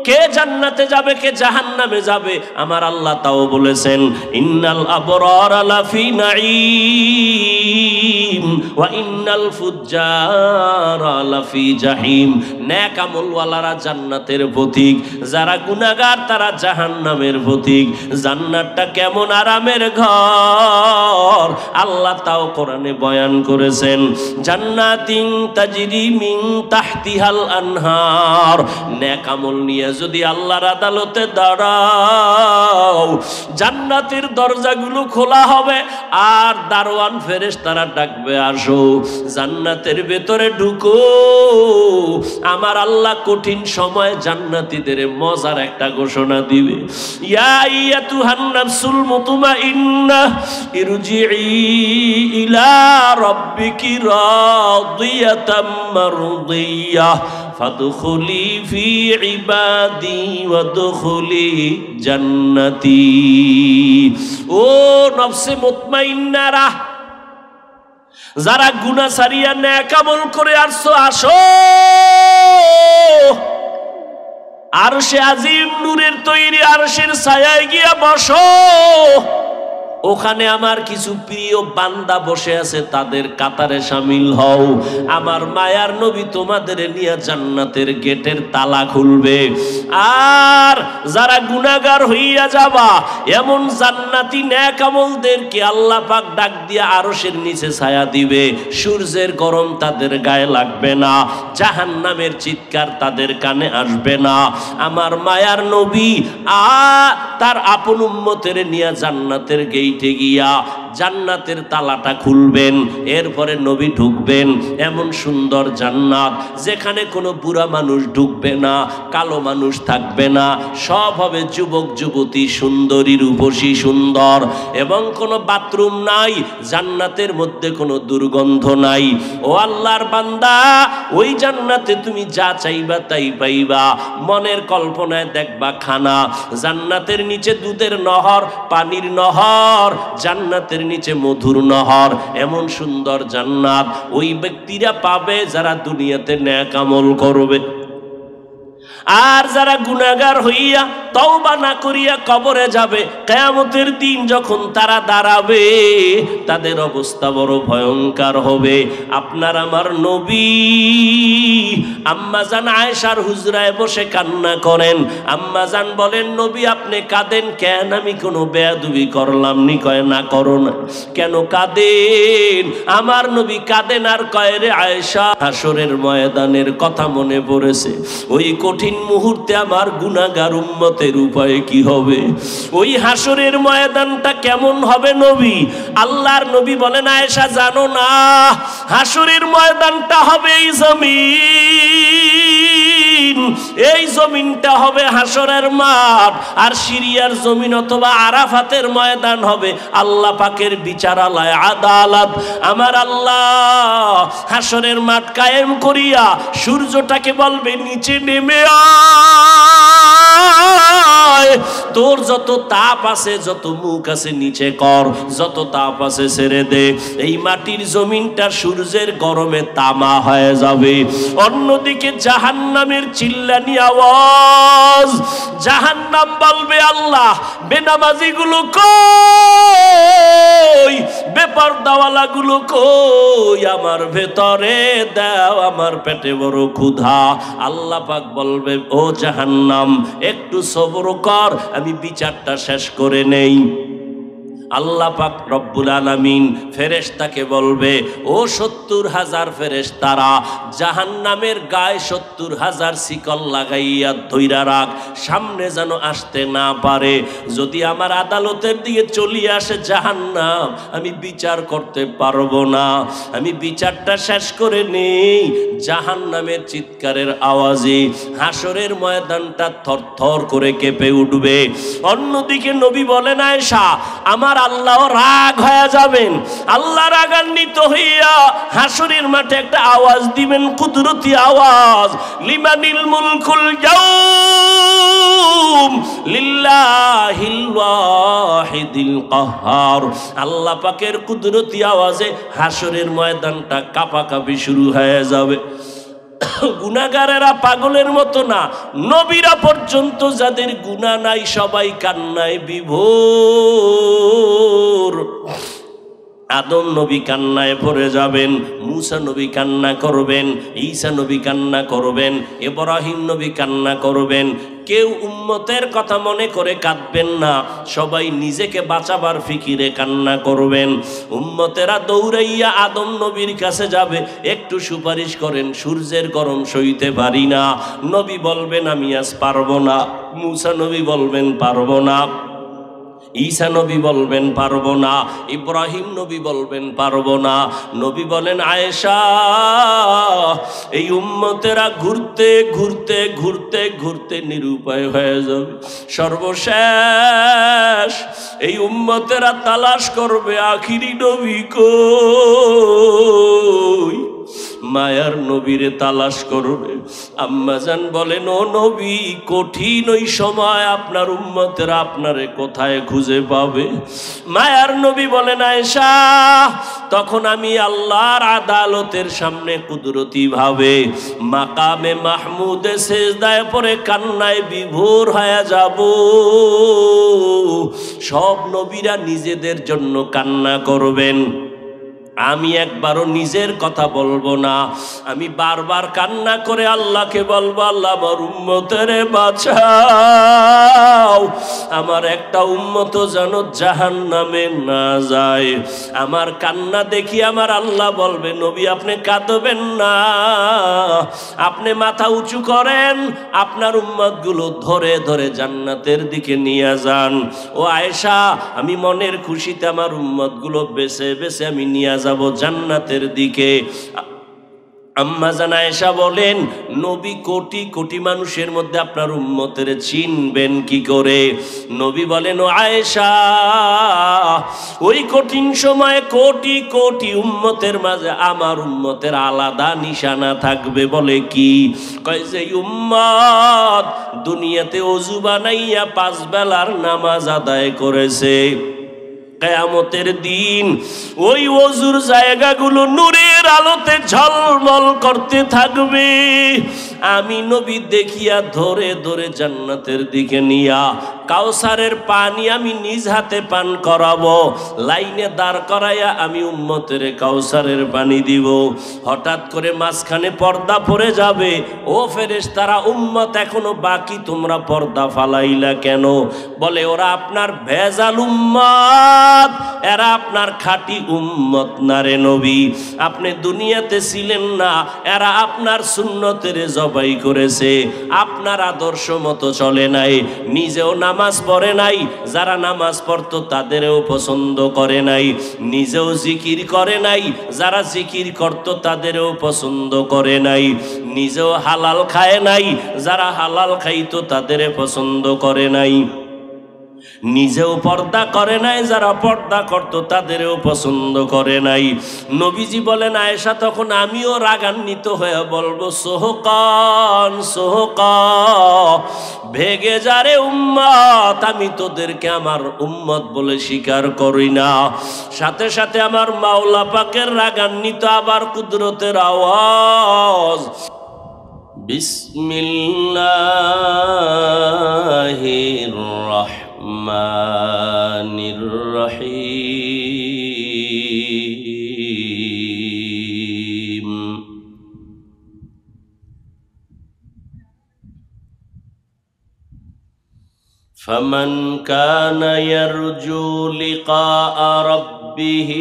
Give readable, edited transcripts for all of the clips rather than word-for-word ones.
কে জান্নাতে যাবে কে জাহান্নামে যাবে আমার আল্লাহ তাও বলেছেন ইন্নাল আবরারা লাফি নাঈম ওয়া ইন্নাল ফুজ্জারা লাফি জাহিম। নেক আমলওয়ালারা জান্নাতের পথিক, যারা গুনাহগার তারা জাহান্নামের পথিক। জান্নাতটা কেমন আরামের ঘর আল্লাহ তাও কোরআনে বয়ান করেছেন জান্নাতিন তাজরি মিন তাহতিহাল আনহার। নেক আমল নিয়ে যদি আল্লাহর আদালতে দাঁড়াও জান্নাতের দরজাগুলো খোলা হবে আর দারওয়ান ফেরেশতারা ডাকবে আসো জান্নাতের ভেতরে ঢুকো। আমার আল্লাহ কঠিন সময় জান্নাতীদের মজার একটা ঘোষণা দিবে ইয়া আইয়াতুহান নাফসুল মুতমাইন্নাহ ইরজিই ইলা রাব্বিকি রাদিয়াতাম মারদিয়াহ ফাদখুলি ফি ইবাদি ওয়াদখুলি জান্নাতি। ও নফসে মুতমাইন্নারা, যারা গুনাহ ছাড়িয়া নেক আমল করে আসছো আসো আরশে আজিম নূরের তৈরি আরশের ছায়ায় গিয়া বসো। ওখানে আমার কিছু প্রিয় বান্দা বসে আছে, তাদের কাতারে শামিল হও। আমার মায়ার নবী তোমাদের নিয়ে জান্নাতের গেটের তালা খুলবে। আর যারা গুনাহগার হইয়া যাবা এমন জান্নাতি নেক আমলদেরকে আল্লাহ পাক ডাক দিয়া আরশের নিচে ছায়া দিবে। সূর্যের গরম তাদের গায়ে লাগবে না, জাহান্নামের চিৎকার তাদের কানে আসবে না। আমার মায়ার নবী তার আপন উম্মতের নিয়ে জান্নাতের গেইটে গিয়া জান্নাতের তালাটা খুলবেন। এরপরে নবী ঢুকবেন। এমন সুন্দর জান্নাত যেখানে কোনো বুড়া মানুষ ঢুকবে না, কালো মানুষ থাকবে না, সব হবে যুবক যুবতী, সুন্দরী রূপসী সুন্দর, এবং কোনো বাথরুম নাই। জান্নাতের মধ্যে কোনো দুর্গন্ধ নাই। ও আল্লাহর বান্দা, ওই জান্নাতে তুমি যা চাইবা তাই পাইবা। মনের কল্পনায় দেখবা খানা, জান্নাতের নিচে দুধের নহর, পানির নহর, জান্নাতের নিচে মধুর নহর। এমন সুন্দর জান্নাত ওই ব্যক্তিরা পাবে যারা দুনিয়াতে নেক আমল করবে। আর যারা গুনাহগার হইয়া তওবা না করিয়া কবরে যাবে, কিয়ামতের দিন যখন তারা দাঁড়াবে তাদের অবস্থা বড় ভয়ঙ্কর হবে। আপনার আমার নবী আম্মাজান আয়েশার হুজরায় বসে কান্না করেন। আম্মাজান বলেন, নবী আপনি কাঁদেন কেন? আমি কোনো বেয়াদবি করলাম নি? কয় না করো না। কেন কাঁদেন? আমার নবী কাঁদেন আর কয়, রে আয়েশা, হাসরের ময়দানের কথা মনে পড়েছে। ওই কঠিন মুহূর্তে আমার গুনাহগার উম্মতের উপায় কি হবে? ওই হাসরের ময়দানটা কেমন হবে নবী? আল্লাহর নবী বলেন, আয়েশা জানো না, হাসরের ময়দানটা হবে এই জমিন, এই জমিনটা হবে হাসরের মাঠ। আর সিরিয়ার জমিন অথবা আরাফাতের ময়দান হবে আল্লাহ পাকের বিচারালয়, আদালত। আমার আল্লাহ হাসরের মাঠ কায়েম করিয়া সূর্যটাকে বলবে, নিচে নেমে আয়, তোর যত তাপ আছে, যত মুখ আছে নিচে কর, যত তাপ আছে ছেড়ে দে। এই মাটির জমিনটা সূর্যের গরমে তামা হয়ে যাবে। অন্যদিকে জাহান্নামের চিল্লানি আওয়াজ, জাহান্নাম বলবে, আল্লাহ বেনামাজি গুলো কই, বেপরদাওয়ালা গুলো কই, আমার ভেতরে দাও, আমার পেটে বড় ক্ষুধা। আল্লাহ পাক বলবে, ও জাহান্নাম একটু সবর কর, আমি বিচারটা শেষ করে নেই। আল্লাহ পাক রব্বুল আলামিন ফেরেশতাকে বলবে, ও ৭০,০০০ ফেরেশতারা জাহান্নামের গায়ে ৭০,০০০ শিকল লাগাইয়া ধইরা রাখ, সামনে যেন আসতে না পারে। যদি আমার আদালতের দিকে চলিয়ে আসে জাহান্নাম, আমি বিচার করতে পারবো না, আমি বিচারটা শেষ করে নেই। জাহান্নামের চিৎকারের আওয়াজে হাসরের ময়দানটা থরথর করে কেঁপে উঠবে। অন্যদিকে নবী বলেন, আয়েশা আমার আল্লাহ রাগ হয়ে যাবেন। আল্লাহ রাগান্বিত হইয়া হাসরের মাঠে একটা আওয়াজ দিবেন, কুদরতি আওয়াজ, লিমানিল মুলকুল ইয়াউম লিল্লাহিল ওয়াহিদিল কাহ্হার। আল্লাহ পাকের কুদরতি আওয়াজে হাসরের ময়দানটা কাঁপাকাঁপি শুরু হয়ে যাবে। গুনাহগারেরা পাগলের মতো না, নবীরা পর্যন্ত যাদের গুনাহ নাই সবাই কান্নায় বিভোর। আদম নবী কান্নায় পড়ে যাবেন, মুসা নবী কান্না করবেন, ঈসা নবী কান্না করবেন, ইব্রাহিম নবী কান্না করবেন। কেউ উম্মতের কথা মনে করে কাঁদবেন না, সবাই নিজেকে বাঁচাবার ফিকিরে কান্না করবেন। উম্মতেরা দৌড়াইয়া আদম নবীর কাছে যাবে, একটু সুপারিশ করেন, সূর্যের গরম সইতে পারি না। নবী বলবেন আমি আজ পারবো না, মুসা নবী বলবেন পারবো না, ঈসা নবী বলবেন পারবো না, ইব্রাহিম নবী বলবেন পারবো না। নবী বলেন আয়েশা, এই উম্মতেরা ঘুরতে ঘুরতে ঘুরতে ঘুরতে নিরুপায় হয়ে যাবে। সর্বশেষ এই উম্মতেরা তালাশ করবে আখিরি নবী কই। মায়ার নবীরে তালাশ করবে। আম্মাজান বলেন ও নবী, কঠিন ওই সময় আপনার উম্মতেরা আপনারে কোথায় খুঁজে পাবে? মায়ার নবী বলেন আয়েশা, তখন আমি আল্লাহর আদালতের সামনে কুদরতি ভাবে মাকামে মাহমুদে সেজদায় পড়ে কান্নায় বিভোর হয়ে যাব। সব নবীরা নিজেদের জন্য কান্না করবেন, আমি একবারও নিজের কথা বলবো না। আমি বারবার কান্না করে আল্লাহকে বলবো, আল্লাহ আমার উম্মতের বাঁচাও, আমার একটা উম্মত যেন জাহান্নামে না যায়। আমার কান্না দেখি আমার আল্লাহ বলবে, নবী আপনি কাঁদবেন না, আপনি মাথা উঁচু করেন, আপনার উম্মতগুলো ধরে ধরে জান্নাতের দিকে নিয়ে যান। ও আয়েশা, আমি মনের খুশিতে আমার উম্মতগুলো বেছে বেছে আমি নিয়ে যাব জান্নাতের দিকে। আম্মা জান আয়েশা বলেন, নবী কোটি কোটি মানুষের মধ্যে আপনার উম্মতের চিনবেন কি করে? নবী বলেন ও আয়েশা, ওই কঠিন সময়ে কোটি কোটি উম্মতের মাঝে আমার উম্মতের আলাদা নিশানা থাকবে। বলে কি? কয় যে উম্মত দুনিয়াতে ওযু বানাইয়া 5 বেলার নামাজ আদায় করেছে, কিয়ামতের দিন ওই ওযুর জায়গাগুলো নূরের আলোতে ঝলমল করতে থাকবে। আমি নবী দেখিয়া ধরে ধরে জান্নাতের দিকে নিয়া কাউসারের পানি আমি নিজ হাতে পান করাবো, লাইনে দাঁড় করাইয়া আমি উম্মতের কাউসারের পানি দিব। হঠাৎ করে মাঝখানে পর্দা পড়ে যাবে, ও ফেরেশতারা উম্মত এখনো বাকি, তোমরা পর্দা ফালাইলা কেন? বলে ওরা আপনার ভেজাল উম্মত, এরা আপনার খাঁটি উম্মত না রে নবী, আপনি দুনিয়াতে ছিলেন না, এরা আপনার সুন্নতের জবাই করেছে, আপনার আদর্শ মতো চলে নাই, নিজেও নামাজ পড়ে নাই, যারা নামাজ পড়তো তাদেরও পছন্দ করে নাই, নিজেও জিকির করে নাই, যারা জিকির করতো তাদেরও পছন্দ করে নাই, নিজেও হালাল খায় নাই, যারা হালাল খাইতো তাদের পছন্দ করে নাই, নিজেও পর্দা করে নাই, যারা পর্দা করত তাদেরও পছন্দ করে নাই। নবীজি বলেন আয়েশা, তখন আমিও রাগান্বিত হয়ে বলবো, সোহকান সোহকা, ভেগে যারে উম্মত, আমি তোদেরকে আমার উম্মত বলে স্বীকার করি না। সাথে সাথে আমার মাওলা পাকের রাগান্বিত আবার কুদরতের আওয়াজ, বিসমিল্লাহির রহমানির রহিম। فمن كان يرجو لقاء ربه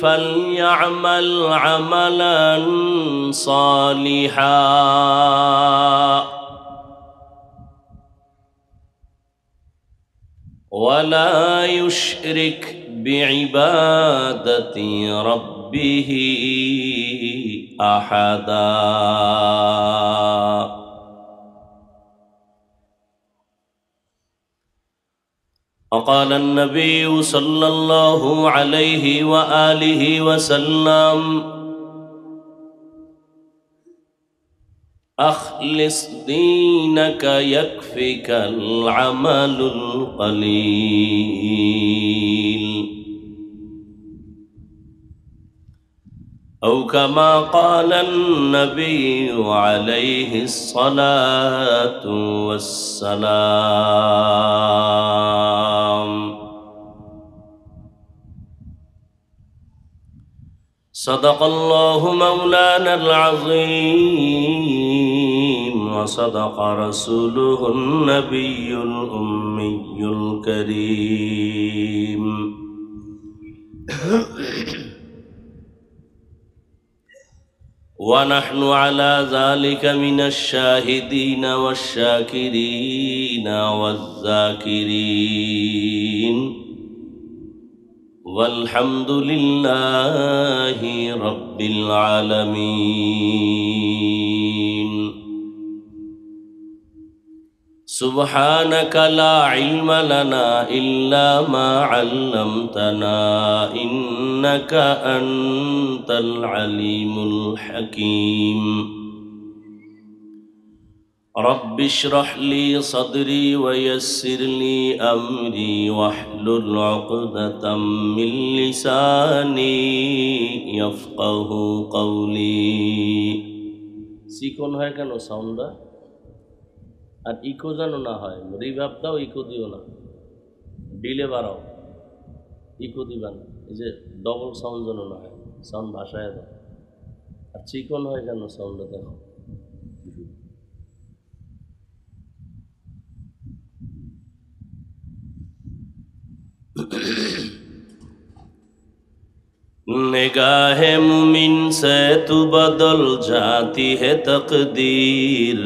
فليعمل عملا صالحا ولا يشرك بعبادة ربه أحدا. وقال النبي صلى الله عليه وآله وسلم أخلص دينك يكفك العمل القليل. أو كما قال النبي عليه الصلاة والسلام. صدق الله مولانا العظيم وصدق رسوله النبي الأمي الكريم. ونحن على ذلك من الشاهدين والشاكرين والذاكرين والحمد لله رب العالمين. سبحانك لا علم لنا إلا ما علمتنا إنك أنت العليم الحكيم. رب اشرح لي صدري ويسر لي أمري واحلل عقدة من لساني يفقه قولي. সিকন হয় কেন সাউন্ডটা? আর ইকো যেন না হয়, রিভার্ব দাও, ইকো দিও না, ডিলে বাড়াও, ইকো দিবা না, এই যে ডবল সাউন্ড যেন না হয়, সাউন্ড ভাষায় দাও। আর চিকন হয় কেন সাউন্ডটা দেখো। निगाहे मुमिन से तू बदल जाती है तकदीर,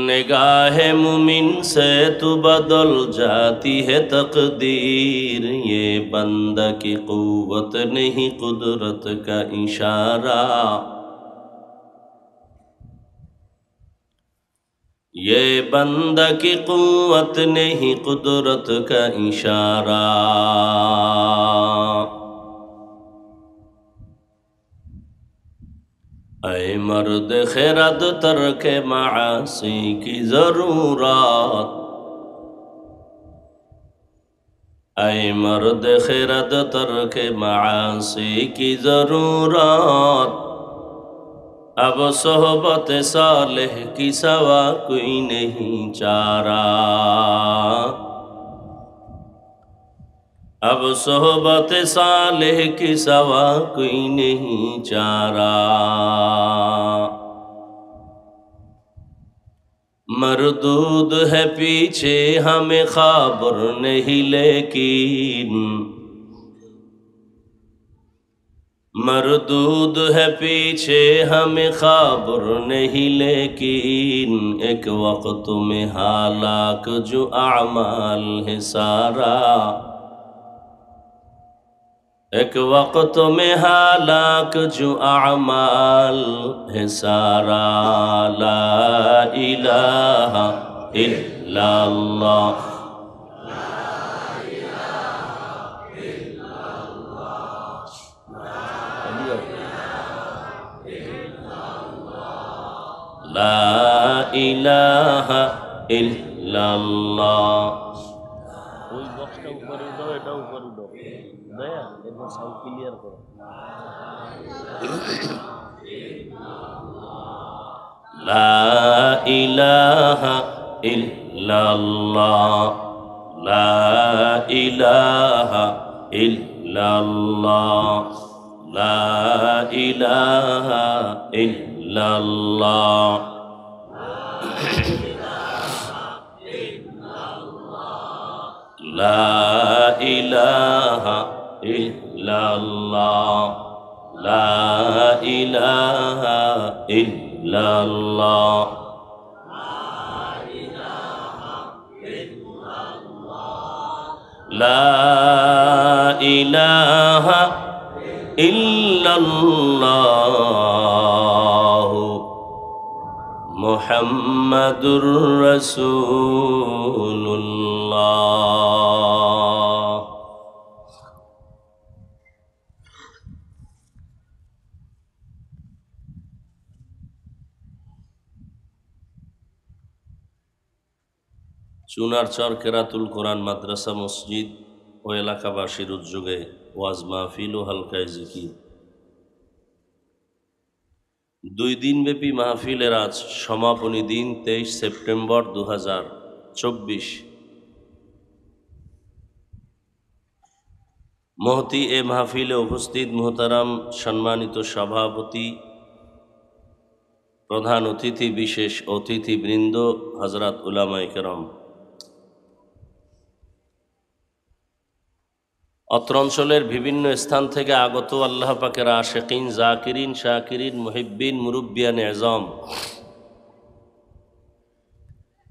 निगाहे मुमिन से तू बदल जाती है तकदीर। ये बंदा की कुव्वत नहीं कुदरत का इशारा, ये बंदा की कुव्वत नहीं कुदरत का इशारा। ऐ मर्द खिरद तर्क मासी की जरूरत, ऐ मर्द खिरद तर्क मासी की जरूरत। अब सोहबत सालेह की सवा कोई नहीं चारा, अब सोहबत सालेह की सवा कोई नहीं चारा। मरदूद है पीछे हमें खबर नहीं लेकिन, मरदूद है पीछे हमें खबर नहीं लेकिन, एक वक्त में हालाक जो अमाल है सारा, एक वक्त में हालाक जो अमाल है सारा। ला इलाहा इल्लल्लाह, ला इलाहा इल्लल्लाह। ওই বক্সটা উপরে দাও, এটা উপরে দাও, দয়া এরপর সাউন্ড ক্লিয়ার করো। লা ইলাহা ইল্লাল্লাহ, লা ইলাহা ইল্লাল্লাহ, লা ইলাহা ইল্লাল্লাহ। লা ইলাহা ইল্লাল্লাহ, লা ইলাহা ইল্লাল্লাহ, লা ইলাহা ইল্লাল্লাহ মুহাম্মাদুর রাসূলুল্লাহ। চুনারচর কেরাতুল কোরআন মাদ্রাসা মসজিদ ও এলাকাবাসীর উদ্যোগে ওয়াজ মাহফিল ও হালকায় জিকির 2 দিনব্যাপী মাহফিলের আজ সমাপনী দিন 23 সেপ্টেম্বর 2024। মহতি এ মাহফিলে উপস্থিত মুহতারাম সম্মানিত সভাপতি, প্রধান অতিথি, বিশেষ অতিথিবৃন্দ, হযরত উলামায়ে কেরাম, অত্র অঞ্চলের বিভিন্ন স্থান থেকে আগত আল্লাহ পাকের আশিকিন, জাকিরিন, শাকিরিন, মুহিব্বিন, মুরব্বিয়ান আযম,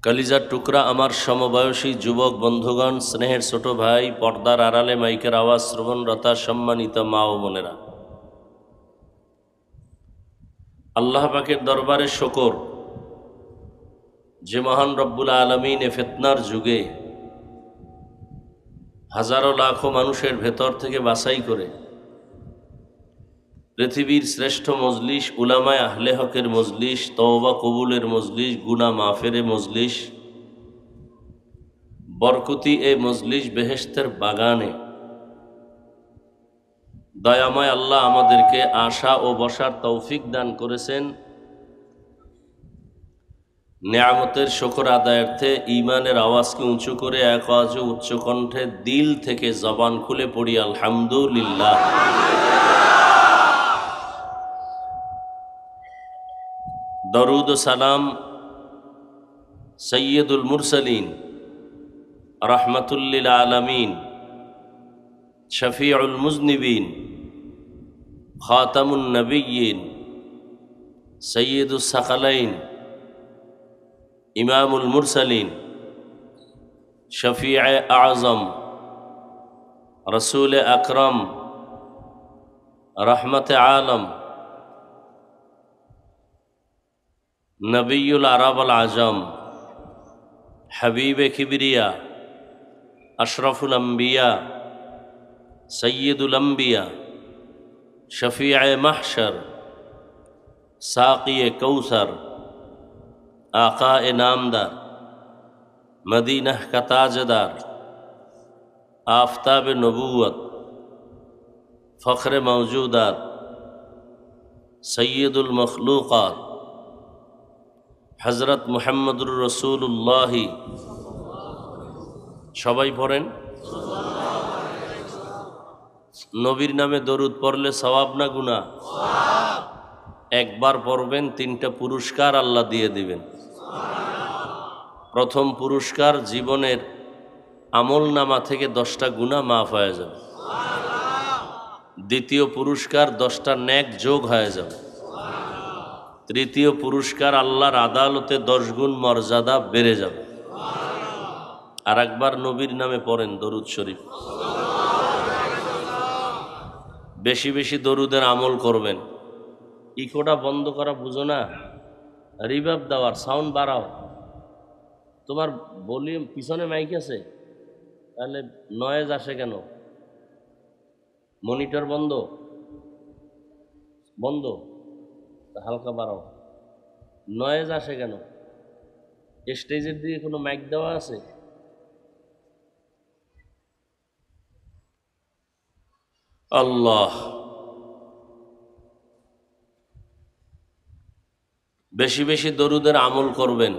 কলিজার টুকরা আমার সমবয়সী যুবক বন্ধুগণ, স্নেহের ছোট ভাই, পর্দার আড়ালে মাইকের আওয়াজ শ্রবণরতা সম্মানিত মা ও বোনেরা, আল্লাহ পাকের দরবারে শুকর যে মহান রব্বুল আলামিন এ ফিতনার যুগে হাজারো লাখো মানুষের ভেতর থেকে বাছাই করে পৃথিবীর শ্রেষ্ঠ মজলিস, উলামায়ে আহলে হকের মজলিস, তওবা কবুলের মজলিস, গুনাহ মাফের মজলিস, বরকতি এ মজলিস বেহেশতের বাগানে দয়াময় আল্লাহ আমাদেরকে আসা ও বসার তৌফিক দান করেছেন। নেয়ামতের শুকর আদায়ার্থে ঈমানের আওয়াজকে উঁচু করে এক আওয়াজে উচ্চ কণ্ঠে দিল থেকে জবান খুলে পড়ি আলহামদুলিল্লাহ। দরুদ ও সালাম সৈয়দুল মুরসালিন, রাহমাতুল লিল আলামিন, শফিউল মুজনিবিন, খাতামুন নবিয়্যিন, সৈয়দুস সাকালাইন, ইমামুল মুরসালিন, শফিয়ে আযম, রসুল আকরম, রহমতে আলম, নবিয়ুল আরব আল আজম, হাবিবে কিবরিয়া, আশরাফুল আম্বিয়া, সৈয়দুল আম্বিয়া, শফিয়ে মাহশর, সাকিয়ে কৌসর, आका ए नामदार, मदीना का ताजदार, आफताब नबूवत, फ़ख्र मौजूदात, सैयदुल मखलूक़ात, हज़रत मुहम्मदुर रसूलुल्लाह। সবাই পড়েন নবীর নামে দরুদ পড়লে সওয়াব না গুনাহ? একবার পড়বেন 3টা পুরস্কার আল্লাহ দিয়ে দিবেন। প্রথম পুরস্কার, জীবনের আমল নামা থেকে 10টা গুনাহ মাফ হয়ে যাবে। দ্বিতীয় পুরস্কার, 10টা নেক যোগ হয়ে যাবে। তৃতীয় পুরস্কার, আল্লাহর আদালতে 10 গুণ মর্যাদা বেড়ে যাবে। আর একবার নবীর নামে পড়েন দরুদ শরীফ। বেশি বেশি দরুদের আমল করবেন। ইকোটা বন্ধ করা বুঝো না, রিভার্ব দেওয়ার, সাউন্ড বাড়াও। তোমার ভলিউম পিছনে মাইক আছে, তাহলে নয়েজ আসে কেন? মনিটর বন্ধ বন্ধ, হালকা বাড়াও। নয়েজ আসে কেন? স্টেজের দিকে কোনো মাইক দেওয়া আছে? আল্লাহ, বেশি বেশি দরুদের আমল করবেন।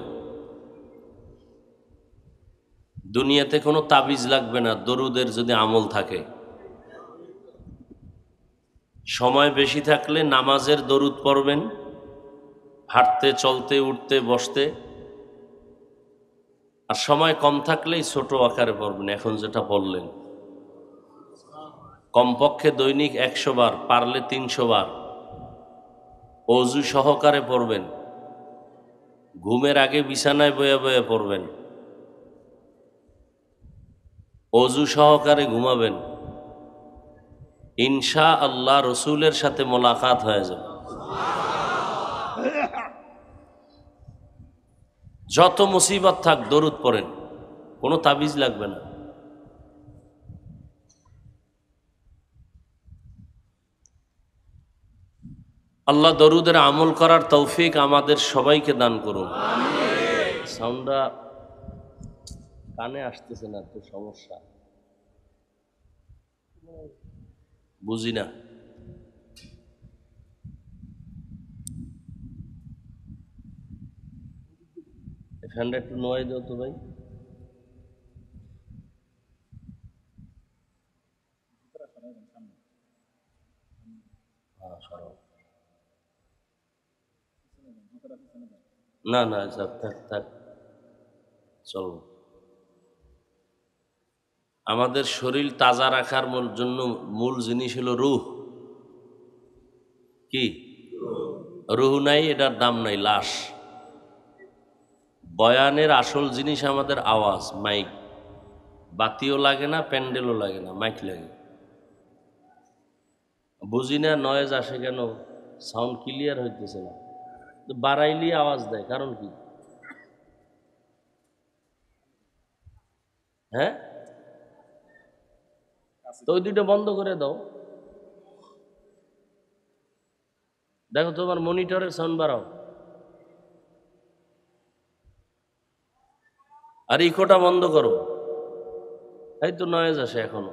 দুনিয়াতে কোনো তাবিজ লাগবে না দরুদের যদি আমল থাকে। সময় বেশি থাকলে নামাজের দরুদ পড়বেন, হাঁটতে, চলতে, উঠতে, বসতে। আর সময় কম থাকলেই ছোট আকারে পড়বেন, এখন যেটা বললেন। কমপক্ষে দৈনিক 100 বার, পারলে 300 বার অজু সহকারে পড়বেন। ঘুমের আগে বিছানায় বয়ে বয়ে পড়বেন, অজু সহকারে ঘুমাবেন। ইনশাআল্লাহ রসুলের সাথে মোলাকাত হয়ে যাবে। যত মুসিবত থাক দরুদ পড়েন, কোনো তাবিজ লাগবে না। আল্লাহ দরুদের আমল করার তৌফিক আমাদের সবাইকে দান করুন। সাউন্ডটা কানে আসতেছে না, তো সমস্যা। বুঝি না। ফ্যানটা একটু নোয়াই দাও তো ভাই। না না, থাক থাক থাক, চলো। আমাদের শরীর তাজা রাখার জন্য মূল জিনিস হলো রূহ। কি রূহ নাই, এটার দাম নাই, লাশ। বয়ানের আসল জিনিস আমাদের আওয়াজ, মাইক। বাতিও লাগে না, প্যান্ডেলও লাগে না, মাইক লাগে। বুঝি না নয়েজ আসে কেন, সাউন্ড ক্লিয়ার হইতেছে না। বাড়াইলি আওয়াজ দেয়, কারণ কি? হ্যাঁ, তো ওই দুইটা বন্ধ করে দাও। দেখো তোমার মনিটরের সাউন্ড বাড়াও, আর ইকোটা বন্ধ করো। এই তো নয়েজ আসে এখনো।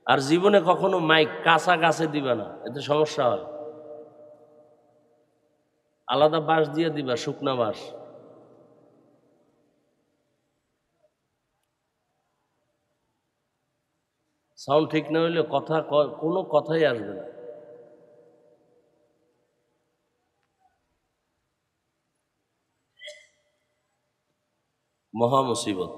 আর জীবনে কখনো মাইক কাঁচা গাছে দিবা না, এতে সমস্যা হয়। আলাদা বাঁশ দিয়ে দিবা, শুকনা বাঁশ। সাউন্ড ঠিক না হইলে কথা কোনো কথাই আসবে না। মহা মুসিবত।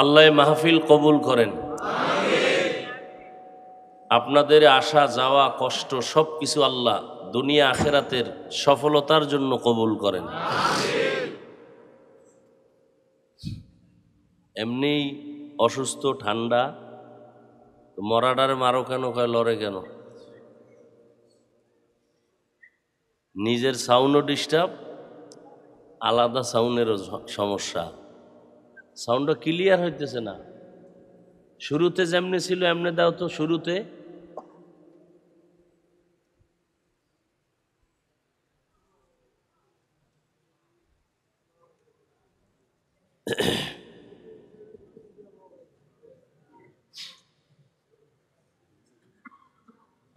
আল্লাহ মাহফিল কবুল করেন। আপনাদের আসা যাওয়া কষ্ট সবকিছু আল্লাহ দুনিয়া আখেরাতের সফলতার জন্য কবুল করেন। এমনি অসুস্থ, ঠান্ডা, মরাডারে মারো কেন, কয় লড়ে কেন? নিজের সাউন্ডও ডিস্টার্ব, আলাদা সাউন্ডেরও সমস্যা। সাউন্ডটা ক্লিয়ার হইতেছে না। শুরুতে যেমনি ছিল এমনি দাও তো। শুরুতে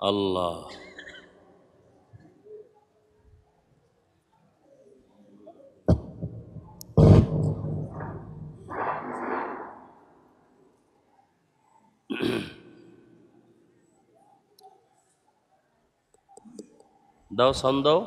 আল্লাহ, দাও সাউন্ড দাও।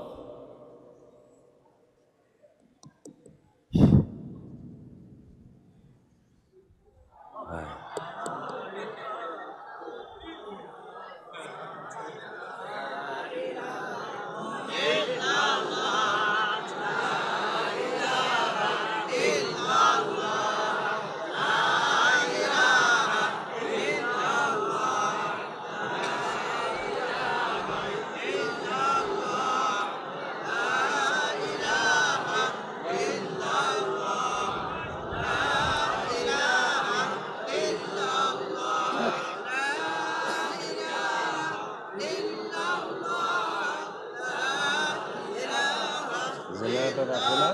জেনারেটর আছে না?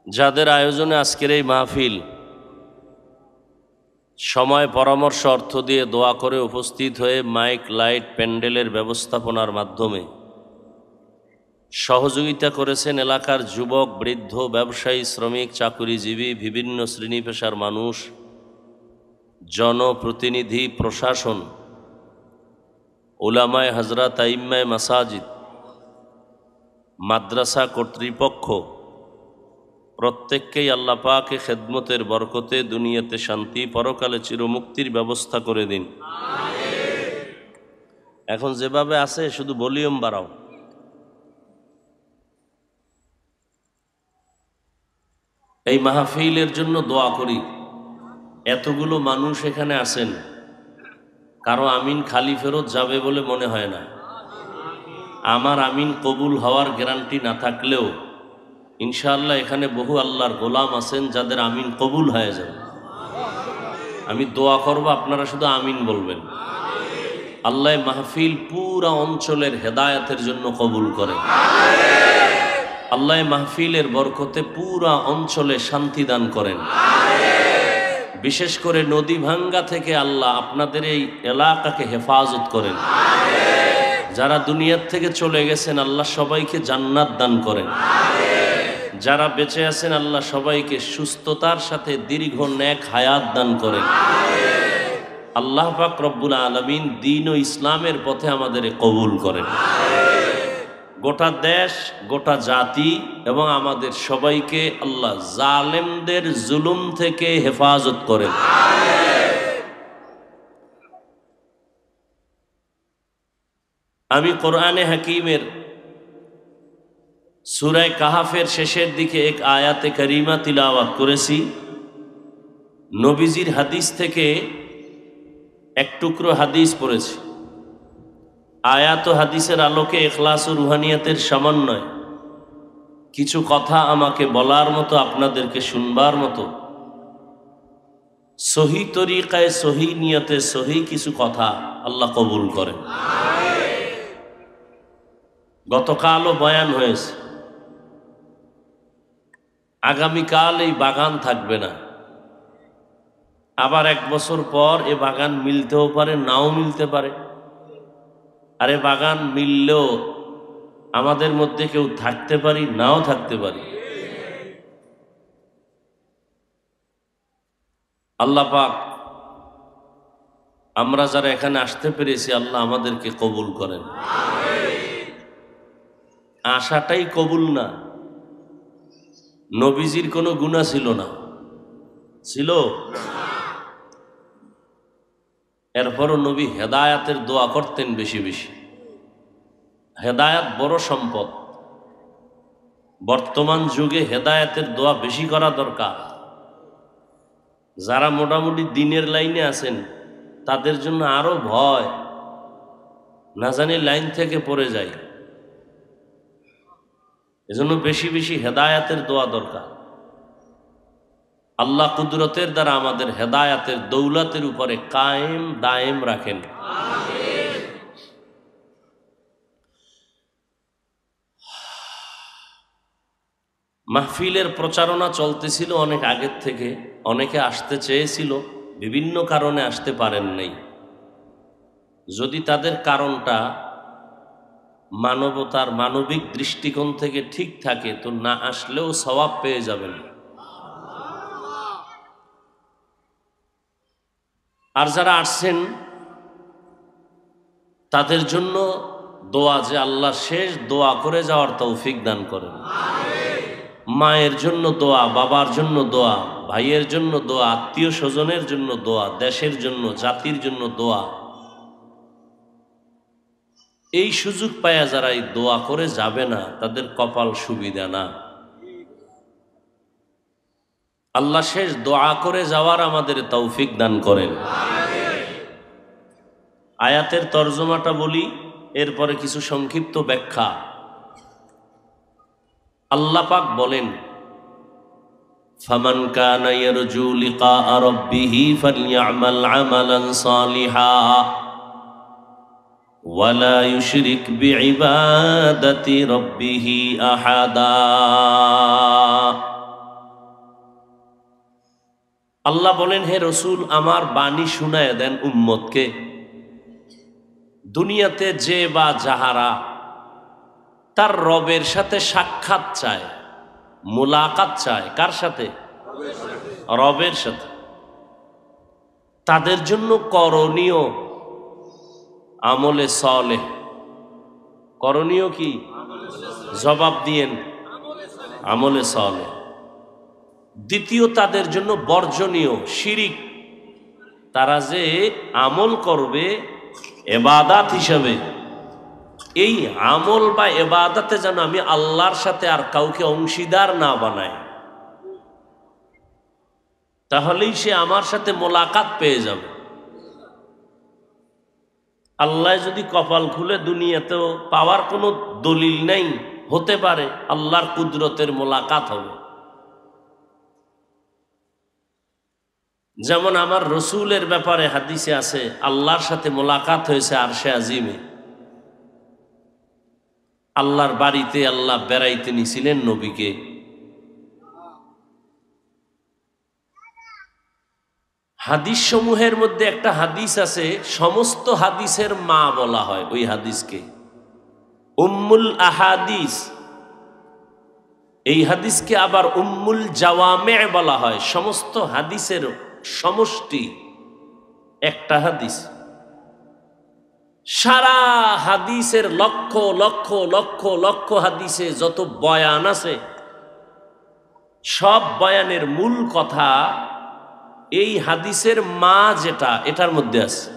যাদের আয়োজনে আজকের এই মাহফিল, সময়, পরামর্শ, অর্থ দিয়ে দোয়া করে উপস্থিত হয়ে মাইক, লাইট, প্যান্ডেলের ব্যবস্থাপনার মাধ্যমে সহযোগিতা করেছেন এলাকার যুবক, বৃদ্ধ, ব্যবসায়ী, শ্রমিক, চাকুরিজীবী, বিভিন্ন শ্রেণী পেশার মানুষ, জনপ্রতিনিধি, প্রশাসন, উলামায়ে হযরত, আইম্মায়ে মাসাজিদ, মাদ্রাসা কর্তৃপক্ষ, প্রত্যেককেই আল্লাহ পাকে খেদমতের বরকতে দুনিয়াতে শান্তি, পরকালে চিরমুক্তির ব্যবস্থা করে দিন। এখন যেভাবে আছে শুধু ভলিউম বাড়াও। এই মাহফিলের জন্য দোয়া করি। এতগুলো মানুষ এখানে আছেন, কারো আমিন খালি ফেরত যাবে বলে মনে হয় না। আমার আমিন কবুল হওয়ার গ্যারান্টি না থাকলেও ইনশাআল্লাহ এখানে বহু আল্লাহর গোলাম আছেন যাদের আমিন কবুল হয়ে যাবে। আমি দোয়া করব, আপনারা শুধু আমিন বলবেন। আল্লাহ মাহফিল পুরা অঞ্চলের হেদায়েতের জন্য কবুল করেন। আল্লাহ মাহফিলের বরকতে পুরা অঞ্চলে শান্তি দান করেন। বিশেষ করে নদী ভাঙ্গা থেকে আল্লাহ আপনাদের এই এলাকাকে হেফাজত করেন। যারা দুনিয়ার থেকে চলে গেছেন আল্লাহ সবাইকে জান্নাত দান করেন। যারা বেঁচে আছেন আল্লাহ সবাইকে সুস্থতার সাথে দীর্ঘ নেক হায়াত দান করেন। আল্লাহ পাক রব্বুল আলামিন দ্বীন ও ইসলামের পথে আমাদের কবুল করেন। গোটা দেশ, গোটা জাতি এবং আমাদের সবাইকে আল্লাহ জালেমদের জুলুম থেকে হেফাজত করেন। আমি কোরআনে হাকিমের সূরা কাহাফের শেষের দিকে এক আয়াতে কারিমা তিলাওয়াত করেছি। নবীজির হাদিস থেকে এক টুকরো হাদিস পড়েছি। আয়াত ও হাদিসের আলোকে ইখলাস ও রুহানিয়াতের সমন্বয় কিছু কথা আমাকে বলার মতো, আপনাদেরকে শুনবার মতো, সহি তরিকায়, সহি নিয়তে, সহি কিছু কথা আল্লাহ কবুল করেন। গতকালও বয়ান হয়েছে, আগামীকাল এই বাগান থাকবে না। আবার 1 বছর পর এ বাগান মিলতেও পারে, নাও মিলতে পারে। আর এ বাগান মিললেও আমাদের মধ্যে কেউ থাকতে পারি, নাও থাকতে পারি। আল্লাহ পাক আমরা যারা এখানে আসতে পেরেছি আল্লাহ আমাদেরকে কবুল করেন। আশাটাই কবুল না। নবীজির কোনো গুনাহ ছিল না, ছিল? এরপরও নবী হেদায়াতের দোয়া করতেন বেশি বেশি। হেদায়াত বড় সম্পদ। বর্তমান যুগে হেদায়াতের দোয়া বেশি করা দরকার। যারা মোটামুটি দিনের লাইনে আছেন তাদের জন্য আরো ভয়, না জানি লাইন থেকে পড়ে যায়। এজন্য বেশি বেশি হেদায়াতের দোয়া দরকার। আল্লাহ কুদরতের দ্বারা আমাদের হেদায়াতের দৌলতের উপরে কায়েম দায়েম রাখেন। মাহফিলের প্রচারণা চলতেছিল অনেক আগের থেকে। অনেকে আসতে চেয়েছিল, বিভিন্ন কারণে আসতে পারেন নাই। যদি তাদের কারণটা মানবতার মানবিক দৃষ্টিকোণ থেকে ঠিক থাকে তো না আসলেও সওয়াব পেয়ে যাবেন। আর যারা আসছেন তাদের জন্য দোয়া, যে আল্লাহ শেষ দোয়া করে যাওয়ার তৌফিক দান করেন। মায়ের জন্য দোয়া, বাবার জন্য দোয়া, ভাইয়ের জন্য দোয়া, আত্মীয় স্বজনের জন্য দোয়া, দেশের জন্য, জাতির জন্য দোয়া। এই সুযোগ পায়া যারা এই দোয়া করে যাবে না তাদের কপাল সুবিধা না। আল্লাহ শেষ দোয়া করে যাওয়ার আমাদের তৌফিক দান করেন। আয়াতের তর্জমাটা বলি, এরপরে কিছু সংক্ষিপ্ত ব্যাখ্যা। আল্লাহ পাক বলেন, ফামান কানা ইয়ারজু লিকা রাব্বিহি ফালইআমাল আমালান সালিহা ওয়ালা ইউশরিক বিইবাদাতি রাব্বিহি আহাদা। আল্লাহ বলেন, হে রসুল আমার বাণী শুনায় দেন উম্মতকে। দুনিয়াতে যে বা যাহারা তার রবের সাথে সাক্ষাৎ চায়, মুলাকাত চায়, কার সাথে? রবের সাথে। তাদের জন্য করণীয় আমলে সালেহ। করণীয় কি? জবাব দিয়েন, আমলে সালেহ। দ্বিতীয়, তাদের জন্য বর্জনীয় শিরিক। তারা যে আমল করবে ইবাদত হিসাবে, এই আমল বা ইবাদতে যেন আমি আল্লাহর সাথে আর কাউকে অংশীদার না বানাই। তাহলেই সে আমার সাথে মোলাকাত পেয়ে যাবে। আল্লাহ যদি কপাল খুলে, দুনিয়াতেও পাওয়ার কোনো দলিল নেই, হতে পারে আল্লাহর কুদরতের মোলাকাত হবে। যেমন আমার রসুলের ব্যাপারে হাদিসে আছে আল্লাহর সাথে মোলাকাত হয়েছে আরশে আজিমে। আল্লাহর বাড়িতে আল্লাহ বেড়াইতে নিছিলেন নবীকে। হাদিস সমূহের মধ্যে একটা হাদিস আছে, সমস্ত হাদিসের মা বলা হয় ওই হাদিসকে, উম্মুল আহাদিস। এই হাদিসকে আবার উম্মুল জাওয়ামে বলা হয়, সমস্ত হাদিসের সমষ্টি একটা হাদিস। সারা হাদিসের লক্ষ লক্ষ লক্ষ লক্ষ হাদিসে যত বয়ান আছে, সব বয়ানের মূল কথা এই হাদিসের মা যেটা, এটার মধ্যে আছে।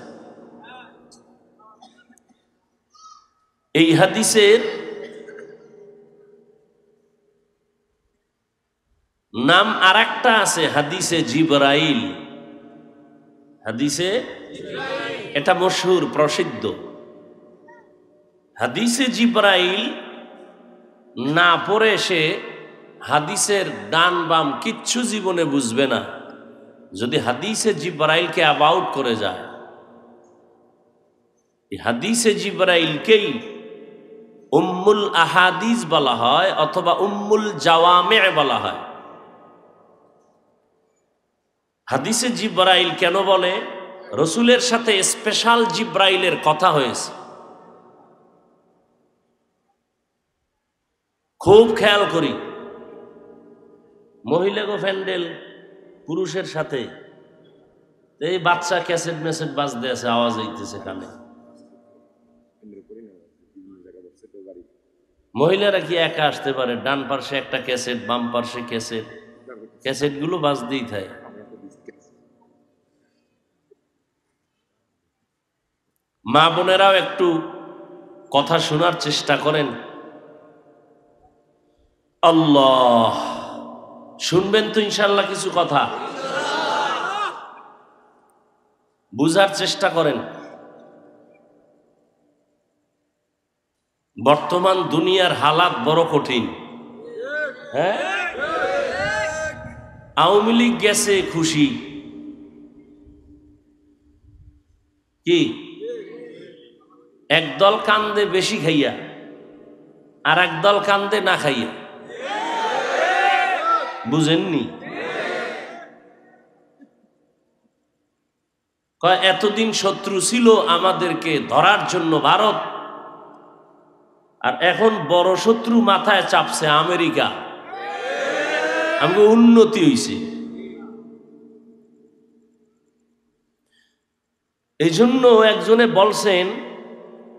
এই হাদিসের নাম আরেকটা আছে, হাদিসে জিবরাইল। হাদিসে এটা মশহুর, প্রসিদ্ধ। হাদিসে জিবরাইল না পড়ে সে হাদিসের ডান বাম কিচ্ছু জীবনে বুঝবে না, যদি হাদিসে জিবরাইলকে অ্যাবাউট করে যায়। এই হাদিসে জিবরাইলকেই উম্মুল আহাদিস বলা হয় অথবা উম্মুল জাওয়ামে বলা হয়। হাদিসে জিবরাইল কেন বলে? রসুলের সাথে স্পেশাল জিবরাইলের কথা হয়েছে। খুব খেয়াল করি, মহিলাগো প্যান্ডেল পুরুষের সাথে এই বাচ্চা ক্যাসেট মেসেট বাজতে আছে, আওয়াজ হইতেছে কানে। মহিলারা কি একা আসতে পারে? ডান পার্শ্বে একটা ক্যাসেট, বাম পার্শ্বে ক্যাসেট, ক্যাসেট গুলো বাজতেই থাকে। মা বোনেরাও একটু কথা শোনার চেষ্টা করেন। আল্লাহ, শুনবেন তো ইনশাল্লাহ কিছু কথা, বুঝার চেষ্টা করেন। বর্তমান দুনিয়ার হালাত বড় কঠিন। হ্যাঁ, আওয়ামী লীগ গেছে খুশি, কি একদল কান্দে বেশি খাইয়া, আর একদল কান্দে না খাইয়া। বুঝেননি? কয় এতদিন শত্রু ছিল আমাদেরকে ধরার জন্য ভারত, আর এখন বড় শত্রু মাথায় চাপছে আমেরিকা। আমাকে উন্নতি হইছে। এই জন্য একজনে বলছেন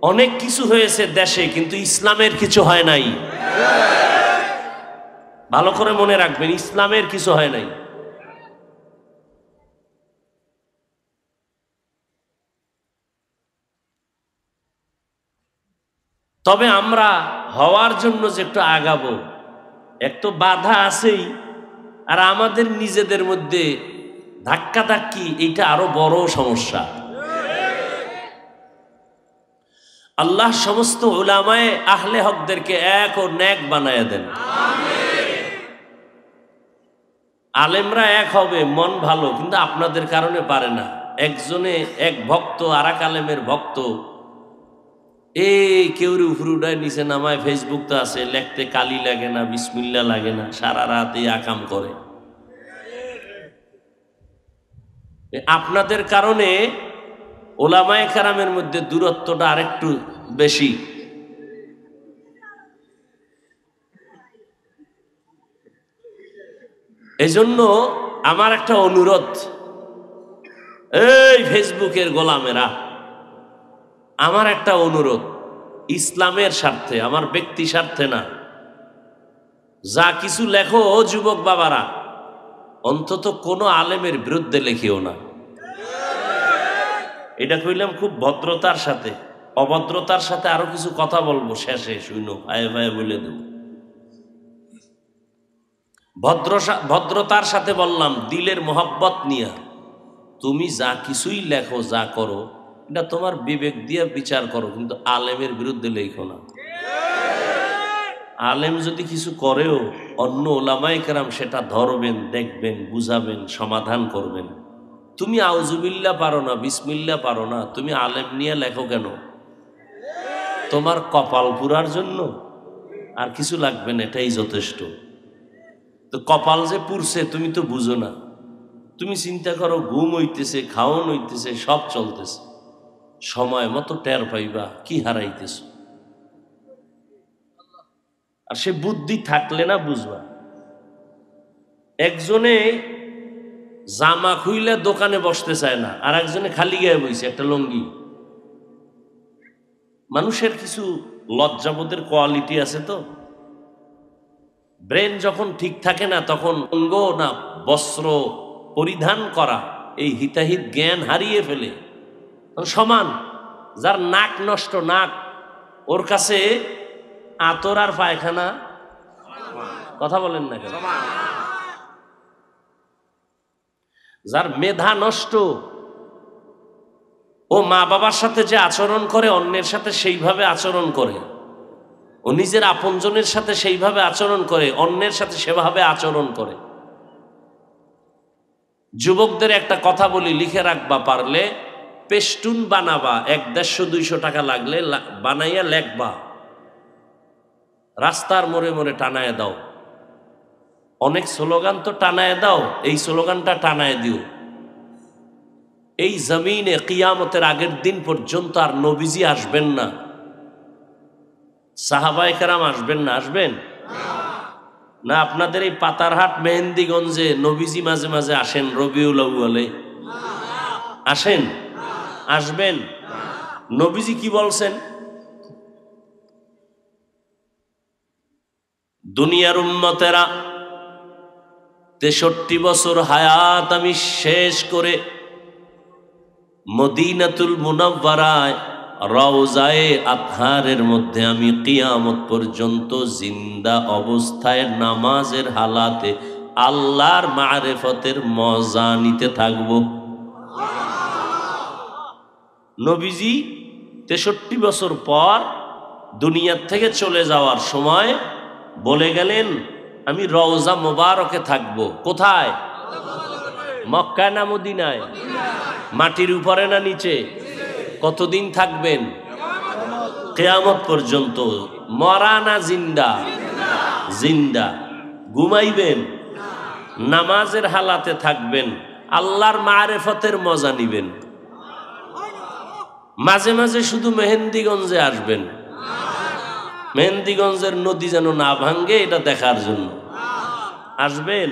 অনেক কিছু হয়েছে দেশে, কিন্তু ইসলামের কিছু হয় নাই। ভালো করে মনে রাখবেন, ইসলামের কিছু হয় নাই। তবে আমরা হওয়ার জন্য যে একটু আগাবো, একটু বাধা আছেই, আর আমাদের নিজেদের মধ্যে ধাক্কাধাক্কি, এইটা আরো বড় সমস্যা। আল্লাহ সমস্ত উলামায়ে আহলে হকদেরকে এক ও নেক বানায়া দেন। আলেমরা এক হবে, মন ভালো, কিন্তু আপনাদের কারণে পারে না। একজনে এক ভক্ত আর এক আলেমের ভক্ত, কেউরে উপরে উঠায় নিচে নামায়, ফেসবুক তো আছে, লেখতে কালি লাগে না, বিসমিল্লা লাগে না, সারা রাত এই আকাম করে। আপনাদের কারণে ওলামায়ে কেরামের মধ্যে দূরত্বটা আরেকটু বেশি। এজন্য আমার একটা অনুরোধ, এই ফেসবুকের গোলামেরা, আমার একটা অনুরোধ, ইসলামের স্বার্থে, আমার ব্যক্তি স্বার্থে না, যা কিছু লেখো ও যুবক বাবারা, অন্তত কোনো আলেমের বিরুদ্ধে লেখিও না। এটা কইলাম খুব ভদ্রতার সাথে। অভদ্রতার সাথে আরো কিছু কথা বলবো শেষে, শুনো, ভাই ভাই বলে দেব। ভদ্রতার সাথে বললাম, দিলের মোহাব্বত নিয়ে তুমি যা কিছুই লেখো, যা করো, এটা তোমার বিবেক দিয়ে বিচার করো, কিন্তু আলেমের বিরুদ্ধে লেখো না। আলেম যদি কিছু করেও অন্য ওলামায়ে কেরাম সেটা ধরবেন, দেখবেন, বুঝাবেন, সমাধান করবেন। তুমি আউজুবিল্লাহ পারো না, বিসমিল্লাহ পারো না, তুমি আলেম নিয়ে লেখো কেন? তোমার কপাল পুরার জন্য আর কিছু লাগবে না, এটাই যথেষ্ট। তো কপাল যে পুরছে তুমি তো বুঝো না। তুমি চিন্তা করো, ঘুম হইতেছে, খাওয়ান হইতেছে, সব চলতেছে, সময় মতো টের পাইবা কি হারাইতেছ। আর সে বুদ্ধি থাকলে না বুঝবা। একজনে জামা খুইলে দোকানে বসতে চায় না, আর একজনে খালি গায়ে বইছে একটা লঙ্গি। মানুষের কিছু লজ্জাবোধের কোয়ালিটি আছে তো। ব্রেন যখন ঠিক থাকে না, তখন অঙ্গ না বস্ত্র পরিধান করা, এই হিতাহিত জ্ঞান হারিয়ে ফেলে। সমান যার নাক নষ্ট, নাক, ওর কাছে আতর আর পায়খানা, কথা বলেন না কেন? যার মেধা নষ্ট, ও মা বাবার সাথে যে আচরণ করে অন্যের সাথে সেইভাবে আচরণ করে, ও নিজের আপনজনের সাথে সেইভাবে আচরণ করে, অন্যের সাথে সেভাবে আচরণ করে। যুবকদের একটা কথা বলি, লিখে রাখবা পারলে, পেস্টুন বানাবা, 100-150 টাকা লাগলে বানাইয়া লেখবা, রাস্তার মোড়ে মোড়ে টানায় দাও। অনেক স্লোগান তো টানায় দাও, এই স্লোগানটা টানায় দিও। এই জমিনে কিয়ামতের আগের দিন পর্যন্ত আর নবীজি আসবেন না, সাহাবায়ে কেরাম আসবেন না। আসবেন না? আপনাদের এই পাতারহাট মেহেন্দিগঞ্জে নবীজি মাঝে মাঝে আসেন, রবিউল আউয়ালে আসেন, আসবেন। নবীজি কি বলছেন? দুনিয়ার উম্মতেরা 63 বছর হায়াত আমি শেষ করে মদিনাতুল মুনাওয়ারায় রওজায়ে আতহারের মধ্যে আমি কিয়ামত পর্যন্ত জিন্দা অবস্থায় নামাজের হালাতে আল্লাহর মারিফতের মজা নিতে থাকব। নবীজি 63 বছর পর দুনিয়ার থেকে চলে যাওয়ার সময় বলে গেলেন, আমি রওজা মোবারকে থাকব। কোথায়? মক্কায় না মদিনায়? মাটির উপরে না নিচে? কতদিন থাকবেন? কিয়ামত পর্যন্ত। মরা না জিন্দা? জিন্দা। ঘুমাইবেন? নামাজের হালাতে থাকবেন, আল্লাহর মারিফতের মজা নিবেন। মাঝে মাঝে শুধু মেহেন্দিগঞ্জে আসবেন, মেহেন্দিগঞ্জের নদী যেন না ভাঙ্গে এটা দেখার জন্য আসবেন।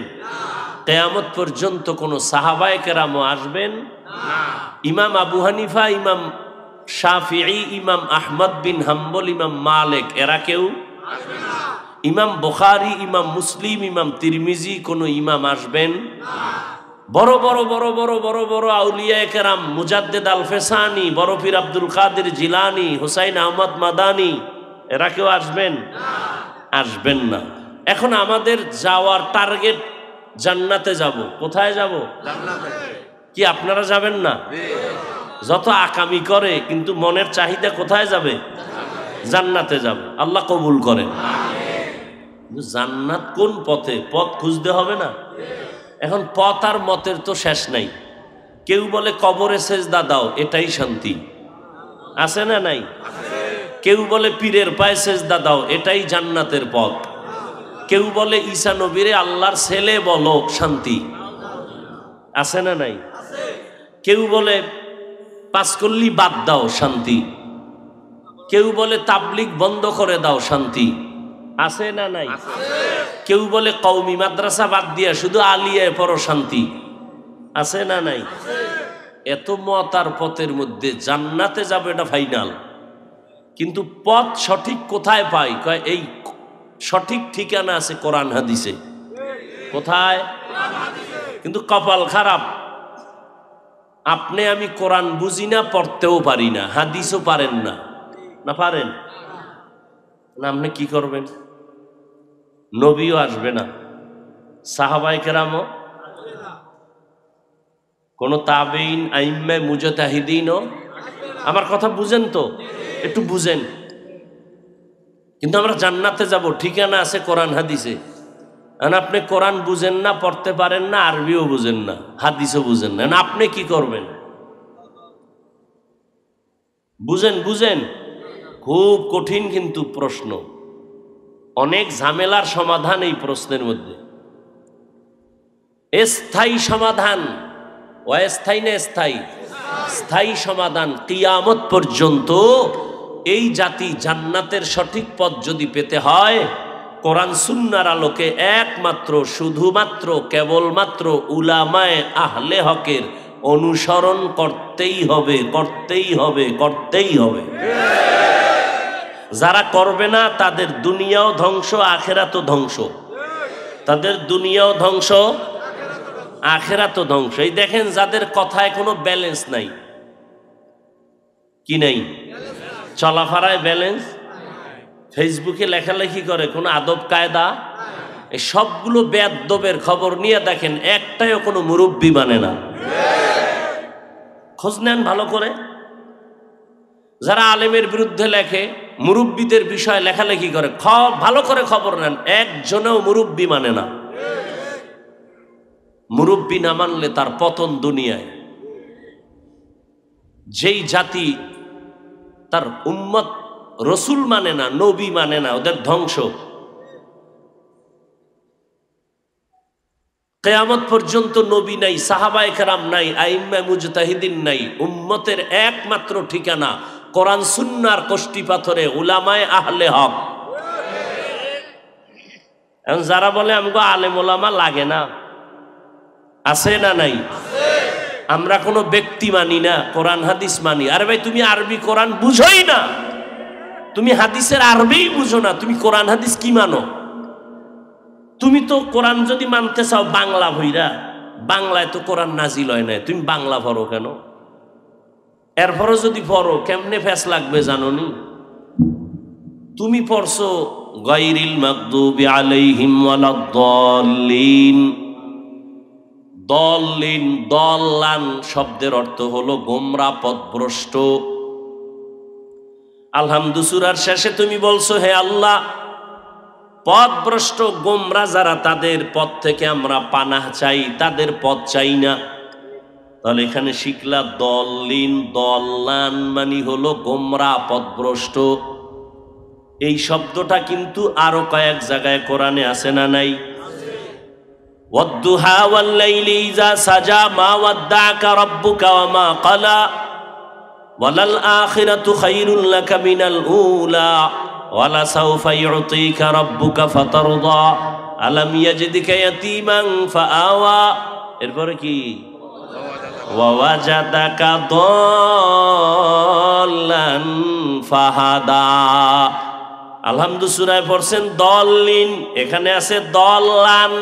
কিয়ামত পর্যন্ত কোনো সাহাবায়ে কেরামও আসবেন না। ইমাম আবু হানিফা, ইমাম শাফিঈ, ইমাম আহমদ বিন হাম্বল, ইমাম মালিক, এরা কেউ আসবে না। ইমাম বুখারী, ইমাম মুসলিম, ইমাম তিরমিজি, কোনো ইমাম আসবেন না। বড় বড় বড় বড় বড় বড় আউলিয়ায়ে কেরাম, মুজাদ্দিদ আল ফেসানি, বড় পীর আব্দুল কাদের জিলানী, হুসাইন আহমদ মাদানী, এরা কেউ আসবেন না? আসবেন না। এখন আমাদের যাওয়ার টার্গেট জান্নাতে যাব। কোথায় যাব? জান্নাতে। কি আপনারা যাবেন না? যত আকামি করে কিন্তু মনের চাহিদা কোথায় যাবে? জান্নাতে যাবে। আল্লাহ কবুল করেন। জান্নাত কোন পথে? পথ খুঁজতে হবে না? এখন পথ আর মতের তো শেষ নাই। কেউ বলে কবরে সেজদা দাও, এটাই শান্তি, আছে না নাই? কেউ বলে পীরের পায়ে সেজদা দাও, এটাই জান্নাতের পথ। কেউ বলে ঈসা নবীরে আল্লাহর ছেলে বলো, শান্তি, আছে না নাই? কেউ বলে পাঁচকল্লি বাদ দাও, শান্তি। কেউ বলে তাবলিগ বন্ধ করে দাও, শান্তি, আছে না নাই? কেউ বলে কওমি মাদ্রাসা বাদ দিয়া শুধু আলিয়ায় পড়ো, শান্তি, আছে না নাই? এত মত আর পথের মধ্যে জান্নাতে যাবে এটা ফাইনাল। কিন্তু পথ সঠিক কোথায় পাই? কয় এই সঠিক ঠিকানা আছে কোরআন হাদিসে। কোথায়? কিন্তু কপাল খারাপ, আপনি আমি কোরআন বুঝি না, পড়তেও পারি না, হাদিসও পারেন না। না পারেন না? আপনি কি করবেন? নবীও আসবে না, সাহাবায়ে কেরামও, কোন তাবেইন, আইম্মে, মুজতাহিদিনও। আমার কথা বুঝেন তো, একটু বুঝেন। কিন্তু আমরা জান্নাতে যাব, ঠিকানা আছে কোরআন হাদিসে। আর আপনি কোরআন বুঝেন না, পড়তে পারেন না, আরবিও বুঝেন না, হাদিসও বুঝেন না, আপনি কি করবেন? বুঝেন বুঝেন, খুব কঠিন কিন্তু প্রশ্ন, অনেক ঝামেলার সমাধান এই প্রশ্নের মধ্যে। স্থায়ী সমাধান, অস্থায়ী না স্থায়ী? স্থায়ী সমাধান। কিয়ামত পর্যন্ত এই জাতি জান্নাতের সঠিক পথ যদি পেতে হয়, কোরআন সুন্নাহর আলোকে একমাত্র, শুধুমাত্র, কেবলমাত্র উলামায়ে আহলে হকের অনুসরণ করতেই হবে, করতেই হবে, করতেই হবে। যারা করবে না তাদের দুনিয়াও ধ্বংস, আখিরাতও ধ্বংস। তাদের দুনিয়াও ধ্বংস, আখিরাতও ধ্বংস। এই দেখেন যাদের কথায় কোনো ব্যালেন্স নাই, কি নাই? চলাফেরায় ব্যালেন্স, ফেসবুকে লেখালেখি করে, কোনো আদব কায়দা, এই সবগুলো বেয়াদবের খবর নিয়ে দেখেন, একটাইও কোনো মুরব্বি মানে না। খোঁজ নেন ভালো করে। যারা আলেমের বিরুদ্ধে লেখে, মুরব্বিদের বিষয়ে লেখালেখি করে, ভালো করে খবর নেন, একজনেও মুরব্বি মানে না। মুরব্বি না মানলে তার পতন দুনিয়ায়। যেই জাতি তার উম্মত রসুল মানে না, নবী মানে না, ওদের ধ্বংস। কিয়ামত পর্যন্ত নবী নাই, সাহাবায়ে কেরাম নাই, আইম্মে মুজতাহিদিন নাই। উম্মতের একমাত্র ঠিকানা কোরআন সুন্নাহর কষ্টি পাথরে উলামায়ে আহলে হক। এখন যারা বলে আমগো আলেম ওলামা লাগে না, আছে না নাই? আমরা কোনো ব্যক্তি মানি না, কোরআন হাদিস মানি। আরে ভাই, তুমি আরবি কোরআন বুঝোই না, তুমি হাদিসের আরবি বুঝো না, তুমি কোরআন হাদিস কি মানো? তুমি তো কোরআন যদি মানতে চাও বাংলা ভইরা, বাংলায় তো কোরআন নাজিল হয় না, তুমি বাংলা পড়ো কেন? এরপরও যদি পড়ো কেমনে ফেস লাগবে জানোনি? তুমি পড়ছো গায়রিল মাগদুবি আলাইহিম ওয়ালাদ-দাল্লিন। দল্লিন, দল্লান শব্দের অর্থ হলো গোমরা, পথভ্রষ্ট। আলহামদু সূরার শেষে তুমি বলছো, হে আল্লাহ, পথভ্রষ্ট গোমরা যারা, তাদের পথ থেকে আমরা পানাহ চাই, তাদের পথ চাই না। তাহলে এখানে শিখলা দল্লিন, দল্লান মানে হলো গোমরা, পথভ্রষ্ট। এই শব্দটা কিন্তু আরো কয়েক জায়গায় কোরআনে আছে না নাই? ওয়াদ-দুহা ওয়াল-লাইলি ইযা সাজা মা ওয়াদ্দাআকা রাব্বুকা ওয়া মা ক্বালা ওয়ালাল আখিরাতু খায়রুল লাকা মিনাল উলা ওয়ালা সাওফা ইউতিকা রাব্বুকা ফাতারদা আলাম ইয়াজিদকা ইয়াতীমান ফাআওয়া। এরপরে কি? ওয়া ওয়াজাদাকা দাল্লান ফাহাদা। আলহামদু সূরায় পড়ছেন দল্লিন, এখানে আছে দল্লান,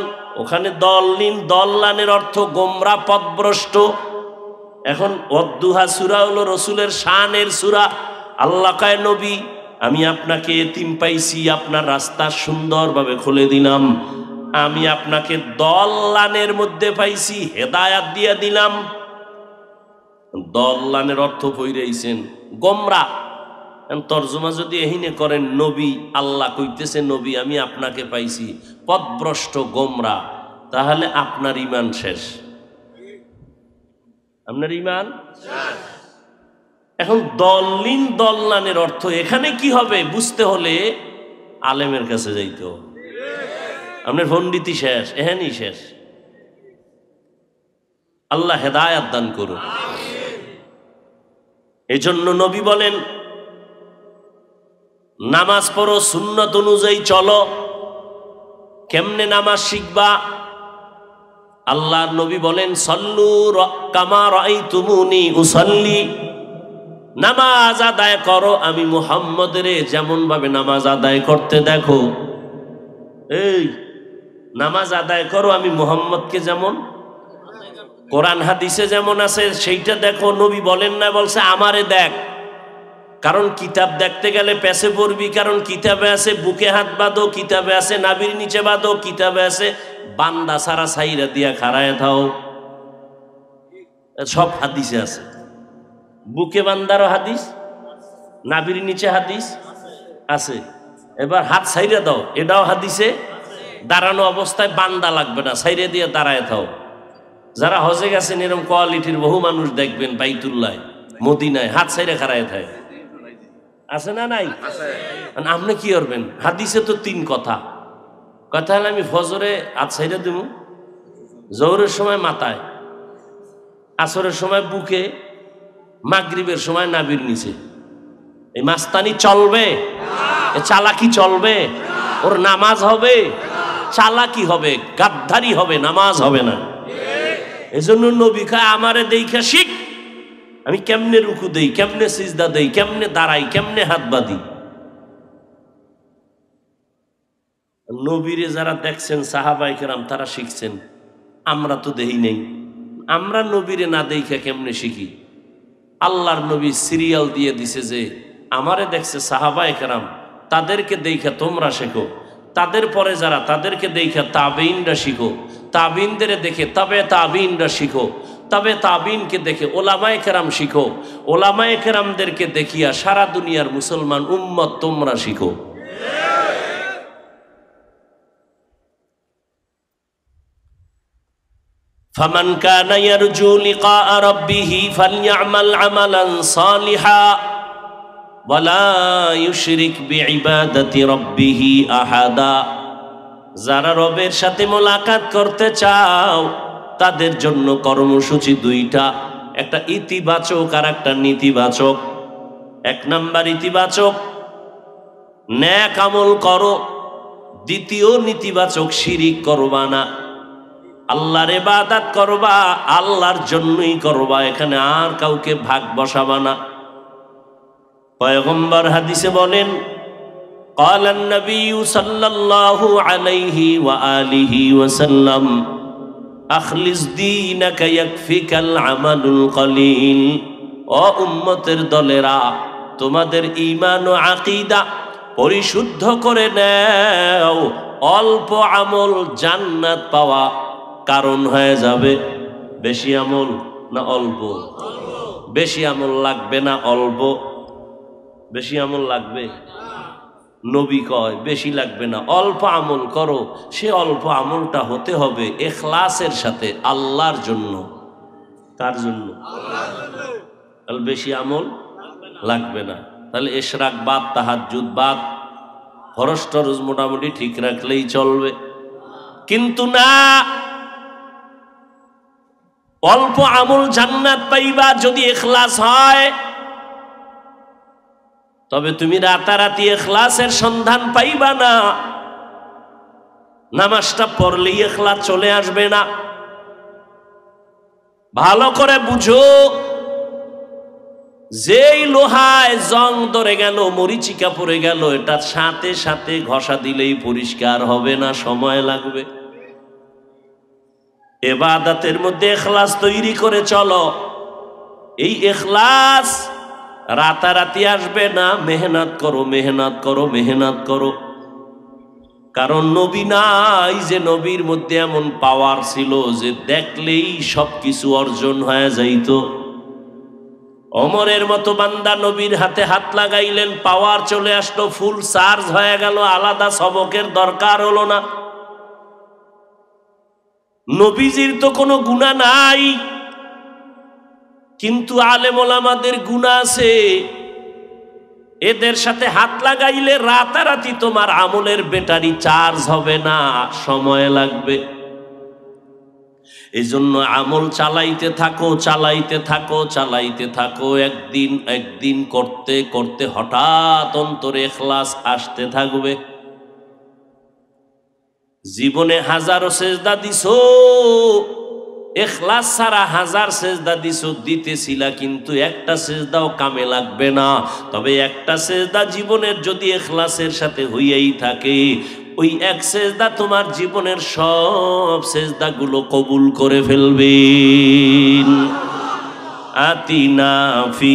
ওখানে দল্লিন। দল্লানের অর্থ গোমরা, পথভ্রষ্ট। এখন ওয়াদ-দুহা সূরা হলো রসুলের শানের সূরা। আল্লাহ কয়, নবী আমি আপনাকে এতিম পাইছি, আপনার রাস্তা সুন্দরভাবে খুলে দিলাম। আমি আপনাকে দল্লানের মধ্যে পাইছি, হেদায়াত দিয়ে দিলাম। দল্লানের অর্থ পইরাইছেন গোমরা। তর্জমা যদি এহিনে করেন, নবী, আল্লাহ কইতেছে নবী আমি আপনাকে পাইছি পথভ্রষ্ট, গোমরা, তাহলে আপনার ঈমান শেষ, আপনার ঈমান শেষ। এখন দল্লিন, দল্লানের অর্থ এখানে কি হবে বুঝতে হলে আলেমের কাছে যাইতে হবে। আপনার পণ্ডিতি শেষ, এখানেই শেষ। আল্লাহ হেদায়াত দান করুন। এজন্য নবী বলেন, নামাজ পড়ো, সুন্নত অনুযায়ী চলো। কেমনে নামাজ শিখবা? আল্লাহর নবী বলেন, সল্লু কামা রাআইতুমুনি উসাল্লি। নামাজ আদায় করো আমি মুহাম্মদের যেমন ভাবে নামাজ আদায় করতে দেখো। এই নামাজ আদায় করো আমি মুহাম্মদকে যেমন, কোরআন হাদিসে যেমন আছে সেইটা দেখো। নবী বলেন না, বলছে আমারে দেখ। কারণ কিতাব দেখতে গেলে পেছে পড়বি, কারণ কিতাবে আছে বুকে হাত বাঁধো, কিতাবে আছে নাভির নিচে বাঁধো, কিতাবে আছে বান্দা সারা সাইরা দিয়া খাড়ায় থাও, সব হাদিসে আছে। বুকে বান্দারও হাদিস, নাভির নিচে হাদিস আছে। এবার হাত সাইরা দাও, এটাও হাদিসে। দাঁড়ানো অবস্থায় বান্দা লাগবে না, সাইরে দিয়ে দাঁড়ায় থাও। যারা হজে গেছেন এরকম কোয়ালিটির বহু মানুষ দেখবেন বাইতুল্লাহ মদিনায় হাত সাইরে খাড়ায় থাকে, আছে না নাই? আপনি কি করবেন? হাদিসে তো 3 কথা। কথা হলে আমি ফজরে হাত সাইরে দেব, জোহরের সময় মাথায়, আসরের সময় বুকে, মাগরিবের সময় নাভির নিচে। এই মাস্তানি চলবে? চালাকি চলবে? ওর নামাজ হবে? চালাকি হবে, গাদ্দারি হবে, নামাজ হবে না। এজন্য নবী কয় আমারে দেইখা শিখ, আমি কেমনে রুকু দেই, কেমনে সিজদা দেই, কেমনে দাঁড়াই, কেমনে হাত বাঁধি। নবীরে যারা দেখছেন সাহাবায়ে কেরাম তারা শিখছেন, আমরা তো দেই নেই। আমরা নবীরে না দেইখা কেমনে শিখি? আল্লাহর নবী সিরিয়াল দিয়ে দিছে যে আমারে দেখছে সাহাবায়ে কেরাম, তাদেরকে দেইখা তোমরা শেখো। তাদের পরে যারা, তাদেরকে দেইখা তাবেইনরা শিখো। তাবিনদের দেখে তবে তাবিনরা শিখো। তবে তাবিনকে দেখে ওলামায়ে কেরাম শিখো। ওলামায়ে কেরামদেরকে দেখিয়া সারা দুনিয়ার মুসলমান উম্মত তোমরা শিখো। ফামান কানা ইয়ারজু লিকা রাব্বিহি ফালইআমাল আমালান সালিহা ওয়ালা ইউশরিক বিইবাদাতি রাব্বিহি আহাদা। যারা রবের সাথে মোলাকাত করতে চাও তাদের জন্য কর্মসূচি 2টা, একটা ইতিবাচক আর একটা নেতিবাচক। 1 নাম্বার ইতিবাচক, নেক আমল করো। 2য় নেতিবাচক, শিরিক করবা না। আল্লাহর ইবাদত করবা, আল্লাহর জন্যই করবা, এখানে আর কাউকে ভাগ বসাবা না। পয়গম্বর হাদিসে বলেন قال النبي صلى الله عليه وآله وسلم أخلص دينك يكفيك العمل القليل। ও উম্মতের দলেরা, তোমাদের ঈমান ও আকীদা পরিশুদ্ধ করে নাও, অল্প আমল জান্নাত পাওয়া কারণ হয়ে যাবে। বেশি আমল না অল্প? বেশি আমল লাগবে না অল্প? বেশি আমল লাগবে। নবী কয় বেশি লাগবে না, অল্প আমল করো। সে অল্প আমলটা হতে হবে ইখলাসের সাথে, আল্লাহর জন্য। কার জন্য? তাহলে বেশি আমল লাগবে না। তাহলে ইশরাক বাদ, তাহাজ্জুদ বাদ, ফরজ টরজ মোটামুটি ঠিক রাখলেই চলবে। কিন্তু না, অল্প আমল জান্নাত পাইবা যদি ইখলাস হয়, তবে তুমি রাতারাতি ইখলাসের সন্ধান পাইবা না। নামাজটা পড়লেই ইখলাস চলে আসবে না। ভালো করে বুঝো, যেই লোহায় জং ধরে গেল, মরিচিকা পড়ে গেল, এটা সাথে সাথে ঘষা দিলেই পরিষ্কার হবে না, সময় লাগবে। ইবাদতের মধ্যে ইখলাস তৈরি করে চলো। এই ইখলাস রাতারাতি আসবে না, মেহনত করো, মেহনত করো, মেহনত করো। কারণ নবী নাই যে নবীর মধ্যে এমন পাওয়ার ছিল যে দেখলেই সবকিছু অর্জন হয়ে যাইত। ওমরের মতো বান্দা নবীর হাতে হাত লাগাইলেন, পাওয়ার চলে আসলো, ফুল চার্জ হয়ে গেল, আলাদা সবকের দরকার হলো না। নবীজির তো কোনো গুনাহ নাই, কিন্তু আলেম ওলামাদের গুনাহ আছে। এদের সাথে হাত লাগাইলে রাতারাতি তোমার আমলের ব্যাটারি চার্জ হবে না, সময় লাগবে। এই জন্য আমল চালাইতে থাকো, চালাইতে থাকো, চালাইতে থাকো। একদিন করতে করতে হঠাৎ অন্তরে ইখলাস আসতে থাকবে। জীবনে হাজারো সেজদা দিছো, ইখলাস ছাড়া 1000 সেজদা দিছো, দিতেছিলা, কিন্তু একটা সেজদাও কামে লাগবে না। তবে একটা সেজদা জীবনের যদি ইখলাসের সাথে হইয়াই থাকে, ওই এক সেজদা তোমার জীবনের সব সেজদাগুলো কবুল করে ফেলবে। আতিনা ফি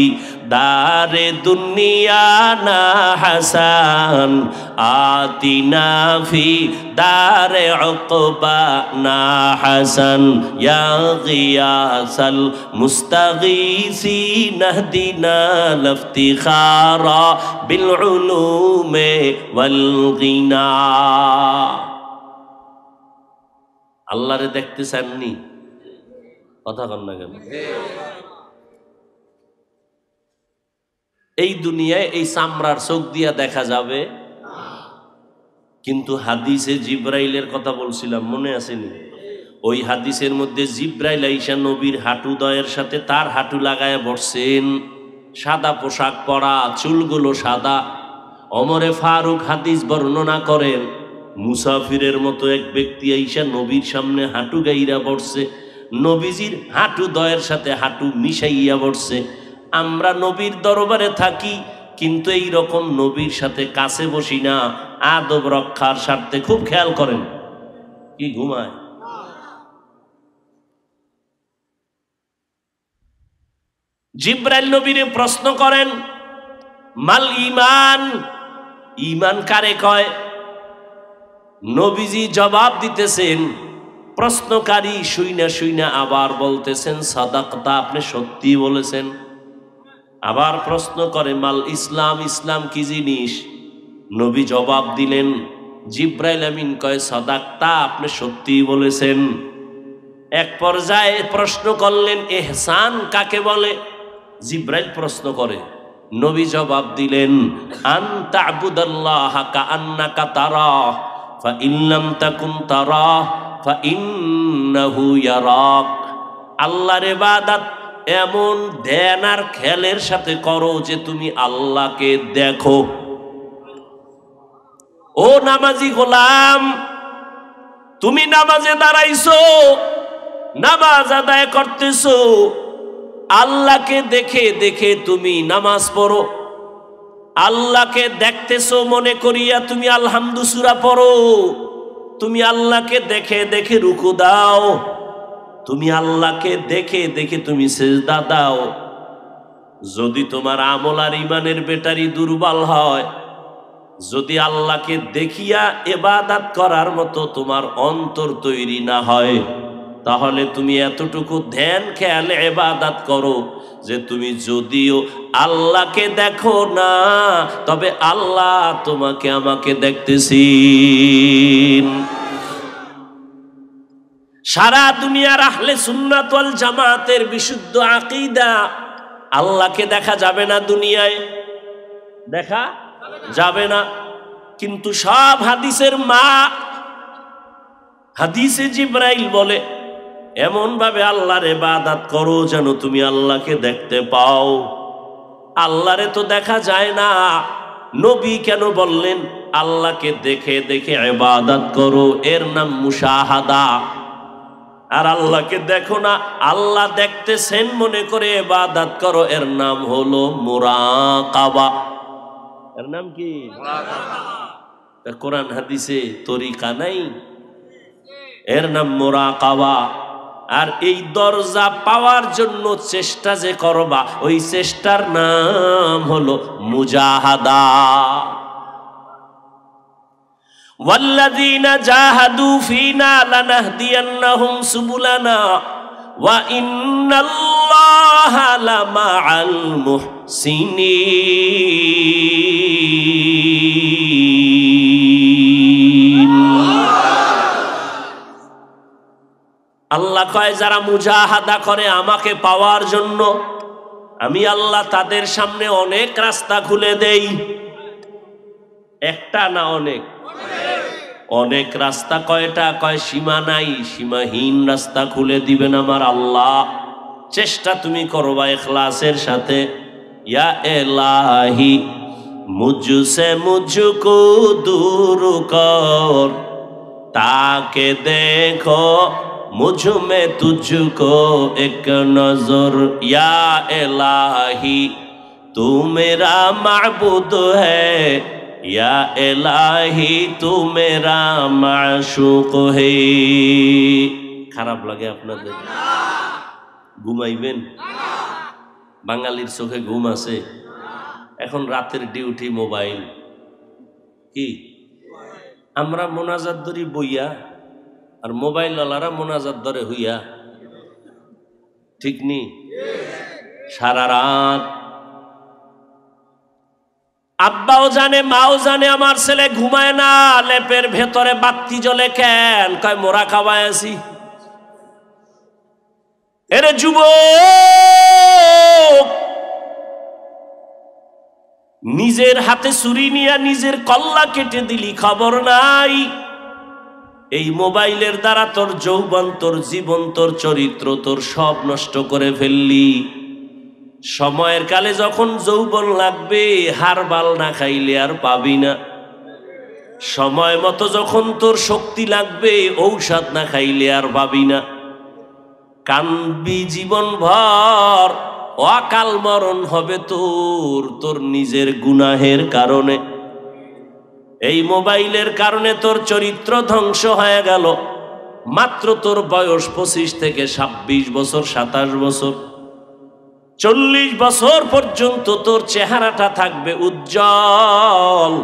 দারে দুনিয়া না হাসান আতিনা ফি দারে উকবা না হাসান ইয়া গিয়াসাল মুস্তাগীসিন ইহদিনা লাফতিখারা বিল উলুমে ওয়াল গিনা। আল্লাহরে দেখতে চাননি? কথা কন না কেন? এই দুনিয়ায় এই চামড়ার চোখ দিয়া দেখা যাবে, কিন্তু হাদিসে জিব্রাইলের কথা বলছিলাম, মনে আসেনি? ওই হাদিসের মধ্যে জিব্রাইল আইসা নবীর হাঁটুদয়ের সাথে তার হাঁটু লাগায় বসছেন, সাদা পোশাক পরা, চুলগুলো সাদা। ওমরে ফারুক হাদিস বর্ণনা করেন, মুসাফিরের মতো এক ব্যক্তি আইসা নবীর সামনে হাঁটু গাইরা বসছে, নবীজির হাঁটু দয়ের সাথে হাঁটু মিশাইয়া বসছে। আমরা নবীর দরবারে থাকি, কিন্তু এই রকম নবীর সাথে কাছে বসি না, আদব রক্ষার স্বার্থে। খুব খেয়াল করেন, কি ঘুমায়? জিব্রাইল নবীরে প্রশ্ন করেন, মাল ঈমান, ঈমান কারে কয়? নবীজি জবাব দিতেছেন, প্রশ্নকারী শুইনা শুইনা আবার বলতেছেন, সাদাকতা, আপনি সত্যি বলেছেন। আবার প্রশ্ন করে, মাল ইসলাম, ইসলাম কি জিনিস? নবী জবাব দিলেন, জিব্রাইল আমিন কয়, সাদাকতা, আপনি সত্যি বলেছেন। এক পর্যায়ে প্রশ্ন করলেন, ইহসান কাকে বলে? জিব্রাইল প্রশ্ন করে, নবী জবাব দিলেন, আন তা'বুদাল্লাহা কাআন্নাকা তারাহ ফা ইন লাম তাকুন তারাহ ফা ইন্নাহু ইয়ারাক। আল্লাহর ইবাদত এমন ধ্যান আর খেয়ালের সাথে করো যে তুমি আল্লাহকে দেখো। ও নামাজি গোলাম, তুমি নামাজে দাঁড়াইছো, নামাজ আদায় করতেছো, আল্লাহকে দেখে দেখে তুমি নামাজ পড়ো। আল্লাহকে দেখতেছো মনে করিয়া তুমি আলহামদু সূরা পড়ো। তুমি আল্লাহকে দেখে দেখে রুকু দাও, তুমি আল্লাহকে দেখে দেখে তুমি সিজদা দাও। যদি তোমার আমল আর ইমানের ব্যাটারি দুর্বল হয়, যদি আল্লাহকে দেখিয়া ইবাদত করার মতো তোমার অন্তর তৈরি না হয়, তাহলে তুমি এতটুকু ধ্যান খেয়ালে ইবাদত করো যে তুমি যদিও আল্লাহকে দেখো না, তবে আল্লাহ তোমাকে আমাকে দেখতেছেন। সারা দুনিয়ার আহলে সুন্নাত ওয়াল জামাতের বিশুদ্ধ আকীদা, আল্লাহকে দেখা যাবে না, দুনিয়ায় দেখা যাবে না। কিন্তু সব হাদিসের মা, হাদিসে জিব্রাইল বলে, এমন ভাবে আল্লাহর ইবাদত করো যেন তুমি আল্লাহকে দেখতে পাও। আল্লাহরে তো দেখা যায় না, নবী কেন বললেন আল্লাহকে দেখে দেখে ইবাদত করো? এর নাম মুশাহাদা। আর আল্লাহকে দেখো না, আল্লাহ দেখতেছেন মনে করে ইবাদত করো, এর নাম হলো মুরাকাবা। এর নাম কি? মুরাকাবা। কোরআন হাদিসে তরিকা নাই, এর নাম মুরাকাবা। আর এই দরজা পাওয়ার জন্য চেষ্টা যে করবা, ওই চেষ্টার নাম হলো মুজাহাদা। ওয়াল্লাযীনা জাহাদু ফীনা লানাহদিয়ান্নাহুম সুবুলানা ওয়া ইন্নাল্লাহা লামাআল মুহসিনিন। আল্লাহ কয়, যারা মুজাহাদা করে আমাকে পাওয়ার জন্য, আমি আল্লাহ তাদের সামনে অনেক রাস্তা খুলে দেই। একটা না, অনেক অনেক রাস্তা। কয়টা? কয় সীমা নাই, সীমাহীন রাস্তা খুলে দিবেন আমার আল্লাহ। চেষ্টা তুমি করবা ইখলাসের সাথে। ইয়া ইলাহি মুঝসে মুঝকো দূর কর, তাকে দেখো मुझ में तुझको एक नजर। या इलाही तू मेरा माबूद है, या इलाही तू मेरा माशूक है। খারাপ লাগে আপনাদের? ঘুমাইবেন? বাঙালির চোখে ঘুম আছে? এখন রাতের ডিউটি মোবাইল। কি আমরা মোনাজাত ধরি বইয়া, আর মোবাইল ওয়ালারা মোনাজাত ধরে হইয়া, ঠিক নি? সারা রাত আব্বাও জানে মাও জানে আমার ছেলে ঘুমায় না, লেপের ভেতরে বাতি জ্বলে কেন? কয় মোরা খাওয়ায় আছি। এরে যুবক, নিজের হাতে ছুরি নিয়ে নিজের কল্লা কেটে দিলি, খবর নাই। এই মোবাইলের দ্বারা তোর যৌবন, তোর জীবন, তোর চরিত্র, তোর সব নষ্ট করে ফেললি। সময়ের কালে যখন যৌবন লাগবে, হারবাল না খাইলে আর পাবি না। সময় মতো যখন তোর শক্তি লাগবে, ঔষধ না খাইলে আর পাবি না। কানবি জীবন ভর, অকাল মরণ হবে তোর, তোর নিজের গুনাহের কারণে। এই মোবাইলের কারণে তোর চরিত্র ধ্বংস হয়ে গেল। মাত্র তোর বয়স 25 থেকে 26 বছর, 27 বছর, 40 বছর পর্যন্ত তোর চেহারাটা থাকবে উজ্জ্বল,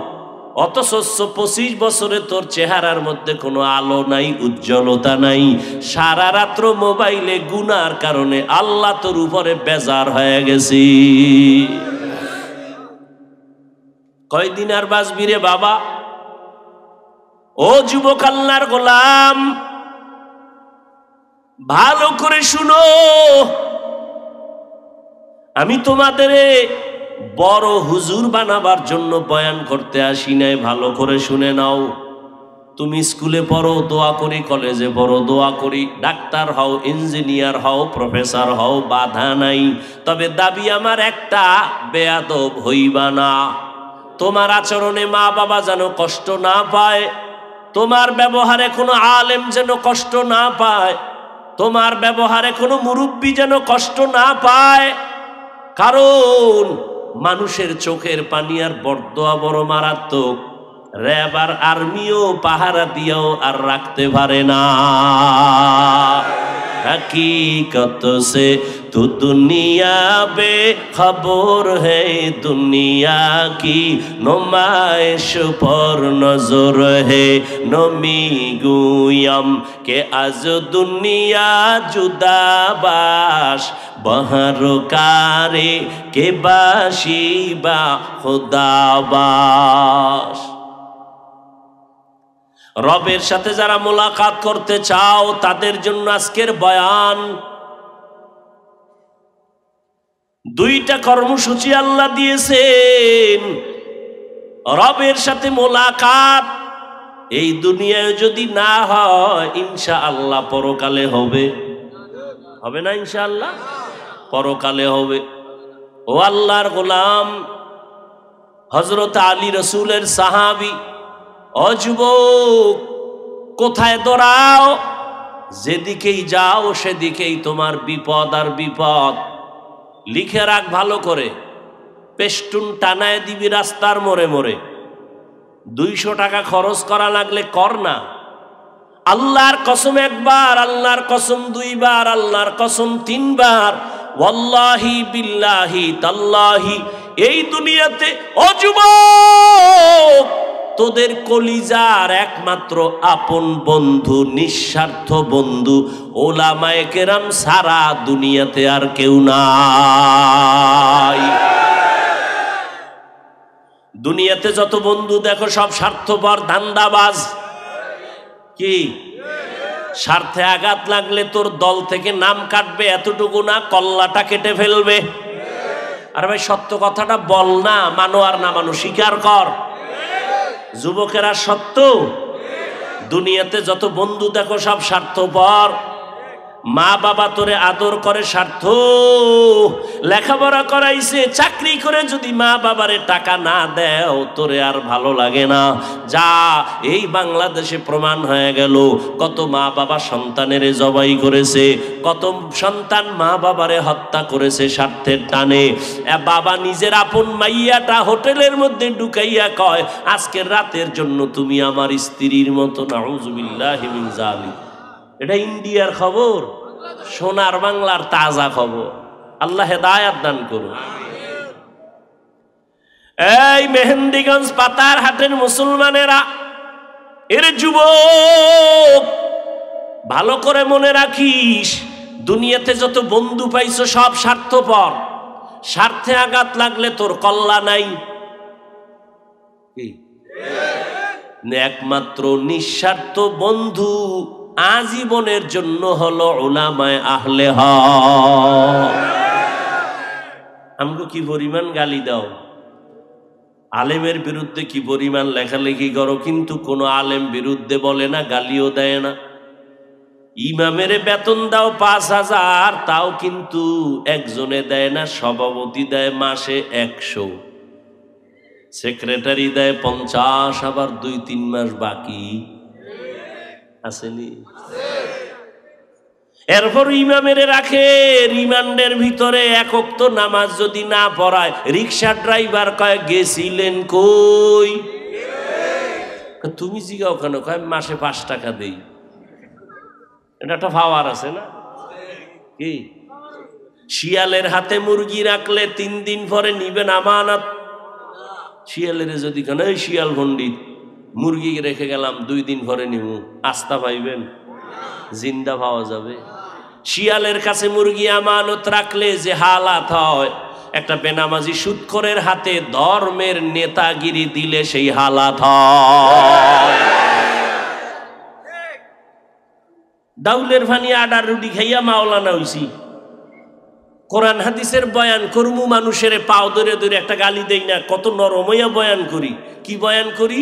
অথচ 25 বছরে তোর চেহারার মধ্যে কোনো আলো নাই, উজ্জ্বলতা নাই। সারা রাত্র মোবাইলে গুনার কারণে আল্লাহ তোর উপরে বেজার হয়ে গেছি। কয়দিন আর বাঁচবি রে বাবা? ও যুবক আল্লাহর গোলাম, ভালো করে শুনো। আমি তোমাদের বড় হুজুর বানাবার জন্য বয়ান করতে আসি নাই, ভালো করে শুনে নাও। তুমি স্কুলে পড়ো, দোয়া করি, কলেজে পড়ো, দোয়া করি, ডাক্তার হও, ইঞ্জিনিয়ার হও, প্রফেসর হও, বাধা নাই। তবে দাবি আমার একটা, বেয়াদব হইবা না। তোমার আচরণে মা বাবা যেন কষ্ট না পায়, তোমার ব্যবহারে কোনো আলেম যেন কষ্ট না পায়, তোমার ব্যবহারে কোনো মুরব্বী যেন কষ্ট না পায়। কারণ মানুষের চোখের পানি আর বরদোয়া বড় মারাত্মক। র্যাব আর আর্মিও পাহারা দিয়েও আর রাখতে পারে না। हकीकत से तू दुनिया बेखबर है, दुनिया की नुमाइश पर नजर है। नमी गुयम के आज दुनिया जुदाबाश, बहर कारे के बाशी बा खुदाबाश। রবের সাথে যারা মোলাকাত করতে চাও তাদের জন্য আজকের বয়ান। দুইটা কর্মসূচি আল্লাহ দিয়েছেন। রবের সাথে মোলাকাত এই দুনিয়ায় যদি না হয়, ইনশাআল্লাহ পরকালে হবে। হবে না? ইনশাআল্লাহ পরকালে হবে। ও আল্লাহর গোলাম, হযরত আলী রাসূলের সাহাবী, ও যুবক, কোথায় দৌড়াও? যেদিকেই যাও সেদিকেই তোমার বিপদ আর বিপদ। লিখে রাখ ভালো করে, পেস্টুন টানায় দিবি রাস্তার মোড়ে মোড়ে। 200 টাকা খরচ করা লাগলে কর না। আল্লাহর কসম একবার, আল্লাহর কসম 2 বার, আল্লাহর কসম 3 বার, ওয়াল্লাহি বিল্লাহি তাল্লাহি, এই দুনিয়াতে ও যুবক, তোদের কলিজার একমাত্র আপন বন্ধু, নিঃস্বার্থ বন্ধু ওলামায়ে কেরাম সারা দুনিয়াতে আর কেউ নাই। দুনিয়াতে যত বন্ধু দেখো সব স্বার্থপর, ধান্দাবাজ। কি স্বার্থে আঘাত লাগলে তোর দল থেকে নাম কাটবে, এতটুকু না, কল্লাটা কেটে ফেলবে। আর ভাই সত্য কথাটা বল না, মানো আর না মানো স্বীকার কর। যুবকেরা সত্য, দুনিয়াতে যত বন্ধু দেখো সব স্বার্থপর। মা বাবা তোরে আদর করে স্বার্থ, লেখাপড়া করাইছে, চাকরি করে যদি মা বাবারে টাকা না দেও তোরে আর ভালো লাগে না। যা, এই বাংলাদেশে প্রমাণ হয়ে গেল কত মা বাবা সন্তানেরে জবাই করেছে, কত সন্তান মা বাবারে হত্যা করেছে স্বার্থের টানে। বাবা নিজের আপন মাইয়াটা হোটেলের মধ্যে ঢুকাইয়া কয়, আজকের রাতের জন্য তুমি আমার স্ত্রীর মতো। নাউযুবিল্লাহি মিন যালিক। এটা ইন্ডিয়ার খবর, সোনার বাংলার তাজা খবর। আল্লাহ হেদায়াত দান করুন। এই মেহেন্দিগঞ্জ পাতার হাটের মুসলমানেরা, এর যুবক, ভালো করে মনে রাখিস, দুনিয়াতে যত বন্ধু পাইছো সব স্বার্থপর। স্বার্থে আঘাত লাগলে তোর কল্লা নাই। একমাত্র নিঃস্বার্থ বন্ধু আজীবনের জন্য হলো উলামায়ে আহলে হক। আমগো কি পরিমাণ গালি দাও, আলেমের বিরুদ্ধে কি পরিমাণ লেখালেখি করো, কিন্তু কোনো আলেম বিরুদ্ধে বলে না, গালিও দেয় না। ইমামের বেতন দাও ৫,০০০, তাও কিন্তু একজনে দেয় না, সভাপতি দেয় মাসে ১০০, সেক্রেটারি দেয় ৫০, আবার ২-৩ মাস বাকি আসেনি। এরপর ইমামের রাখে রিমান্ডের ভিতরে, এক ওয়াক্ত নামাজ যদি না পড়ায়, রিক্সা ড্রাইভার কয় গেছিলেন কই? তুমি জিগাও কেন? কয় মাসে ৫ টাকা দেই। এটা একটা পাওয়ার আছে না? কি শিয়ালের হাতে মুরগি রাখলে ৩ দিন পরে নিবেন আমানত। শিয়ালের যদি কেন, এই শিয়াল পণ্ডিত, মুরগি রেখে গেলাম ২ দিন পরে নিব, আস্থা পাইবেন? জিন্দা পাওয়া যাবে? শিয়ালের কাছে মুরগি আমানত রাখলে যে হালাত হয়, একটা বেনামাজি সুদখোরের হাতে ধর্মের নেতাগিরি দিলে সেই হালাত হয়। ডাউলের ভানি আডার রুটি খাইয়া মাওলানা হইছি, কোরআন হাদিসের বয়ান করমু, মানুষের পাও ধরে ধরে একটা গালি দেই না, কত নরম হইয়া বয়ান করি। কি বয়ান করি?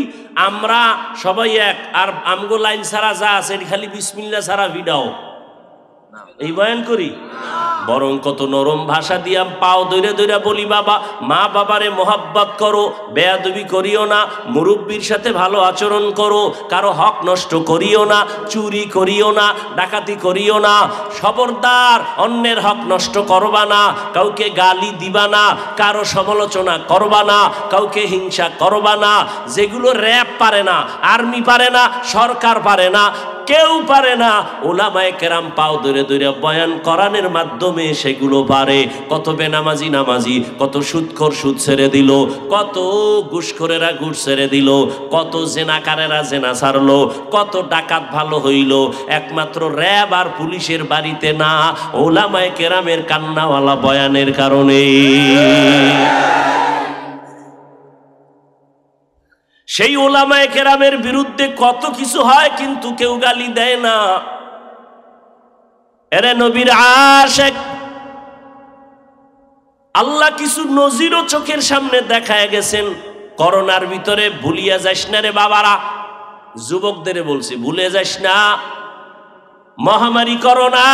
আমরা সবাই এক, আর আমগো লাইন ছাড়া যা আছে খালি বিসমিল্লাহ ছাড়া ভিডাও, এই বয়ান করি। বরং কত নরম ভাষা দিয়া পাও ধরে ধরে বলি, বাবা মা বাবারে মোহাব্বত করো, বেয়াদবি করিও না, মুরব্বীর সাথে ভালো আচরণ করো, কারো হক নষ্ট করিও না, চুরি করিও না, ডাকাতি করিও না, খবরদার অন্যের হক নষ্ট করবা না, কাউকে গালি দিবা না, কারো সমালোচনা করবা না, কাউকে হিংসা করবা না। যেগুলো র‍্যাব পারে না, আর্মি পারে না, সরকার পারে না, কেউ পারে না, উলামায়ে কেরাম পাও ধরে ধরে বয়ান কোরআনের মাধ্যমে সেগুলো পারে। কত বেনামাজি নামাজি, কত সুদখোর সুদ ছেড়ে দিল, কত ঘুষখোরেরা ঘুষ ছেড়ে দিল, কত জেনাকারেরা জেনা ছাড়লো, কত ডাকাত ভালো হইল, একমাত্র র‍্যাব আর পুলিশের বাড়িতে না, উলামায়ে কেরামের কান্নাওয়ালা বয়ানের কারণে। সেই উলামায়ে কেরামের বিরুদ্ধে কত কিছু হয়, কিন্তু কেউ গালি দেয় না। এরে নবীর আশিক, আল্লাহ কিছু নজিরও চোখের সামনে দেখায় গেছেন। করোনার ভিতরে ভুলিয়া যাস না রে বাবারা, যুবকদের বলছি, ভুলে যাস না, মহামারী করোনা,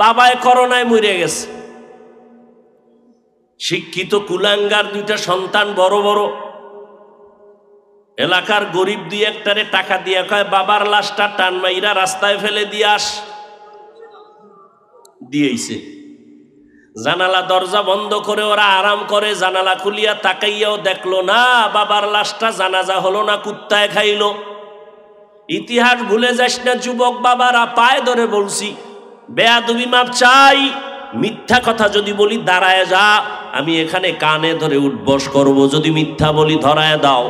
বাবায় করোনায় মরে গেছে। শিক্ষিত কুলাঙ্গার 2টা সন্তান, বড় বড়, এলাকার গরিব 2-1টারে টাকা দিয়া কয় বাবার লাশটা টান মাইরা রাস্তায় ফেলে দিয়াস, দিয়েছে। জানালা দরজা বন্ধ করে ওরা আরাম করে, জানালা খুলিয়া তাকাইয়াও দেখলো না বাবার লাশটা জানাজা হলো না, কুত্তায় খাইলো। ইতিহাস ভুলে যাস না যুবক বাবারা, পায়ে ধরে বলছি, বেয়াদবি মাপ চাই। মিথ্যা কথা যদি বলি দাঁড়ায় যা, আমি এখানে কানে ধরে উঠবস করব। যদি মিথ্যা বলি ধরায় দাও।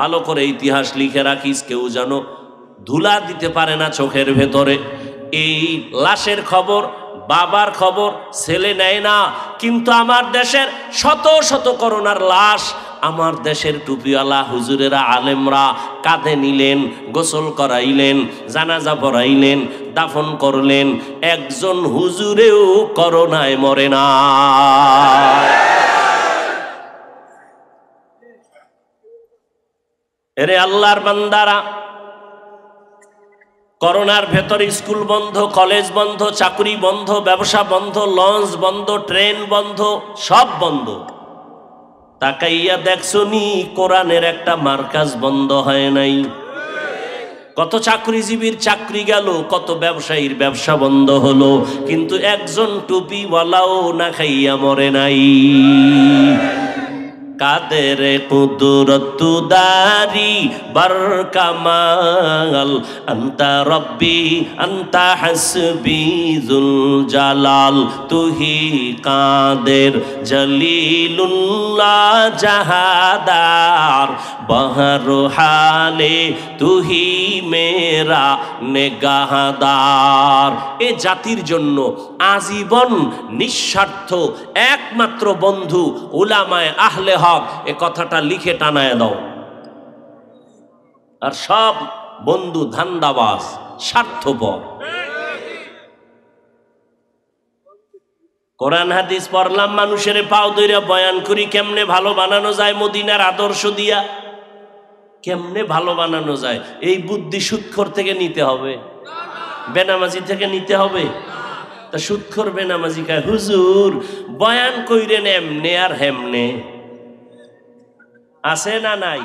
ভালো করে ইতিহাস লিখে রাখিস, কেউ যেন ধুলা দিতে পারে না চোখের ভেতরে। এই লাশের খবর, বাবার খবর ছেলে নেয় না, কিন্তু আমার দেশের শত শত করোনার লাশ আমার দেশের টুপিওয়ালা হুজুরেরা, আলেমরা কাঁধে নিলেন, গোসল করাইলেন, জানাজা পড়াইলেন, দাফন করলেন। একজন হুজুরেও করোনায় মরে না। এরে আল্লাহর বান্দারা, করোনার ভেতর স্কুল বন্ধ, কলেজ বন্ধ, চাকরি বন্ধ, ব্যবসা বন্ধ, লঞ্চ বন্ধ, ট্রেন বন্ধ, সব বন্ধ। তাকাইয়া দেখছো নি কোরআনের একটা মার্কাজ বন্ধ হয় নাই? কত চাকরিজীবীর চাকরি গেল, কত ব্যবসায়ীর ব্যবসা বন্ধ হলো, কিন্তু একজন টুপিওয়ালাও না খাইয়া মরে নাই। কাদের কুদরত দারি বার কামাল আন্তা রব্বি আন্তা হাসবি যুল জালাল তুহি কাদের জলিলুল্লাহ জাহাদার বহর হালে তুহি মেরা নেগাহদার। এ জাতির জন্য আজীবন নিঃস্বার্থ একমাত্র বন্ধু উলামায়ে আহলে হক। এ কথাটা লিখে টানায় দাও। আর সব বন্ধু ধান্দাবাজ, স্বার্থপর। কোরআন হাদিস পড়লাম, মানুষের পাও ধইরা বয়ান করি কেমনে ভালো বানানো যায় মদিনার আদর্শ দিয়া। কেমনে ভালো বানানো যায় এই বুদ্ধি সুদখোর থেকে নিতে হবে, বেনামাজি থেকে নিতে হবে। তা সুদখোর বেনামাজি কয় হুজুর বয়ান কইরেন এমনে আর হেমনে, আছে না নাই?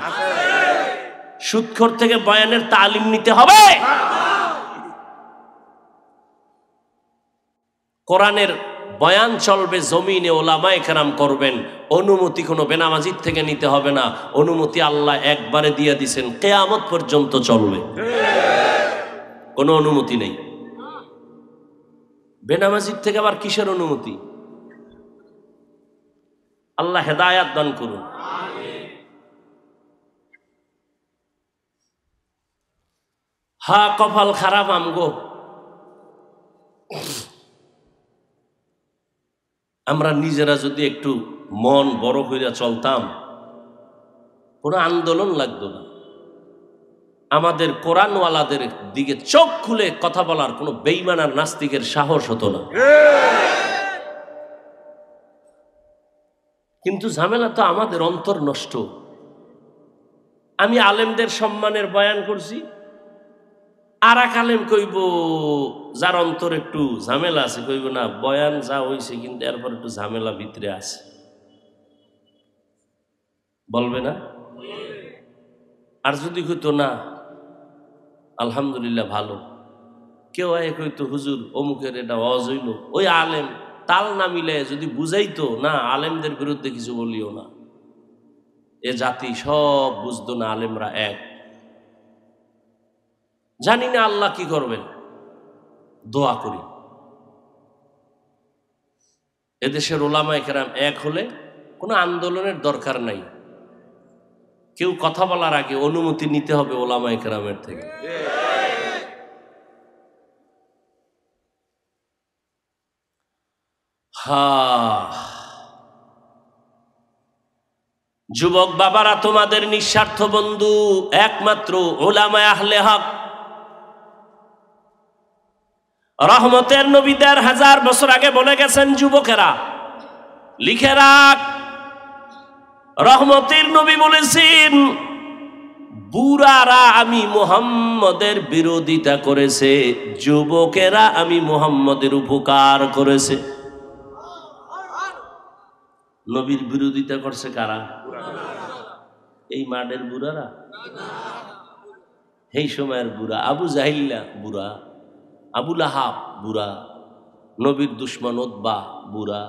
সুদখোর থেকে বয়ানের তালিম নিতে হবে। কোরআনের বয়ান চলবে জমিনে, ওলামায়ে কেরাম করবেন। অনুমতি কোনো বেনামাজির থেকে নিতে হবে না, অনুমতি আল্লাহ একবারে দিয়ে দিছেন, কিয়ামত পর্যন্ত চলবে, কোনো অনুমতি নেই। বেনামাজির থেকে আবার কিসের অনুমতি? আল্লাহ হেদায়াত দান করুন। হা কপাল খারাপ আমগো, আমরা নিজেরা যদি একটু মন বড় হইয়া চলতাম কোনো আন্দোলন লাগতো না। আমাদের কোরআনওয়ালাদের দিকে চোখ খুলে কথা বলার কোনো বেঈমান আর নাস্তিকের সাহস হতো না। কিন্তু ঝামেলা তো আমাদের অন্তর নষ্ট। আমি আলেমদের সম্মানের বয়ান করছি, আর এক আলেম কইব যার অন্তর একটু ঝামেলা আছে, কইব না বয়ান যা হইছে কিন্তু এরপর একটু ঝামেলা ভিতরে আছে, বলবে না? আর যদি কইতো না আলহামদুলিল্লাহ ভালো, কেউ আয় কইতো হুজুর অমুকের এটা ওয়াজ হইল, ওই আলেম তাল না মিলে যদি বুঝাইতো না আলেমদের বিরুদ্ধে কিছু বলিও না, এ জাতি সব বুঝতো না আলেমরা এক। জানি না আল্লাহ কি করবেন, দোয়া করি এদেশের ওলামায়ে কেরাম এক হলে কোনো আন্দোলনের দরকার নাই। কেউ কথা বলার আগে অনুমতি নিতে হবে ওলামায়ে কেরামের থেকে। যুবক বাবারা, তোমাদের নিঃস্বার্থ বন্ধু একমাত্র উলামায়ে আহলে হক। রহমতের নবী ১,৫০০ বছর আগে বলে গেছেন, যুবকেরা লিখে রাখ, রহমতের নবী বলেছেন বুড়ারা আমি মুহাম্মদের বিরোধিতা করেছে, যুবকেরা আমি মুহাম্মদের উপকার করেছে। নবীর বিরোধিতা করছে কারা? এই মাঠের বুড়ারা, এই সময়ের বুড়া। আবু জাহিল্লা বুড়া, আবু লাহাব বুড়া, নবীর দুশ্মন উতবা বুড়া,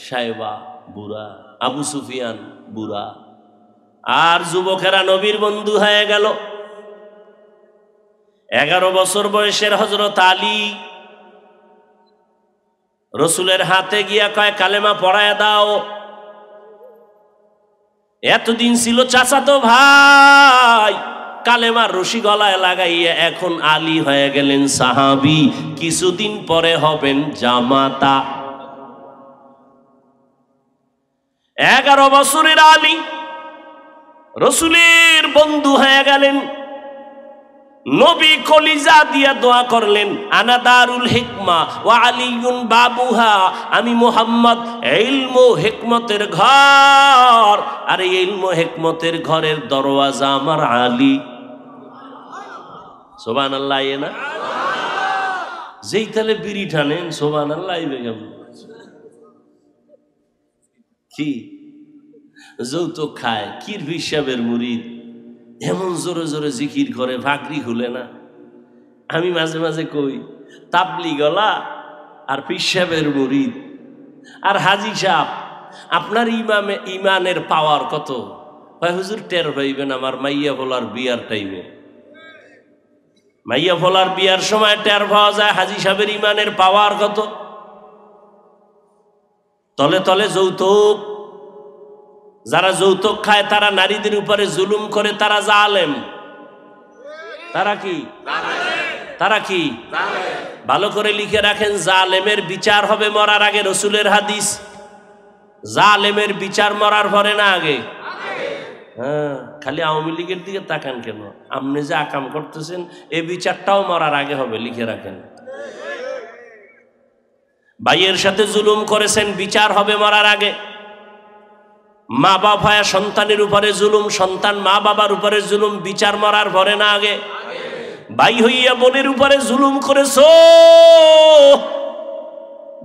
সাইবা বুড়া, আবু সুফিয়ান বুড়া। আর যুবকেরা নবীর বন্ধু হয়ে গেল। 11 বছর বয়সের হযরত আলী রসুলের হাতে গিয়া কয় কালেমা পড়ায় দাও। এতদিন ছিল চাচাতো ভাই, কালেমার রশি গলায় লাগাইয়া এখন আলী হয়ে গেলেন সাহাবী, কিছুদিন পরে হবেন জামাতা। 11 বছরের আলী রসুলের বন্ধু হয়ে গেলেন। নবী কলিজা দিয়া দোয়া করলেন, আনা দারুল হিকমা ওয়া আলিয়ুন বাবুহা, আমি মুহাম্মদ ইলম ও হিকমতের ঘর, আর এই ইলম ও হিকমতের ঘরের দরওয়াজা আমার আলী। সুবহানাল্লাহ। এ না যেই তালে বিড়ি টানেন সুবহানাল্লাহ বেগম কি যৌতুক খায়, কির হিসাবের মুরিদ, এমন জোরে জোরে জিকির করে ভাকরি খুলে না। আমি মাঝে মাঝে কই তাবলি গলা আর পিসাবের মুরিদ আর হাজি সাহ আপনার ইমানের পাওয়ার কত? ভাই হুজুর টের পাইবেন আমার মাইয়া ভোলার বিয়ার টাইমে। মাইয়া ভোলার বিয়ার সময় টের পাওয়া যায় হাজী সাহেবের ইমানের পাওয়ার কত। তলে তলে যৌতুক, যারা যৌতুক খায় তারা নারীদের উপরে জুলুম করে, তারা জালেম। তারা কি? তারা কি? ভালো করে লিখে রাখেন, জালেমের বিচার হবে মরার আগে। রসুলের হাদিস, জালেমের বিচার মরার পরে না আগে। হ্যাঁ, খালি আওয়ামী লীগের দিকে তাকান কেন? আপনি যে আকাম করতেছেন এই বিচারটাও মরার আগে হবে, লিখে রাখেন। ভাইয়ের সাথে জুলুম করেছেন, বিচার হবে মরার আগে। মা বাবা সন্তানের উপরে জুলুম, সন্তান মা বাবার উপরে জুলুম, বিচার মরার পরে না আগে। ভাই হইয়া বোনের উপরে জুলুম করেছো,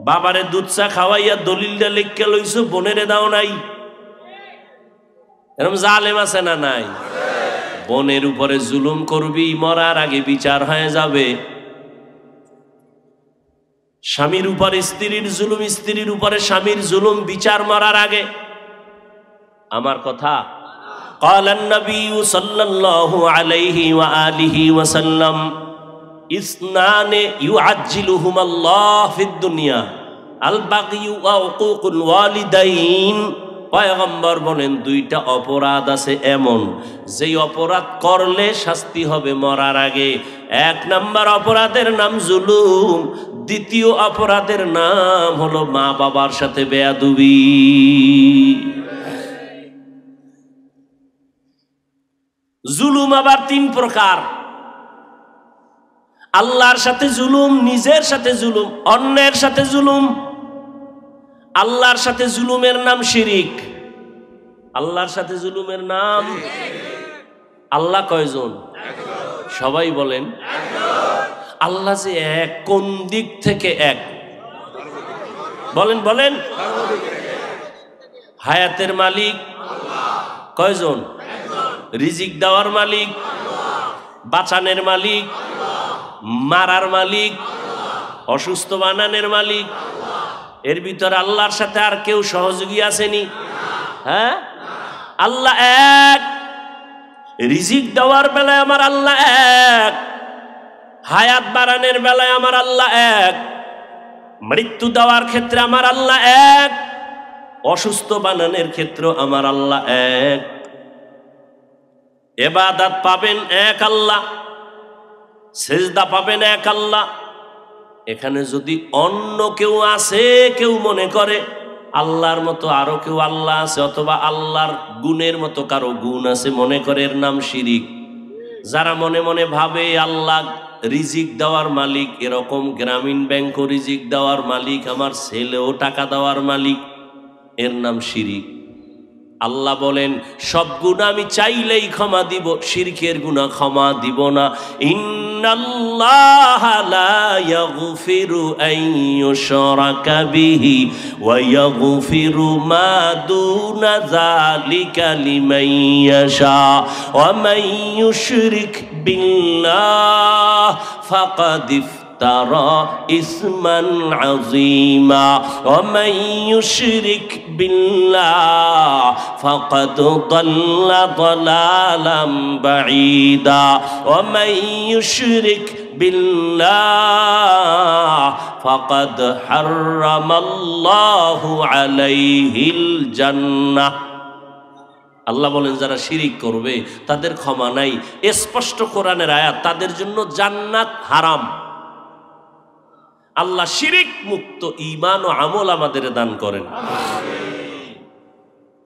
বাবারে দুধ চা খাওয়াইয়া দলিলটা লিখকে লইছো, বোনেরে দাও নাই। এরকম জালেম আছে না নাই? বোনের উপরে জুলুম করবি, মরার আগে বিচার হয়ে যাবে। স্বামীর উপরে স্ত্রীর জুলুম, স্ত্রীর উপরে স্বামীর জুলুম, বিচার মরার আগে। আমার কথা, قال النبي صلى الله عليه وآله وسلم اثنان يعجلهما الله في الدنيا البغي وعقوق الوالدين। পয়গম্বর বলেন দুইটা অপরাধ আছে এমন, যেই অপরাধ করলে শাস্তি হবে মরার আগে। এক নাম্বার অপরাধের নাম জুলুম, দ্বিতীয় অপরাধের নাম হলো মা বাবার সাথে বেয়াদবি। জুলুম আবার তিন প্রকার। আল্লাহর সাথে জুলুম, নিজের সাথে জুলুম, অন্যের সাথে জুলুম। আল্লাহর সাথে জুলুমের নাম শিরিক। আল্লাহর সাথে জুলুমের নাম, আল্লাহ কয়জন? সবাই বলেন আল্লাহ যে এক, কোন দিক থেকে এক? বলেন বলেন। হায়াতের মালিক কয়জন? রিজিক দেওয়ার মালিক, বাঁচানের মালিক, মারার মালিক, অসুস্থ বানানোর মালিক। এর ভিতরে আল্লাহর সাথে আর কেউ সহযোগী আসেনি? হ্যাঁ, আল্লাহ এক। রিজিক দেওয়ার বেলায় আমার আল্লাহ এক, হায়াত বাড়ানোর বেলায় আমার আল্লাহ এক, মৃত্যু দেওয়ার ক্ষেত্রে আমার আল্লাহ এক, অসুস্থ বানানোর ক্ষেত্রে আমার আল্লাহ এক। ইবাদত পাবেন এক আল্লাহ, সিজদা পাবেন এক আল্লাহ। এখানে যদি অন্য কেউ আছে, কেউ মনে করে আল্লাহর মতো আরো কেউ আল্লাহ আছে, অথবা আল্লাহর গুণের মতো কারো গুণ আছে, মনে করে, এর নাম শিরিক। যারা মনে মনে ভাবে আল্লাহ রিজিক দেওয়ার মালিক, এরকম গ্রামীণ ব্যাংকও রিজিক দেওয়ার মালিক, আমার ছেলেও টাকা দেওয়ার মালিক, এর নাম শিরিক। আল্লাহ বলেন সব গুনাহ আমি চাইলেই ক্ষমা দিব, শিরকের গুনাহ ক্ষমা দিব না। ইন্নাল্লাহা লা ইয়াগফিরু আন ইউশরাকা বিহি ওয়া ইয়াগফিরু মা দুনা যালিকা লিমান ইয়াশা ওয়া মান ইউশরিক বিল্লাহ ফাকাদ ترى اسما عظيما ومن يشرك بالله فقد ضل ضلالا بعيدا ومن يشرك بالله فقد حرم الله عليه الجنة। আল্লাহ বলেন যারা শিরিক করবে তাদের ক্ষমা নাই। স্পষ্ট কোরআনের আয়াত, তাদের জন্য জান্নাত হারাম। আল্লাহ শিরিক মুক্ত ঈমান ও আমল আমাদের দান করেন।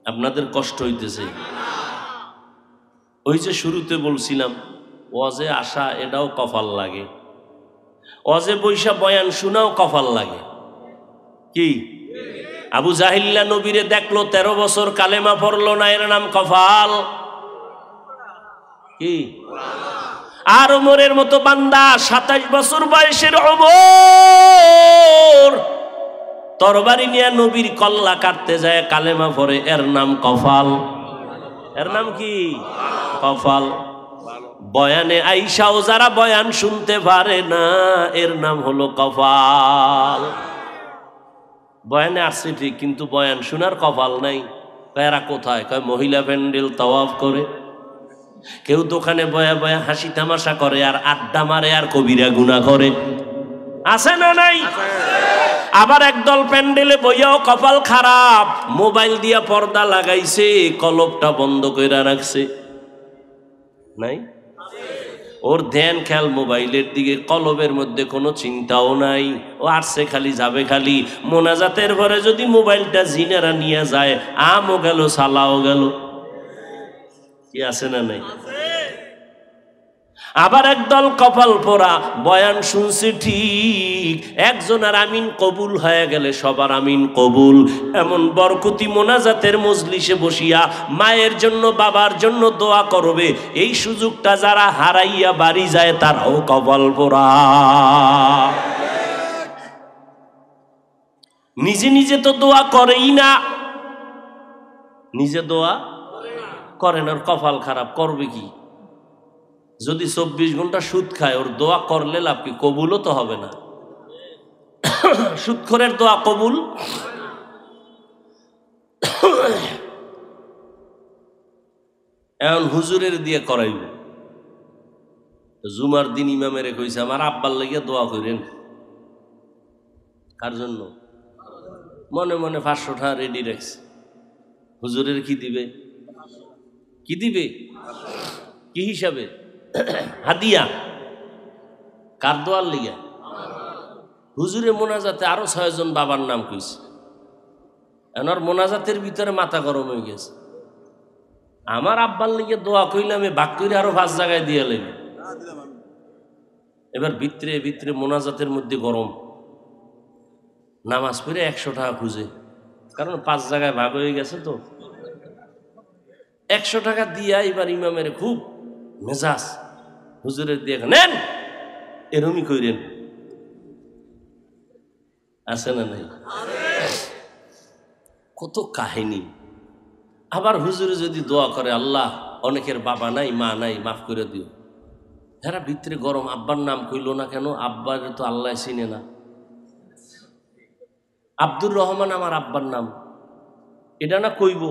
আপনাদের কষ্ট হইতেছে? ওই যে শুরুতে বলছিলাম ওয়াজে আসা এটাও কপাল লাগে, ওয়াজে বৈশা বয়ান শোনাও কপাল লাগে। কি আবু জাহিল্লা নবীরে দেখলো 13 বছর কালেমা পড়লো না, এর নাম কপাল। কি আর ওমরের মতো বান্দা 27 বছর বয়সের ওমর তরবারি নিয়ে নবীর কল্লা কাটতে যায়, কালেমা পড়ে, এর নাম কপাল। এর নাম কি? কপাল। বয়ানে আইসাও যারা বয়ান শুনতে পারে না, এর নাম হলো কপাল। বয়ানে আসছে ঠিক, কিন্তু বয়ান শোনার কপাল নাই। এরা কোথায়? কয় মহিলা প্যান্ডেল তাওয়াফ করে, কেউ দোকানে বয়া বয়া হাসি তামাশা করে, আর আড্ডা মারে, আর কবিরা গুনাহ করে। আছে না নাই? আবার একদল প্যান্ডেলে বইয়াও কপাল খারাপ, মোবাইল দিয়া পর্দা লাগাইছে, কলবটা বন্ধ করে রাখছে। নাই? ওর ধ্যান খেয়াল মোবাইলের দিকে, কলবের মধ্যে কোনো চিন্তাও নাই। ও আসছে খালি, যাবে খালি। মোনাজাতের ঘরে যদি মোবাইলটা জিনেরা নিয়ে যায়, আমও গেল, সালাও গেল। কি আছে না নাই? আবার একদল কপাল পোড়া, বয়ান শুনছে ঠিক, একজনের আমিন কবুল হয়ে গেলে সবার আমিন কবুল। এমন বরকতি মোনাজাতের মজলিসে বসিয়া মায়ের জন্য, বাবার জন্য দোয়া করবে, এই সুযোগটা যারা হারাইয়া বাড়ি যায় তারাও কপাল পোড়া। নিজে নিজে তো দোয়া করেই না, নিজে দোয়া করেন, আর কপাল খারাপ। করবে কি? যদি 24 ঘন্টা সুদ খায়, ওর দোয়া করলে লাভ কি? কবুলও তো হবে না। সুদখোরের দোয়া কবুল। এখন হুজুরের দিয়ে করাইব। জুমার দিন ইমামের কইছে, আমার আব্বার লাগিয়া দোয়া করেন। কার জন্য? মনে মনে 500 টাকা রেডি রাখছে। হুজুরের কি দিবে? কি দিবে? কি হিসাবে? হাদিয়া। কার দোয়ার লিগা? হুজুরে মোনাজাতে আরো 6 জন বাবার নাম কইছে। এনার মোনাজাতের ভিতরে মাথা গরম হয়ে গেছে। আমার আব্বার লিগে দোয়া কইলে আমি বাক করে আরো 5 জায়গায় দিয়ে লাগবে। এবার ভিতরে ভিতরে মোনাজাতের মধ্যে গরম, নামাজ পড়ে 100 টাকা খুঁজে, কারণ 5 জায়গায় ভাগ হয়ে গেছে তো। 100 টাকা দিয়া এবার ইমামের খুব মেজাজ, হুজুরের দিয়ে নেন, এরমই কইরেন। আছে না নাই? কত কাহিনী। আবার হুজুরে যদি দোয়া করে, আল্লাহ অনেকের বাবা নাই, মা নাই, মাফ করে দিও। এরা ভিতরে গরম, আব্বার নাম কইল না কেন? আব্বার তো আল্লাহ চিনে না। আব্দুর রহমান আমার আব্বার নাম, এটা না কইব?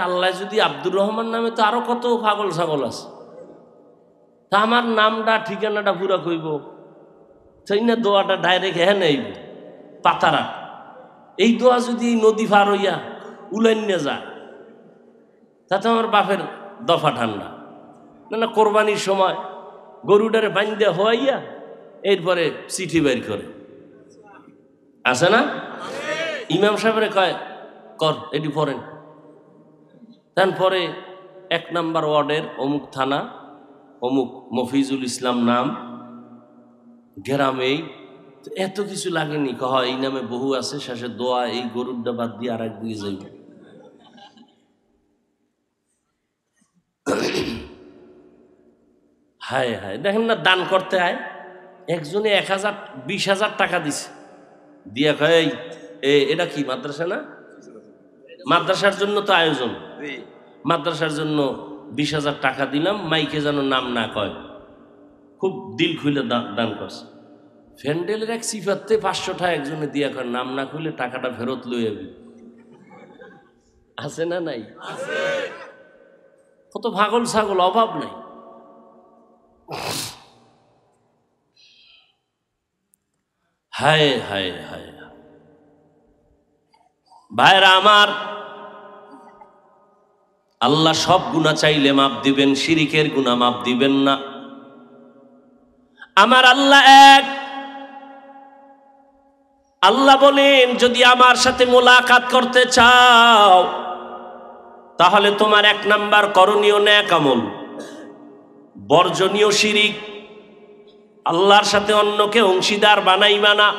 আল্লাহ যদি আব্দুর রহমান নামে, তো আরো কত পাগল ছাগল আছে। তা আমার নামটা, ঠিকানাটা পুরা কইব, সেই না দোয়াটা ডাইরেক্ট হ্যাঁ নেইব পাতারা। এই দোয়া যদি নদী পার হইয়া উলাইন্যা যায়, তাতে আমার বাপের দফা ঠান্ডা। না না, কোরবানির সময় গরুটারে বান্ধে হওয়াইয়া এরপরে চিঠি বের করে, আছে না? ইমাম সাহেবের কয়, কর এটি পড়েন। তারপরে 1 নম্বর ওয়ার্ডের অমুক থানা, অমুক মফিজুল ইসলাম নাম, গ্রামেই। এত কিছু লাগেনি, কহ এই নামে বহু আছে, শেষে দোয়া এই গরুরটা বাদ দিয়ে আর একদিকে যাইব। হায় হায়, দেখেন না, দান করতে হয়। একজনে 20,000 টাকা দিছে, দিয়া কয় এটা কি মাদ্রাসা না? মাদ্রাসার জন্য তো আয়োজন, মাদ্রাসার জন্য 20,000 টাকা দিলাম, মাইকে যেন নাম না কয়। খুব দিল খুলে দান করছে। ফ্যান্ডেলের এক সিফাতে 500 টাকা একজনে দিয়া কয়, নাম না খুলে টাকাটা ফেরত লই যাবি। আছে না নাই? কত পাগল ছাগল, অভাব নাই। হায় হায় হায় ভাইরা আমার, আল্লাহ সব গুনাহ চাইলে মাফ দিবেন, শিরিকের গুনাহ মাফ দিবেন না। আমার আল্লাহ এক। আল্লাহ বলেন, যদি আমার সাথে মোলাকাত করতে চাও, তাহলে তোমার 1 নাম্বার করণীয় নেক আমল, বর্জনীয় শিরিক। আল্লাহর সাথে অন্যকে অংশীদার বানাইবা না।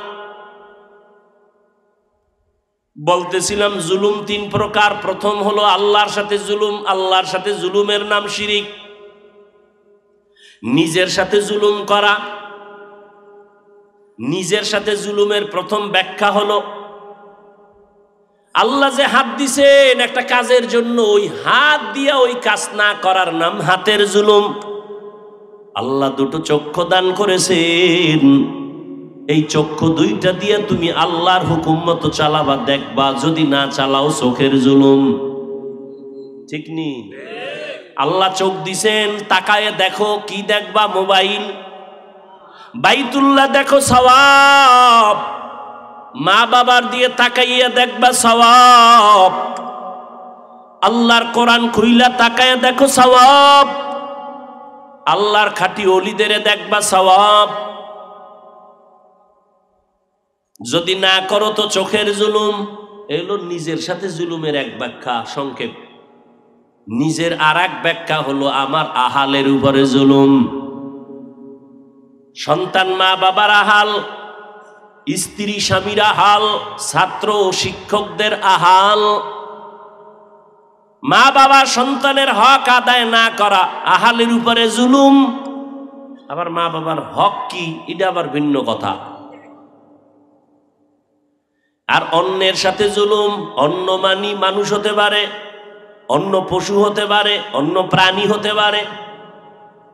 বলতেছিলাম জুলুম 3 প্রকার। প্রথম হলো আল্লাহর সাথে জুলুম। আল্লাহর সাথে জুলুমের নাম শিরিক। নিজের সাথে জুলুম করা। নিজের সাথে জুলুমের প্রথম ব্যাখ্যা হলো, আল্লাহ যে হাত দিছেন একটা কাজের জন্য, ওই হাত দিয়া ওই কাজ না করার নাম হাতের জুলুম। আল্লাহ 2টো চক্ষু দান করেছেন, এই চক্ষু দুইটা দিয়ে তুমি আল্লাহর হুকুম মতো চালাবা, দেখবা যদি না চালাও চোখের জুলুম। ঠিক নি? আল্লাহ চোখ দিছেন, তাকায়ে দেখো, কি দেখবা? মোবাইল। বাইতুল্লাহ দেখো, সওয়াব। মা বাবার দিয়ে তাকাইয়া দেখবা, সওয়াব। আল্লাহর কোরআন খুইলা তাকাইয়া দেখো, সওয়াব। আল্লাহর খাঁটি ওলিদের দেখবা, সওয়াব। যদি না করো তো চোখের জুলুম। এগুলো নিজের সাথে জুলুমের এক ব্যাখ্যা, সংক্ষেপ। নিজের আর এক ব্যাখ্যা হলো আমার আহালের উপরে জুলুম। সন্তান মা বাবার আহাল, স্ত্রী স্বামীর আহাল, ছাত্র ও শিক্ষকদের আহাল। মা বাবা সন্তানের হক আদায় না করা আহালের উপরে জুলুম। আবার মা বাবার হক কি, এটা আবার ভিন্ন কথা। আর অন্যের সাথে জুলুম, অন্য মানি মানুষ হতে পারে, অন্য পশু হতে পারে, অন্য প্রাণী হতে পারে।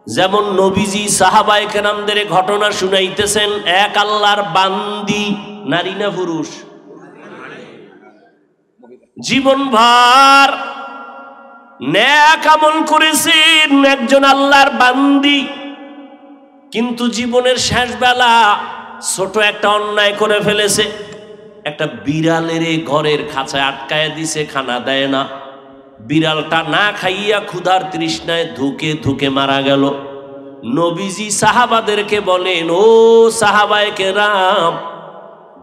যেমন নবীজি সাহাবায়ে কেরামদের ঘটনা শুনাইতেছেন, এক আল্লাহর বান্দি, নারী না পুরুষ, জীবনভর নেক আমল করেছেন, একজন আল্লাহর বান্দি, কিন্তু জীবনের শেষ বেলা ছোট একটা অন্যায় করে ফেলেছে। একটা বিড়ালের ঘরের খাঁচায় আটকায় দিছে, খানা দেয় না। বিড়ালটা না খাইয়া ক্ষুধার তৃষ্ণায় ধুকে ধুকে মারা গেল। নবীজি সাহাবাদেরকে বলেন, ও সাহাবায়ে কেরাম,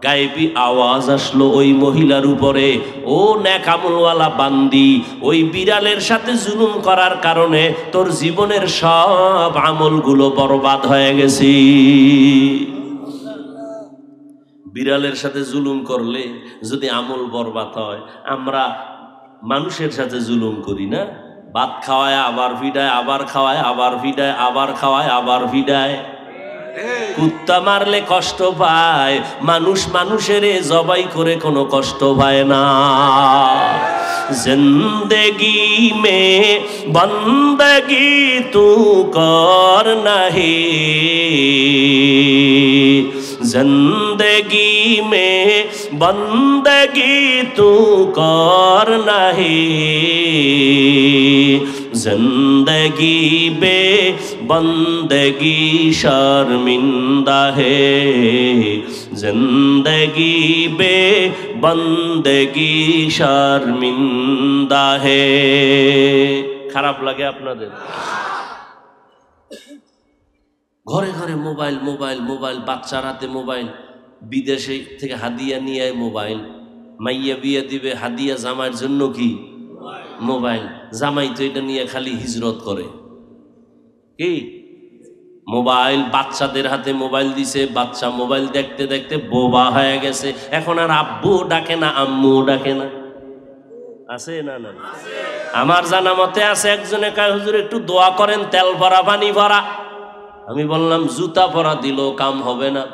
গায়েবী আওয়াজ আসলো ওই মহিলার উপরে, ও নেক আমলওয়ালা বান্দি, ওই বিড়ালের সাথে জুলুম করার কারণে তোর জীবনের সব আমলগুলো বরবাদ হয়ে গেছে। বিড়ালের সাথে জুলুম করলে যদি আমল বরবাদ হয়, আমরা মানুষের সাথে জুলুম করি না? ভাত খাওয়ায় আবার ফিডায়, আবার খাওয়ায় আবার ফিডায়, আবার খাওয়ায় আবার ফিডায়। কুত্তা মারলে কষ্ট পায়, মানুষ মানুষের জবাই করে কোনো কষ্ট পায় না। জিন্দেগি মে বন্দগি তু কর নাহি, जिंदगी में बंदगी तू कर नहीं, जिंदगी बे बंदगी शर्मिंदा है, जिंदगी बे बंदगी शर्मिंदा है। খারাপ লাগে আপনাদের? ঘরে ঘরে মোবাইল, মোবাইল, মোবাইল, বাচ্চার হাতে মোবাইল। বিদেশে থেকে হাদিয়া নিয়ে মোবাইল। মাইয়া বিয়ে দিবে, হাদিয়া জামাইয়ের জন্য কি? মোবাইল। জামাই তো এটা নিয়ে খালি হিজরত করে। কি মোবাইল? বাচ্চাদের হাতে মোবাইল দিছে, বাচ্চা মোবাইল দেখতে দেখতে বোবা হয়ে গেছে। এখন আর আব্বু ডাকে না, আম্মু ডাকে না। আছে না? না, আমার জানা মতে আছে। একজনে কয়, হুজুর একটু দোয়া করেন, তেল ভরা পানি ভরা। আমি বললাম, জুতা পরা দিল কাম হবে না।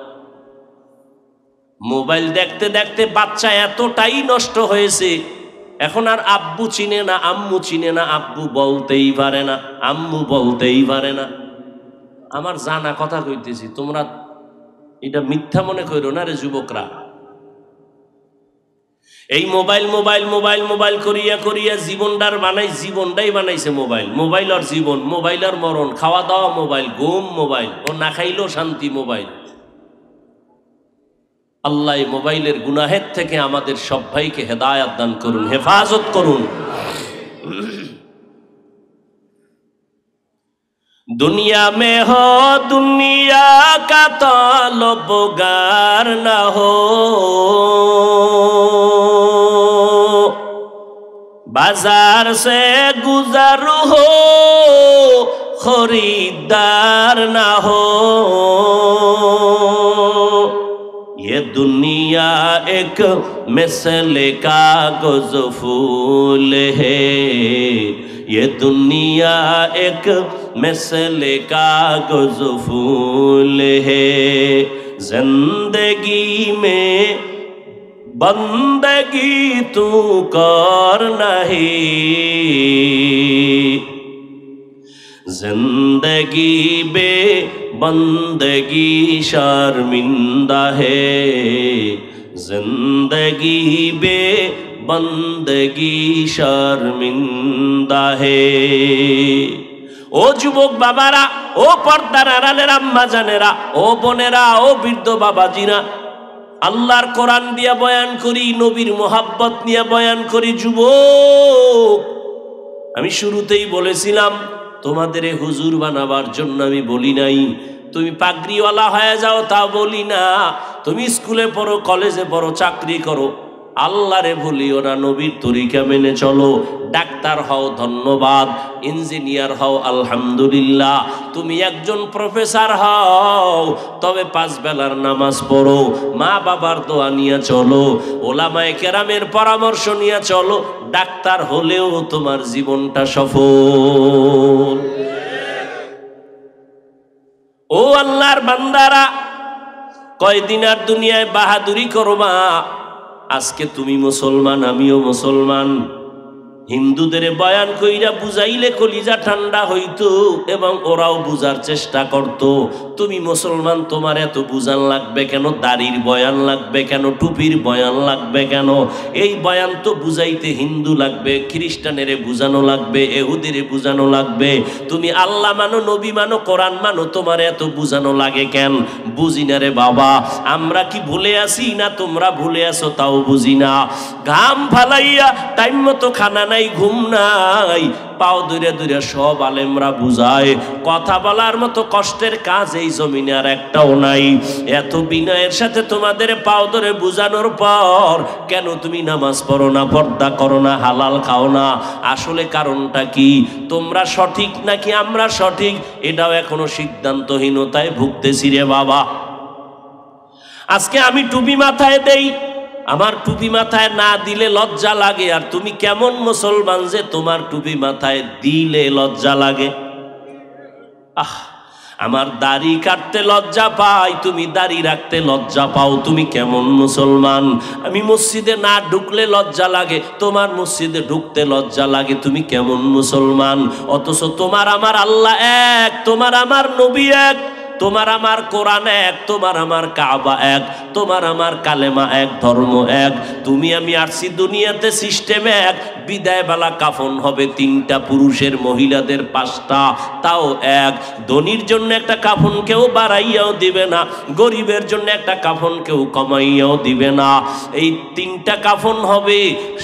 মোবাইল দেখতে দেখতে বাচ্চা এতটাই নষ্ট হয়েছে, এখন আর আব্বু চিনে না, আম্মু চিনে না, আব্বু বলতেই পারে না, আম্মু বলতেই পারে না। আমার জানা কথা কইতেছি, তোমরা এটা মিথ্যা মনে করো না রে যুবকরা। এই মোবাইল মোবাইল মোবাইল মোবাইল করিয়া করিয়া জীবনটার জীবনটাই বানাইছে মোবাইল। মোবাইল আর জীবন, মোবাইল আর মরণ, খাওয়া দাওয়া মোবাইল, ঘুম মোবাইল, ও না খাইলেও শান্তি মোবাইল। আল্লাহ মোবাইলের গুনাহের থেকে আমাদের সব ভাইকে হেদায়াত দান করুন, হেফাজত করুন। दुनिया में हो दुनिया का ताल्लुकार न हो, बाजार से गुजर हो खरीदार न हो, ये दुनिया एक मिसल कागज फूल है, ये दुनिया एक मिसल कागज फूल है, जिंदगी में बंदगी तू कर नहीं, जिंदगी बे बंदगी शर्मिंदा है, जिंदगी बे बंदगी शर्मिंदा है। ও যুবক বাবারা, ও পর্দার আড়ালের আম্মা জানেরা, ও বোনেরা, ও বৃদ্ধ বাবাজিরা, আল্লাহর কোরআন দিয়া বয়ান করি, নবীর মোহাব্বত নিয়ে বয়ান করি। যুবক, আমি শুরুতেই বলেছিলাম তোমাদের হুজুর বানাবার জন্য আমি বলি নাই তুমি পাগড়িওয়ালা হয়ে যাও, তা বলি না। তুমি স্কুলে পড়ো, কলেজে পড়ো, চাকরি করো, আল্লাহরে ভুলিও না, নবীর তরিকা মেনে চলো। ডাক্তার হও, ধন্যবাদ। ইঞ্জিনিয়ার হও, আলহামদুলিল্লাহ। তুমি একজন প্রফেসর হও, তবে 5 বেলার নামাজ পড়ো, মা বাবার দোয়া নিয়ে চলো, ওলামায়ে কেরামের পরামর্শ নিয়ে চলো। ডাক্তার হলেও তোমার জীবনটা সফল। ও আল্লাহর বান্দারা, কয়দিন আর দুনিয়ায় বাহাদুরি করবা? আজকে তুমি মুসলমান, আমিও মুসলমান। হিন্দুদের বয়ান কইরা বুঝাইলে কলিজা ঠান্ডা হইতো এবং ওরাও বুঝার চেষ্টা করত। তুমি মুসলমান, তোমার এত বুঝান লাগবে কেন? দাড়ির বয়ান লাগবে কেন? টুপির বয়ান লাগবে কেন? এই বয়ান তো বুঝাইতে হিন্দু লাগবে, খ্রিস্টানেরে বুঝানো লাগবে, এহুদিরে বুঝানো লাগবে। তুমি আল্লাহ মানো, নবী মানো, কোরআন মানো, তোমার এত বুঝানো লাগে কেন? বুঝি না রে বাবা। আমরা কি ভুলে আসি না তোমরা ভুলে আসো তাও বুঝি না। ঘাম ফালাইয়া টাইম মতো খানা নাই, ঘুম নাই, পাও দূরে দূরে সব আলেমরা বুঝায়। কথা বলার মতো কষ্টের কাজ এই জমিনে আর একটাও নাই। এত বিনয়ের সাথে তোমাদের পাও ধরে বুঝানোর পর কেন তুমি নামাজ পড়ো না, পর্দা করো না, হালাল খাও না? আসলে কারণটা কি? তোমরা সঠিক নাকি আমরা সঠিক, এটাও এখনো সিদ্ধান্তহীনতায় ভুগতেছি রে বাবা। আজকে আমি টুপি মাথায় দেই, আমার টুপি মাথায় না দিলে লজ্জা লাগে। আর তুমি কেমন মুসলমান যে তোমার টুপি মাথায় দিলে লজ্জা লাগে? আমার দাড়ি কাটতে লজ্জা পাই, তুমি দাড়ি রাখতে লজ্জা পাও। তুমি কেমন মুসলমান? আমি মসজিদে না ঢুকলে লজ্জা লাগে, তোমার মসজিদে ঢুকতে লজ্জা লাগে। তুমি কেমন মুসলমান? অথচ তোমার আমার আল্লাহ এক, তোমার আমার নবী এক, তোমার আমার কোরআন এক, তোমার আমার কাবা এক, তোমার আমার কালেমা এক, ধর্ম এক। তুমি আমি আসছি দুনিয়াতে সিস্টেম এক। বিদায় বেলা কাফন হবে 3টা, পুরুষের মহিলাদের 5টা, তাও এক। ধনীর জন্য একটা কাফন কেউ বাড়াইয়াও দিবে না, গরিবের জন্য একটা কাফন কেউ কমাইয়াও দিবে না। এই 3টা কাফন হবে,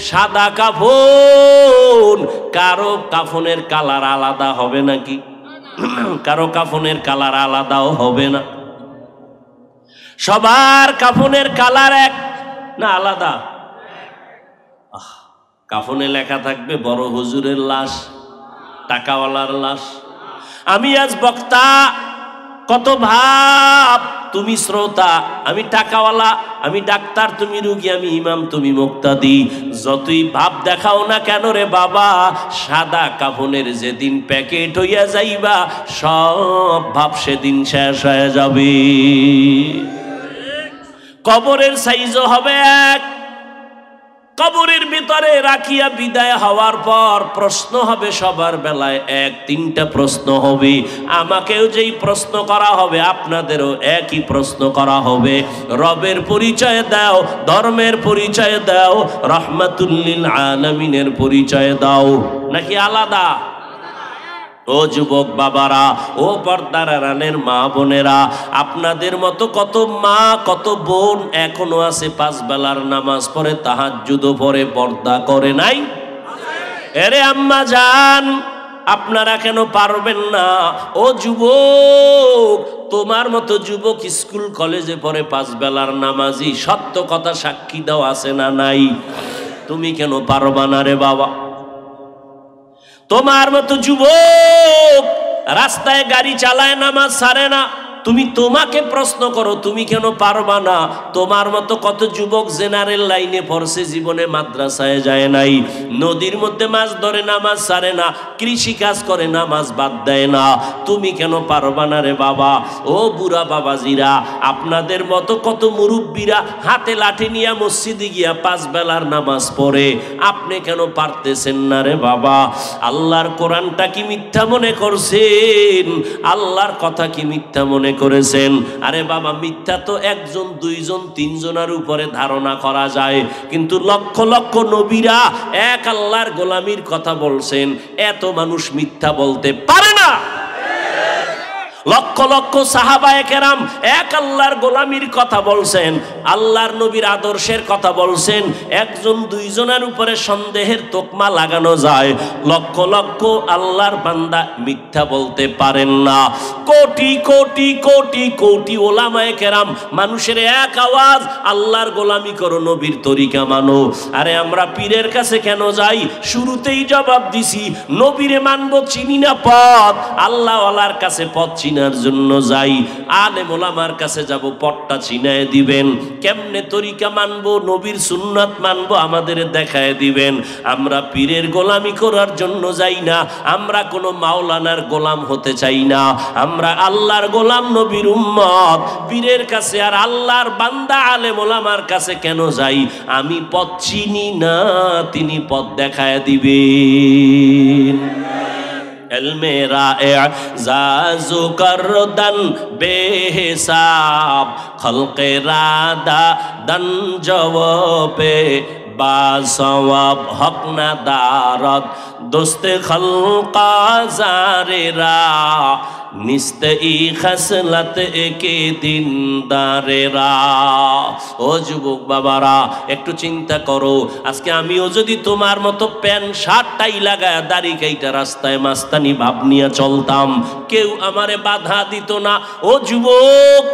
সাদা কাফন। কারো কাফনের কালার আলাদা হবে নাকি? কারো কাফনের কালার আলাদাও হবে না। সবার কাফনের কালার এক না আলাদা? কাফনে লেখা থাকবে বড় হুজুরের লাশ, টাকাওয়ালার লাশ। আমি আজ বক্তা, কত ভাব, তুমি শ্রোতা, আমি টাকাওয়ালা, আমি ডাক্তার, তুমি রুগী, আমি ইমাম, তুমি মুক্তাদি। যতই ভাব দেখাও না কেন রে বাবা, সাদা কাফনের যেদিন প্যাকেট হইয়া যাইবা, সব ভাব সেদিন শেষ হয়ে যাবে। কবরের সাইজও হবে এক। কবরের ভিতরে রাখিয়া বিদায় হওয়ার পর প্রশ্ন হবে সবার বেলায় এক। 3টা প্রশ্ন হবে। আমাকেও যেই প্রশ্ন করা হবে, আপনাদেরও একই প্রশ্ন করা হবে। রবের পরিচয় দাও, ধর্মের পরিচয় দাও, রাহমাতুল লিল আলামিনের পরিচয় দাও, নাকি আলাদা? ও যুবক বাবারা, ও পর্দার আড়ালের মা বোনেরা, আপনাদের মতো কত মা, কত বোন এখনো আছে 5 বেলার নামাজ পড়ে, তাহাজ্জুদও পড়ে, পর্দা করে নাই? এরে আম্মা জান, আপনারা কেন পারবেন না? ও যুবক, তোমার মতো যুবক স্কুল কলেজে পড়ে 5 বেলার নামাজি, সত্য কথা সাক্ষী দাও, আছে না নাই? তুমি কেন পারবা না রে বাবা? তোমার মতো যুবক রাস্তায় গাড়ি চালায়, নামাজ ছাড়ে না, তুমি তোমাকে প্রশ্ন করো, তুমি কেন পারবা না? তোমার মতো কত যুবক জেনারেল লাইনে পড়ছে, জীবনে মাদ্রাসায় যায় নাই, নদীর মধ্যে মাছ ধরে নামাজ ছাড়ে না, কৃষি কাজ করে নামাজ বাদ দেয় না, তুমি কেন পারবা না রে বাবা? ও বুড়া বাবাজিরা, আপনাদের মতো কত মুরব্বীরা হাতে লাঠি নিয়ে মসজিদে গিয়া 5 বেলার নামাজ পড়ে, আপনি কেন পারতেছেন না রে বাবা? আল্লাহর কোরআনটা কি মিথ্যা মনে করছেন? আল্লাহর কথা কি মিথ্যা মনে করেছেন? আরে বাবা, মিথ্যা তো 1 জন 2 জন 3 জনের উপরে ধারণা করা যায়, কিন্তু লক্ষ লক্ষ নবীরা এক আল্লাহর গোলামির কথা বলছেন, এত মানুষ মিথ্যা বলতে পারে না। লক্ষ লক্ষ সাহাবায়ে কেরাম এক আল্লাহর গোলামির কথা বলছেন, আল্লাহর নবীর আদর্শের কথা বলছেন, 1 জন 2 জনের উপরে সন্দেহের তোকমা লাগানো যায়, লক্ষ লক্ষ আল্লাহর বান্দা মিথ্যা বলতে পারেন না। কোটি কোটি কোটি কোটি ওলামায়ে কেরাম মানুষের এক আওয়াজ, আল্লাহর গোলামি করো, নবীর তরিকা মানো। আরে আমরা পীরের কাছে কেন যাই? শুরুতেই জবাব দিছি, নবীরে মানবো, চিনি না পথ, আল্লাহওয়ালার কাছে পথ চিনার জন্য যাই। আলেম ওলামার কাছে যাব, পথটা চিনায় দিবেন। কেমনে তরিকা মানবো, নবীর সুন্নাত মানবো, আমাদের দেখায় দিবেন। আমরা পীরের গোলামি করার জন্য যাই না, আমরা কোনো মাওলানার গোলাম হতে চাই না, আমরা আল্লাহর গোলাম, নবীর উম্মত। পীরের কাছে আর আল্লাহর বান্দা আলেম ওলামার কাছে কেন যাই? আমি পথ চিনি না, তিনি পথ দেখায় দিবেন। এলমে রা'জাজু করদান বেহিসাব, খলকে রাদা দান জওয়াবে বাসওয়াব, হক না দারদ দোস্তে খলকা জারেরা, নিস্তে ই খাসলাত একে দিন দারেরা। ও যুবক বাবারা, একটু চিন্তা করো, আজকে আমিও যদি তোমার মতো প্যান্ট শার্ট টাই লাগায় দাড়ি কাইটা রাস্তায় মাস্তানি ভাব নিয়ে চলতাম, কেউ আমারে বাধা দিত না। ও যুবক,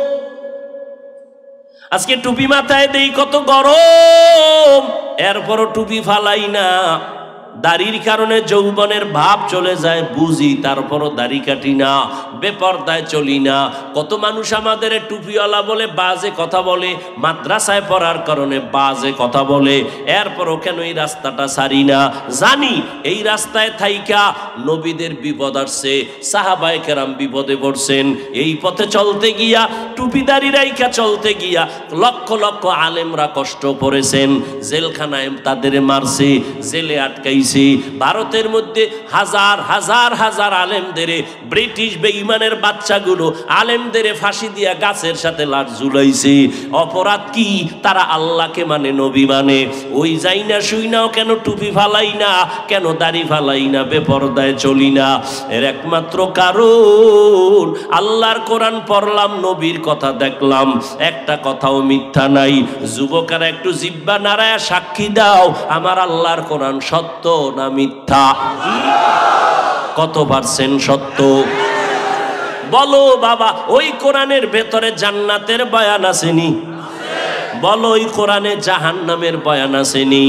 আজকে টুপি মাথায় দেই, কত গরম, এরপরও টুপি ফালাই না। দাড়ির কারণে যৌবনের ভাব চলে যায় বুঝি, তারপরও দাড়ি কাটি না, বেপরদায় চলি না। কত মানুষ আমাদের টুপিওয়ালা বলে, বাজে কথা বলে, মাদ্রাসায় পড়ার কারণে বাজে কথা বলে, এরপরও কেন এই রাস্তাটা ছাড়ি না? জানি এই রাস্তায় থাইকা নবীদের বিপদ আসছে, সাহাবায়ে কেরাম বিপদে পড়ছেন, এই পথে চলতে গিয়া, টুপিদারি রাইকা চলতে গিয়া লক্ষ লক্ষ আলেমরা কষ্ট পড়েছেন, জেলখানায় তাদের মারছে, জেলে আটকাই। ভারতের মধ্যে হাজার হাজার হাজার আলেমদের ব্রিটিশ বেঈমানের বাচ্চাগুলো আলেমদের ফাঁসি দিয়া গাছের সাথে লাট ঝুলাইছে। অপরাধ কি? তারা আল্লাহকে মানে, নবী মানে। ওই যাই না শুই নাও, কেন টুপি ফালাই না, কেন দাড়ি ফালাই না, বেপরদায় চলি না? এর একমাত্র কারণ, আল্লাহর কোরআন পড়লাম, নবীর কথা দেখলাম, একটা কথাও মিথ্যা নাই। যুবকেরা একটু জিহ্বা নাড়ায়া সাক্ষী দাও, আমার আল্লাহর কোরআন সত্য না মিথ্যা? কত পার্সেন্ট সত্য বলো বাবা? ওই কোরআনের ভেতরে জান্নাতের বয়ান আসেনি? বলো, ওই কোরআনে জাহান্নামের বয়ান আসেনি?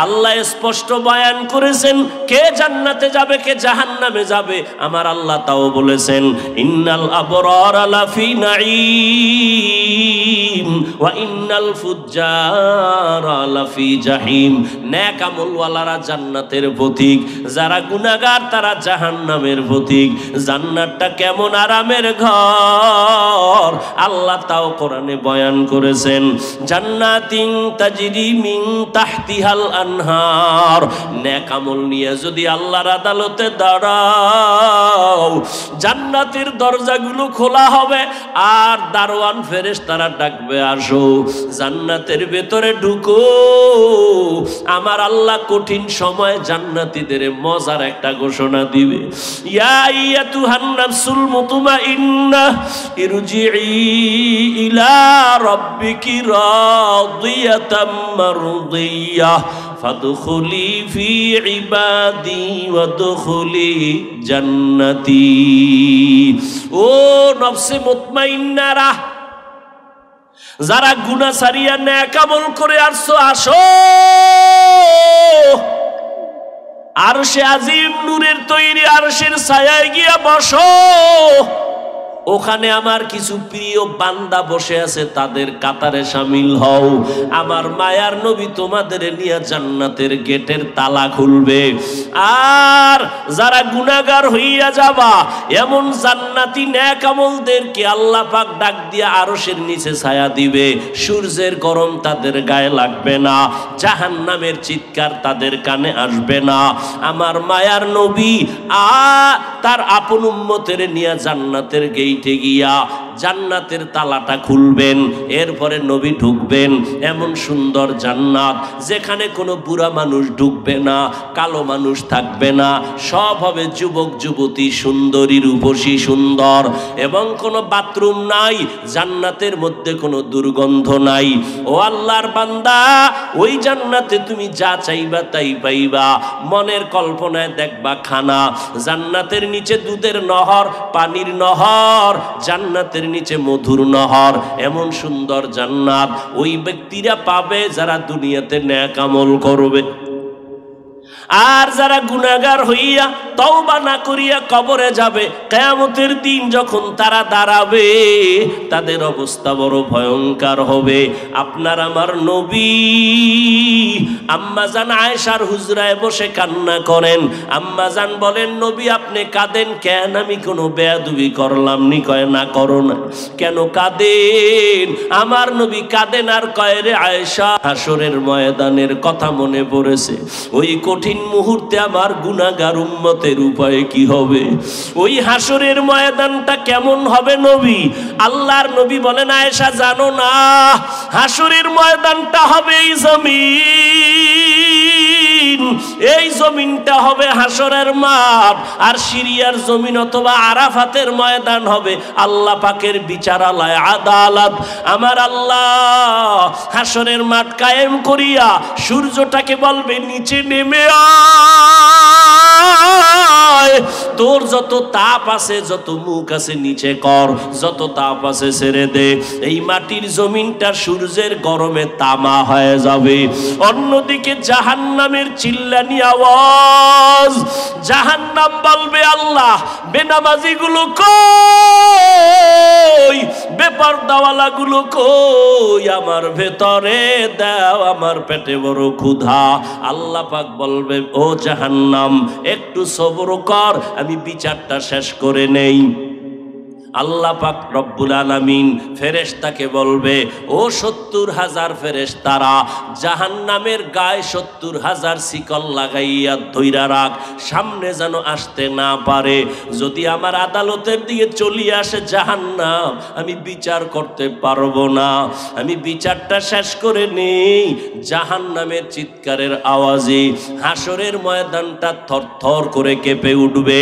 আল্লাহ স্পষ্ট বয়ান করেছেন কে জান্নাতে যাবে, কে জাহান্নামে যাবে। আমার আল্লাহ তাও বলেছেন, ইন্নাল আবরারা লাফি নাঈম ওয়া ইন্নাল ফুজ্জারা লাফি জাহিম। নেক আমলওয়ালারা জান্নাতের পথিক, যারা গুনাহগার তারা জাহান্নামের পথিক। জান্নাতটা কেমন আরামের ঘর, আল্লাহ তাও কোরআনে বয়ান করেছেন। জান্নাতিন তাজরি মিন তাহতিহাল আনহার। নেক আমল নিয়ে যদি আল্লাহর আদালতে দাঁড়াও, জান্নাতের দরজাগুলো খোলা হবে আর দারওয়ান ফেরেশতারা ডাকবে, আসো জান্নাতের ভেতরে ঢুকো। আমার আল্লাহ কঠিন সময় জান্নাতীদের মজার একটা ঘোষণা দিবে, ইয়া আইয়াতুহান নাফসুল মুতমাইন্নাহ ইরজিই ইলা রাব্বিকি রাদিয়াতাম মারদিয়াহ ফাদখুলি ফি ইবাদি ওয়াদখুলি জান্নাতি। ও নফসে মুতমাইন্নারা, যারা গুনাহ ছাড়িয়া নেক আমল করে আসছো, আসো আরশে আজিম নূরের তৈরি আরশের ছায়ায় গিয়া বসো। ওখানে আমার কিছু প্রিয় বান্দা বসে আছে, তাদের কাতারে শামিল হও। আমার মায়ার নবী তোমাদের নিয়ে জান্নাতের গেটের তালা খুলবে। আর যারা গুনাহগার হইয়া যাবা, এমন জান্নাতি নেক আমলদেরকে আল্লাহ পাক ডাক দিয়ে আরশের নিচে ছায়া দিবে। সূর্যের গরম তাদের গায়ে লাগবে না, জাহান্নামের চিৎকার তাদের কানে আসবে না। আমার মায়ার নবী তার আপন উম্মতের নিয়ে জান্নাতের গেইটে গিয়া জান্নাতের তালাটা খুলবেন। এরপরে নবী ঢুকবেন এমন সুন্দর জান্নাত, যেখানে কোনো বুড়া মানুষ ঢুকবে না, কালো মানুষ থাকবে না, সব হবে যুবক যুবতী, সুন্দরী রূপসী সুন্দর, এবং কোনো বাথরুম নাই, জান্নাতের মধ্যে কোনো দুর্গন্ধ নাই। ও আল্লাহর বান্দা, ওই জান্নাতে তুমি যা চাইবা তাই পাইবা। মনের কল্পনায় দেখবা খানা, জান্নাতের নিচে দুধের নহর, পানির নহর, জান্নাতের নিচে মধুর নহর। এমন সুন্দর জান্নাত ওই ব্যক্তিরা পাবে যারা দুনিয়াতে নেক আমল করবে। আর যারা গুনাহগার হইয়া তওবা না করিয়া কবরে যাবে, কিয়ামতের দিন যখন তারা দাঁড়াবে, তাদের অবস্থা বড় ভয়ঙ্কর হবে। আপনার আমার নবী আম্মাজান আয়েশার হুজরায় বসে কান্না করেন। আম্মাজান বলেন, নবী আপনি কাঁদেন কেন? আমি কোনো বেয়াদবি করলাম নি? কয় না, করো না। কেন কাঁদেন? আমার নবী কাঁদেন আর কয়, রে আয়েশা, হাসরের ময়দানের কথা মনে পড়েছে। ওই কঠিন মুহূর্তে আমার গুনাহগার উম্মতের উপায় কি হবে? ওই হাসরের ময়দানটা কেমন হবে নবী? আল্লাহর নবী বলেন, আয়েশা জানো না, হাসরের ময়দানটা হবে এই জমিন, এই জমিনটা হবে হাসরের মাঠ, আর সিরিয়ার জমিন অথবা আরাফাতের ময়দান হবে আল্লাহ পাকের বিচারালয়, আদালত। আমার আল্লাহ হাসরের মাঠ কায়েম করিয়া সূর্যটাকে বলবে, নিচে নেমে আয়, তোর যত তাপ আছে, যত মুখ আছে নিচে কর, যত তাপ আছে ছেড়ে দে। এই মাটির জমিনটা সূর্যের গরমে তামা হয়ে যাবে। অন্যদিকে জাহান্নামের চিল্লানি আওয়াজ, জাহান্নাম বলবে, আল্লাহ বেনামাজি গুলো কই, বেপরদাওয়ালা গুলো কই, আমার ভেতরে দাও, আমার পেটে বড় ক্ষুধা। আল্লাহ পাক বলবে, ও জাহান্নাম একটু সবর কর, আমি বিচারটা শেষ করে নেই। আল্লাহ পাক রব্বুল আলামিন ফেরেশতাকে বলবে, ও ৭০,০০০ ফেরেশতারা, জাহান্নামের গায়ে ৭০,০০০ শিকল লাগাইয়া ধইরা রাখ, সামনে যেন আসতে না পারে। যদি আমার আদালতের দিকে চলিয়ে আসে জাহান্নাম, আমি বিচার করতে পারবো না, আমি বিচারটা শেষ করে নেই। জাহান্নামের চিৎকারের আওয়াজে হাসরের ময়দানটা থরথর করে কেঁপে উঠবে।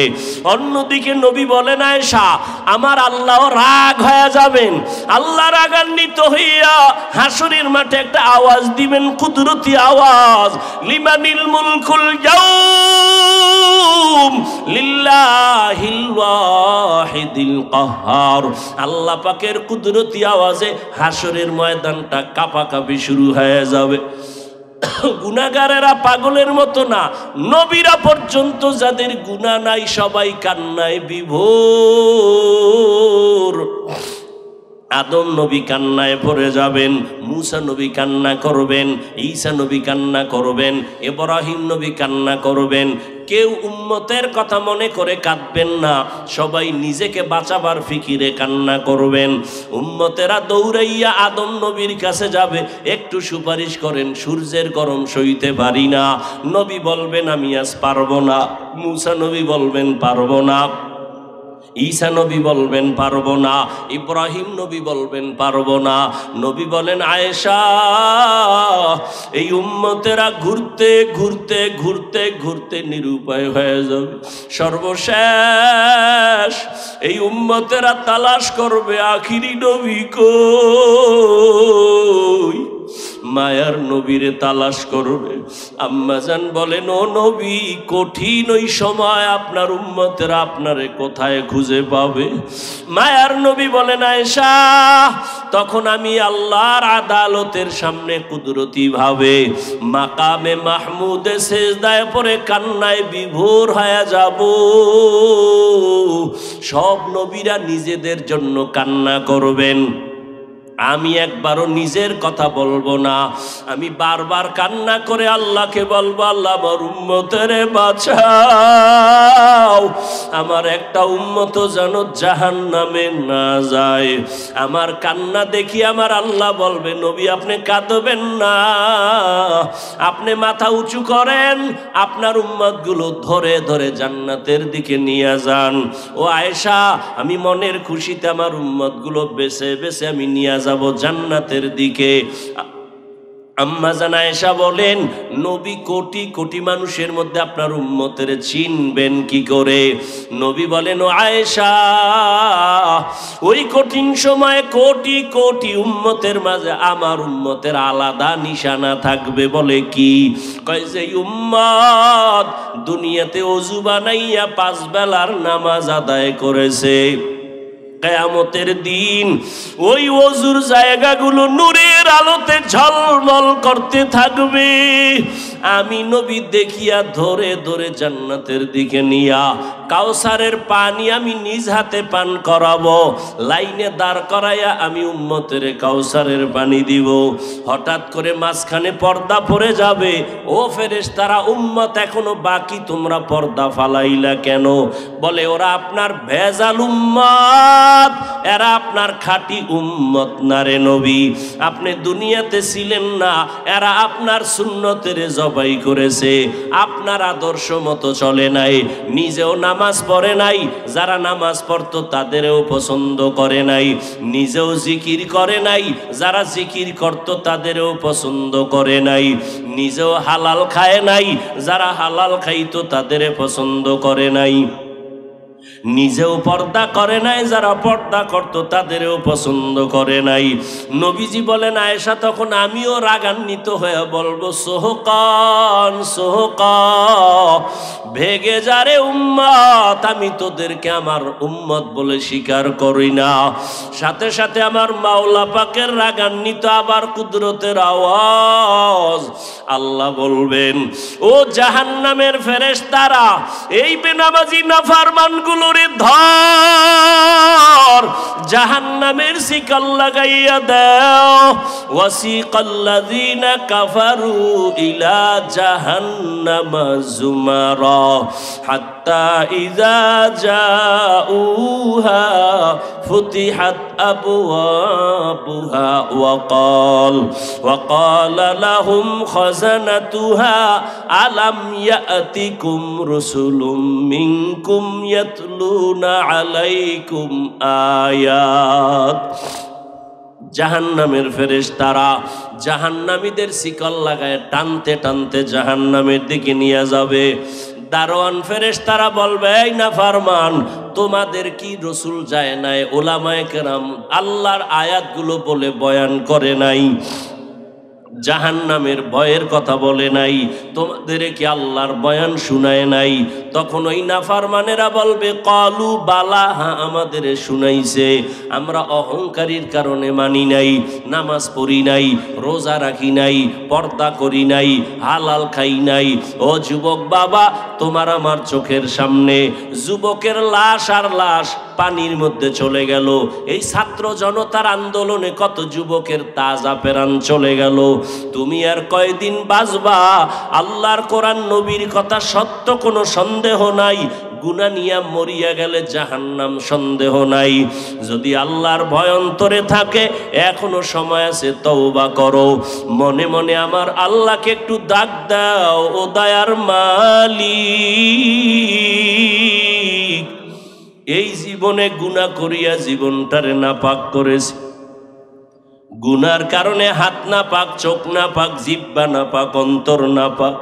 অন্যদিকে নবী বলেন, আয়েশা, আমার আল্লাহ রাগ হয়ে যাবেন। আল্লাহ রাগান্বিত হইয়া হাসরের মাঠে একটা আওয়াজ দিবেন, কুদরতি আওয়াজ, লিমানিল মুলকুল ইয়াউম লিল্লাহিল ওয়াহিদিল কাহ্হার। আল্লাহ পাকের কুদরতি আওয়াজে হাসরের ময়দানটা কাঁপাকাঁপি শুরু হয়ে যাবে। গুনাহগারেরা পাগলের মতো না, নবীরা পর্যন্ত যাদের গুনাহ নাই সবাই কান্নায় বিভোর। আদম নবী কান্নায় পড়ে যাবেন, মুসা নবী কান্না করবেন, ঈসা নবী কান্না করবেন, ইব্রাহিম নবী কান্না করবেন। কেউ উম্মতের কথা মনে করে কাঁদবেন না, সবাই নিজেকে বাঁচাবার ফিকিরে কান্না করবেন। উম্মতেরা দৌড়াইয়া আদম নবীর কাছে যাবে, একটু সুপারিশ করেন, সূর্যের গরম সইতে পারি না। নবী বলবেন, আমি আজ পারবো না। মুসা নবী বলবেন, পারবো না। ঈসা নবী বলবেন, পারবো না। ইব্রাহিম নবী বলবেন, পারবো না। নবী বলেন, আয়েশা, এই উম্মতেরা ঘুরতে ঘুরতে ঘুরতে ঘুরতে নিরুপায় হয়ে যাবে। সর্বশেষ এই উম্মতেরা তালাশ করবে, আখিরি নবী কই? মায়ার নবীরে তালাশ করবে। আম্মাজান বলেন, ও নবী, কঠিন ওই সময় আপনার উম্মতেরা আপনারে কোথায় খুঁজে পাবে? মায়ার নবী বলেন, আয়েশা, তখন আমি আল্লাহর আদালতের সামনে কুদরতি ভাবে মাকামে মাহমুদে সেজদায় পড়ে কান্নায় বিভোর হয়ে যাব। সব নবীরা নিজেদের জন্য কান্না করবেন। আমি একবারও নিজের কথা বলবো না, আমি বারবার কান্না করে আল্লাহকে বলবো, আল্লাহ আমার উম্মতের বাঁচাও, আমার একটা উম্মত যেন জাহান্নামে না যায়। আমার কান্না দেখি আমার আল্লাহ বলবে, নবী আপনি কাঁদবেন না, আপনি মাথা উঁচু করেন, আপনার উম্মতগুলো ধরে ধরে জান্নাতের দিকে নিয়ে যান। ও আয়েশা, আমি মনের খুশিতে আমার উম্মতগুলো বেছে বেছে আমি নিয়ে যাব জান্নাতের দিকে। আম্মা জান আয়েশা বলেন, নবী কোটি কোটি মানুষের মধ্যে আপনার উম্মতের চিনবেন কি করে? নবী বলেন, ও আয়েশা, ওই কঠিন সময়ে কোটি কোটি উম্মতের মাঝে আমার উম্মতের আলাদা নিশানা থাকবে। বলে কি? কয় যে উম্মত দুনিয়াতে ওযু বানাইয়া 5 বেলার নামাজ আদায় করেছে, কিয়ামতের দিন ওই ওযুর জায়গাগুলো নূরের আলোতে ঝলমল করতে থাকবে। আমি নবী দেখিয়া ধরে ধরে জান্নাতের দিকে নিয়া কাউসারের পানি আমি নিজ হাতে পান করাবো, লাইনে দাঁড় করাইয়া আমি উম্মতের কাউসারের পানি দিব। হঠাৎ করে মাঝখানে পর্দা পড়ে যাবে, ও ফেরেশতারা, উম্মত এখনো বাকি, তোমরা পর্দা ফালাইলা কেন? বলে, ওরা আপনার ভেজাল উম্মত, এরা আপনার খাঁটি উম্মত না রে নবী, আপনি দুনিয়াতে ছিলেন না, এরা আপনার সুন্নতের জবাই করেছে, আপনার আদর্শ মতো চলে নাই, নিজেও নামাজ পড়ে নাই, যারা নামাজ পড়তো তাদেরও পছন্দ করে নাই, নিজেও জিকির করে নাই, যারা জিকির করতো তাদেরও পছন্দ করে নাই, নিজেও হালাল খায় নাই, যারা হালাল খাইতো তাদের পছন্দ করে নাই, নিজেও পর্দা করে নাই, যারা পর্দা করতো তাদেরও পছন্দ করে নাই। নবীজি বলেন, আয়েশা, তখন আমিও রাগান্বিত হয়ে বলবো, সোহকান সোহকা, ভেগে যারে উম্মত, আমি তোদেরকে আমার উম্মত বলে স্বীকার করি না। সাথে সাথে আমার মাওলা পাকের রাগান্বিত আবার কুদরতের আওয়াজ, আল্লাহ বলবেন, ও জাহান্নামের ফেরেশতারা, এই বেনামাজি নাফরমানগুলোরে ধর, জাহান্নামের শিকল লাগাইয়া দাও। ওয়াসিকাল্লাযীনা কাফারু ইলা জাহান্নামা যুমারা হাত্তা ইযা জাউহা ফুতিহাত আবওয়াবুহা ওয়াকালা লাহুম খাযানাতুহা আলাম ইয়াতিকুম রুসুলুম মিনকুম ইয়াতলুনা আলাইকুম আয়াত। জাহান্নামের ফেরেশতারা জাহান্নামীদের শিকল লাগায় টানতে টানতে জাহান্নামের দিকে নিয়ে যাবে। দারোয়ান ফেরেশতারা বলবে, এই নাফরমান, তোমাদের কি রসুল যায় নাই? ওলামায়ে কেরাম আল্লাহর আয়াতগুলো বলে বয়ান করে নাই? জাহান্নামের ভয়ের কথা বলে নাই? তোমাদের কি আল্লাহর বয়ান শুনায় নাই? তখন ওই নাফরমানেরা বলবে, কালু বালা, হ্যাঁ আমাদের শুনাইছে, আমরা অহংকারীর কারণে মানি নাই, নামাজ পড়ি নাই, রোজা রাখি নাই, পর্দা করি নাই, হালাল খাই নাই। ও যুবক বাবা, তোমার আমার চোখের সামনে যুবকের লাশ আর লাশ পানির মধ্যে চলে গেল। এই ছাত্র জনতার আন্দোলনে কত যুবকের তাজা প্রাণ চলে গেল। তুমি আর কয়দিন বাঁচবা? আল্লাহর কোরআন নবীর কথা সত্য, কোনো সন্দেহ নাই। গুনাহ নিয়া মরিয়া গেলে জাহান্নাম, সন্দেহ নাই। যদি আল্লাহর ভয় অন্তরে থাকে, এখনো সময় আছে, তওবা করো। মনে মনে আমার আল্লাহকে একটু ডাক দাও, ও দয়ার মালিক, এই জীবনে গুনাহ করিয়া জীবনটারে নাপাক করেছি, গুনার কারণে হাত না পাক, চোখ না পাক, জিহ্বা না পাক, অন্তর না পাক।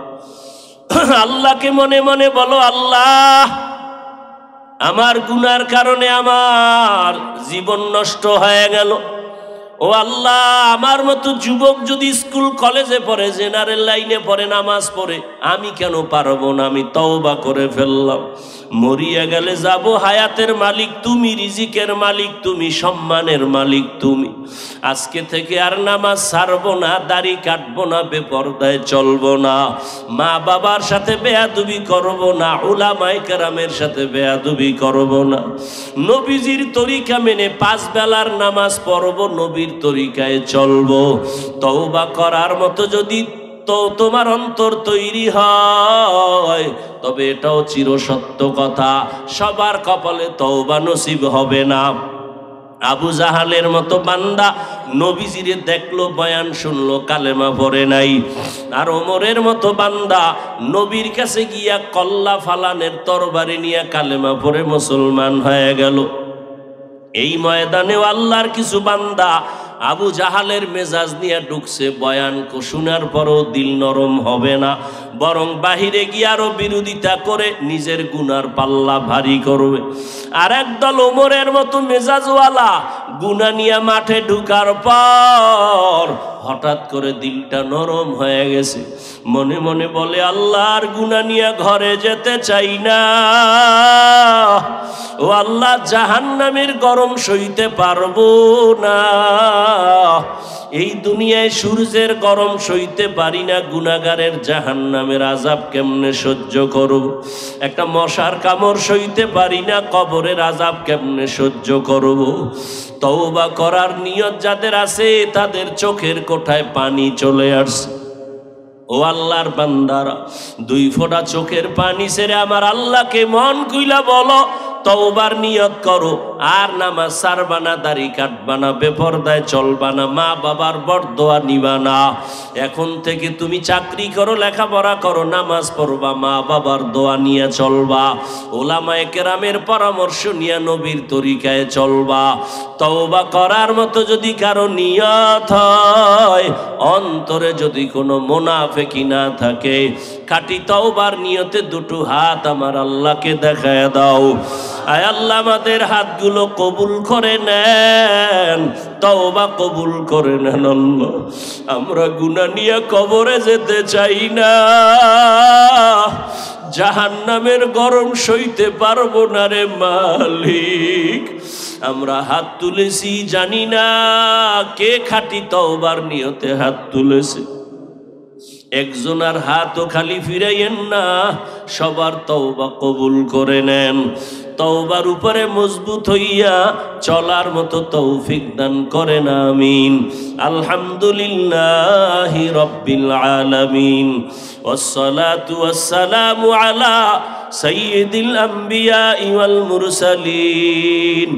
আল্লাহকে মনে মনে বলো, আল্লাহ, আমার গুনার কারণে আমার জীবন নষ্ট হয়ে গেল। ও আল্লাহ, আমার মতো যুবক যদি স্কুল কলেজে পড়ে, জেনারেল লাইনে পড়ে, নামাজ পড়ে, আমি কেন পারবো না? আমি তওবা করে ফেললাম। মরিয়া গেলে যাব, হায়াতের মালিক তুমি, রিজিকের মালিক তুমি, সম্মানের মালিক তুমি। আজকে থেকে আর নামাজ ছাড়বো না, দাড়ি কাটবো না, বেপরদায় চলবো না, মা বাবার সাথে বেয়াদবি করবো না, উলামায়ে কেরামের সাথে বেয়াদবি করবো না, নবীজির তরিকা মেনে 5 বেলার নামাজ পড়বো, নবীর তরিকায় চলবো। তওবা করার মতো যদি তো তোমার অন্তর তৈরি হয়, তবে এটাও চিরসত্য কথা, সবার কপালে তওবা নসিব হবে না। আবু জাহালের মতো বান্দা নবীজিরে দেখলো, বয়ান শুনলো, কালেমা পড়ে নাই। আর ওমরের মতো বান্দা নবীর কাছে গিয়া কল্লা ফালানের তরবারি নিয়ে কালেমা পড়ে মুসলমান হয়ে গেল। এই ময়দানেও আল্লাহর কিছু বান্দা আবু জাহালের মেজাজ নিয়ে ঢুকছে, বয়ান শোনার পরও দিল নরম হবে না, বরং বাহিরে গিয়ে আরো বিরোধিতা করে নিজের গুনার পাল্লা ভারী করবে। আর একদল ওমরের মতো মেজাজওয়ালা গুনাহ নিয়ে মাঠে ঢুকার পর হঠাৎ করে দিলটা নরম হয়ে গেছে, মনে মনে বলে আল্লাহর গুনাহ নিয়ে ঘরে যেতে চাই না, ও আল্লাহ জাহান্নামের গরম সইতে পারবো না, এই দুনিয়ায় সূর্যের গরম সইতে পারি না, গুনাহগারের জাহান্নামের আযাব কেমনে সহ্য করব, একটা মশার কামড় সইতে পারি না, কবরের আযাব কেমনে সহ্য করব। তওবা করার নিয়ত যাদের আছে তাদের চোখের কোঠায় পানি চলে আসছে। ও আল্লাহর বান্দারা, 2 ফোঁটা চোখের পানি ছেড়ে আমার আল্লাহকে মন কইলা বলো, তওবার নিয়ত করো, আর নামাজ ছাড়বা না, দাড়ি কাটবা না, বেপরদায় চলবা না, মা বাবার বরদোয়া নিবা না। এখন থেকে তুমি চাকরি করো, লেখাপড়া করো, নামাজ পড়বা, মা বাবার দোয়া নিয়ে চলবা, উলামায়ে কেরামের পরামর্শ নিয়ে নবীর তরিকায় চলবা। তওবা করার মতো যদি কারো নিয়ত হয়, অন্তরে যদি কোনো মুনাফিকি না থাকে, খাঁটি তওবার নিয়তে 2 হাত আমার আল্লাহকে দেখায় দাও। আয় আল্লাহ আমাদের হাতগুলো কবুল করে নেন, তওবা কবুল করে নেন আল্লাহ। আমরা গুনাহ নিয়ে কবরে যেতে চাই না, জাহান্নামের গরম সইতে পারবো না রে মালিক। আমরা হাত তুলেছি, জানি না কে খাঁটি তওবার নিয়তে হাত তুলেছে। একজনের হাতও খালি ফিরাইয়েন না, সবার তওবা কবুল করে নেন। তওবার উপরে মজবুত হইয়া চলার মতো তৌফিক দান করেন, আমিন। আলহামদুলিল্লাহি রাব্বিল আলামিন, ওয়াসসালাতু ওয়াসসালামু আলা সাইয়্যিদিল আম্বিয়া ওয়াল মুরসালিন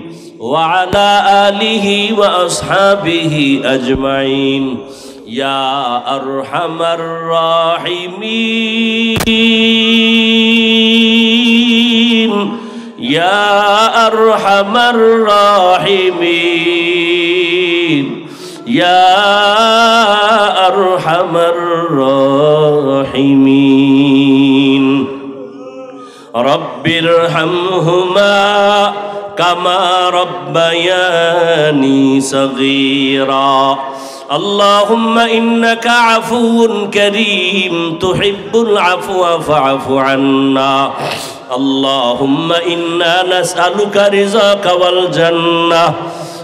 ওয়া আলা আলিহি ওয়া আসহাবিহি আজমাইন। ইয়া আরহামার রাহিমিন, ইয়া আরহামার রাহিমিন, ইয়া আরহামার রাহিমিন। রব্বিরহামহুমা কামা রব্বায়ানি সগীরা। اللهم إنك عفو كريم تحب العفو فاعف عنا. اللهم إنا نسألك رضاك والجنة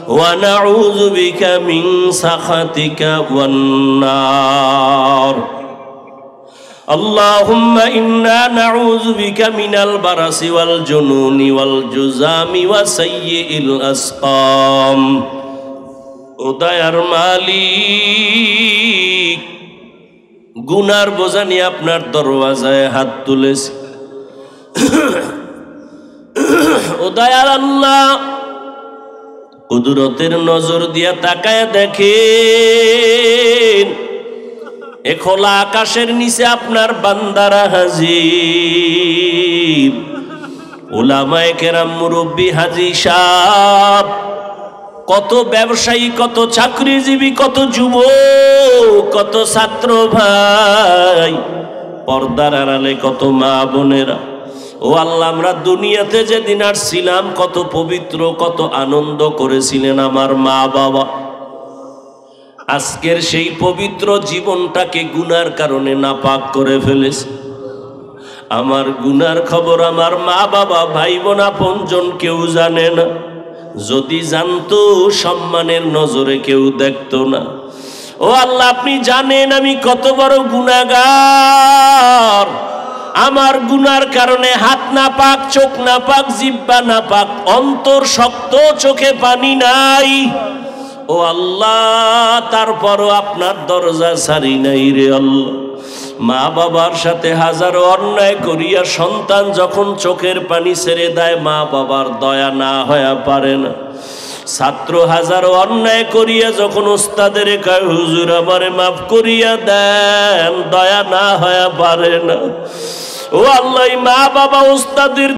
ونعوذ بك من سخطك والنار. اللهم إنا نعوذ بك من البرص والجنون والجذام وسيء الأسقام. ও দয়ার মালিক, গুনার বোঝা নিয়ে আপনার দরওয়াজায় হাত তুলেছি। ও দয়ার আল্লাহ, কুদরতের নজর দিয়া তাকায় দেখেন, এ খোলা আকাশের নিচে আপনার বান্দারা হাজির। উলামায়ে কেরাম, মুরব্বী, হাজী সাহেব, কত ব্যবসায়ী, কত চাকরিজীবী, কত যুবক, কত ছাত্র ভাই, পর্দার আড়ালে কত মা বোনেরা। ও আল্লাহ, আমরা দুনিয়াতে যেদিন আসছিলাম কত পবিত্র, কত আনন্দ করেছিলেন আমার মা বাবা। আজকের সেই পবিত্র জীবনটাকে গুনার কারণে নাপাক করে ফেলেছে। আমার গুনার খবর আমার মা বাবা ভাই বোন আপনজন কেউ জানে না। যদি জানতো সম্মানের নজরে কেউ দেখতো না। ও আল্লাহ, আপনি জানেন আমি কত বড় গুনাহগার। আমার গুনার কারণে হাত না পাক, চোখ না পাক, জিহ্বা না পাক, অন্তর শক্ত, চোখে পানি নাই। ও আল্লাহ, তারপরও আপনার দরজা ছাড়ি নাই রে আল্লাহ। মা বাবার সাথে হাজারো অন্যায় করিয়া সন্তান যখন চোখের পানি ছেড়ে দেয়, মা বাবার দয়া না হয়ে পারে না। ছাত্র হাজারো অন্যায় করিয়া যখন উস্তাদের কয় হুজুর আমারে মাফ করিয়া দেন, দয়া না হয়ে পারে না। ও আল্লাহ, মা বাবা উস্তাদের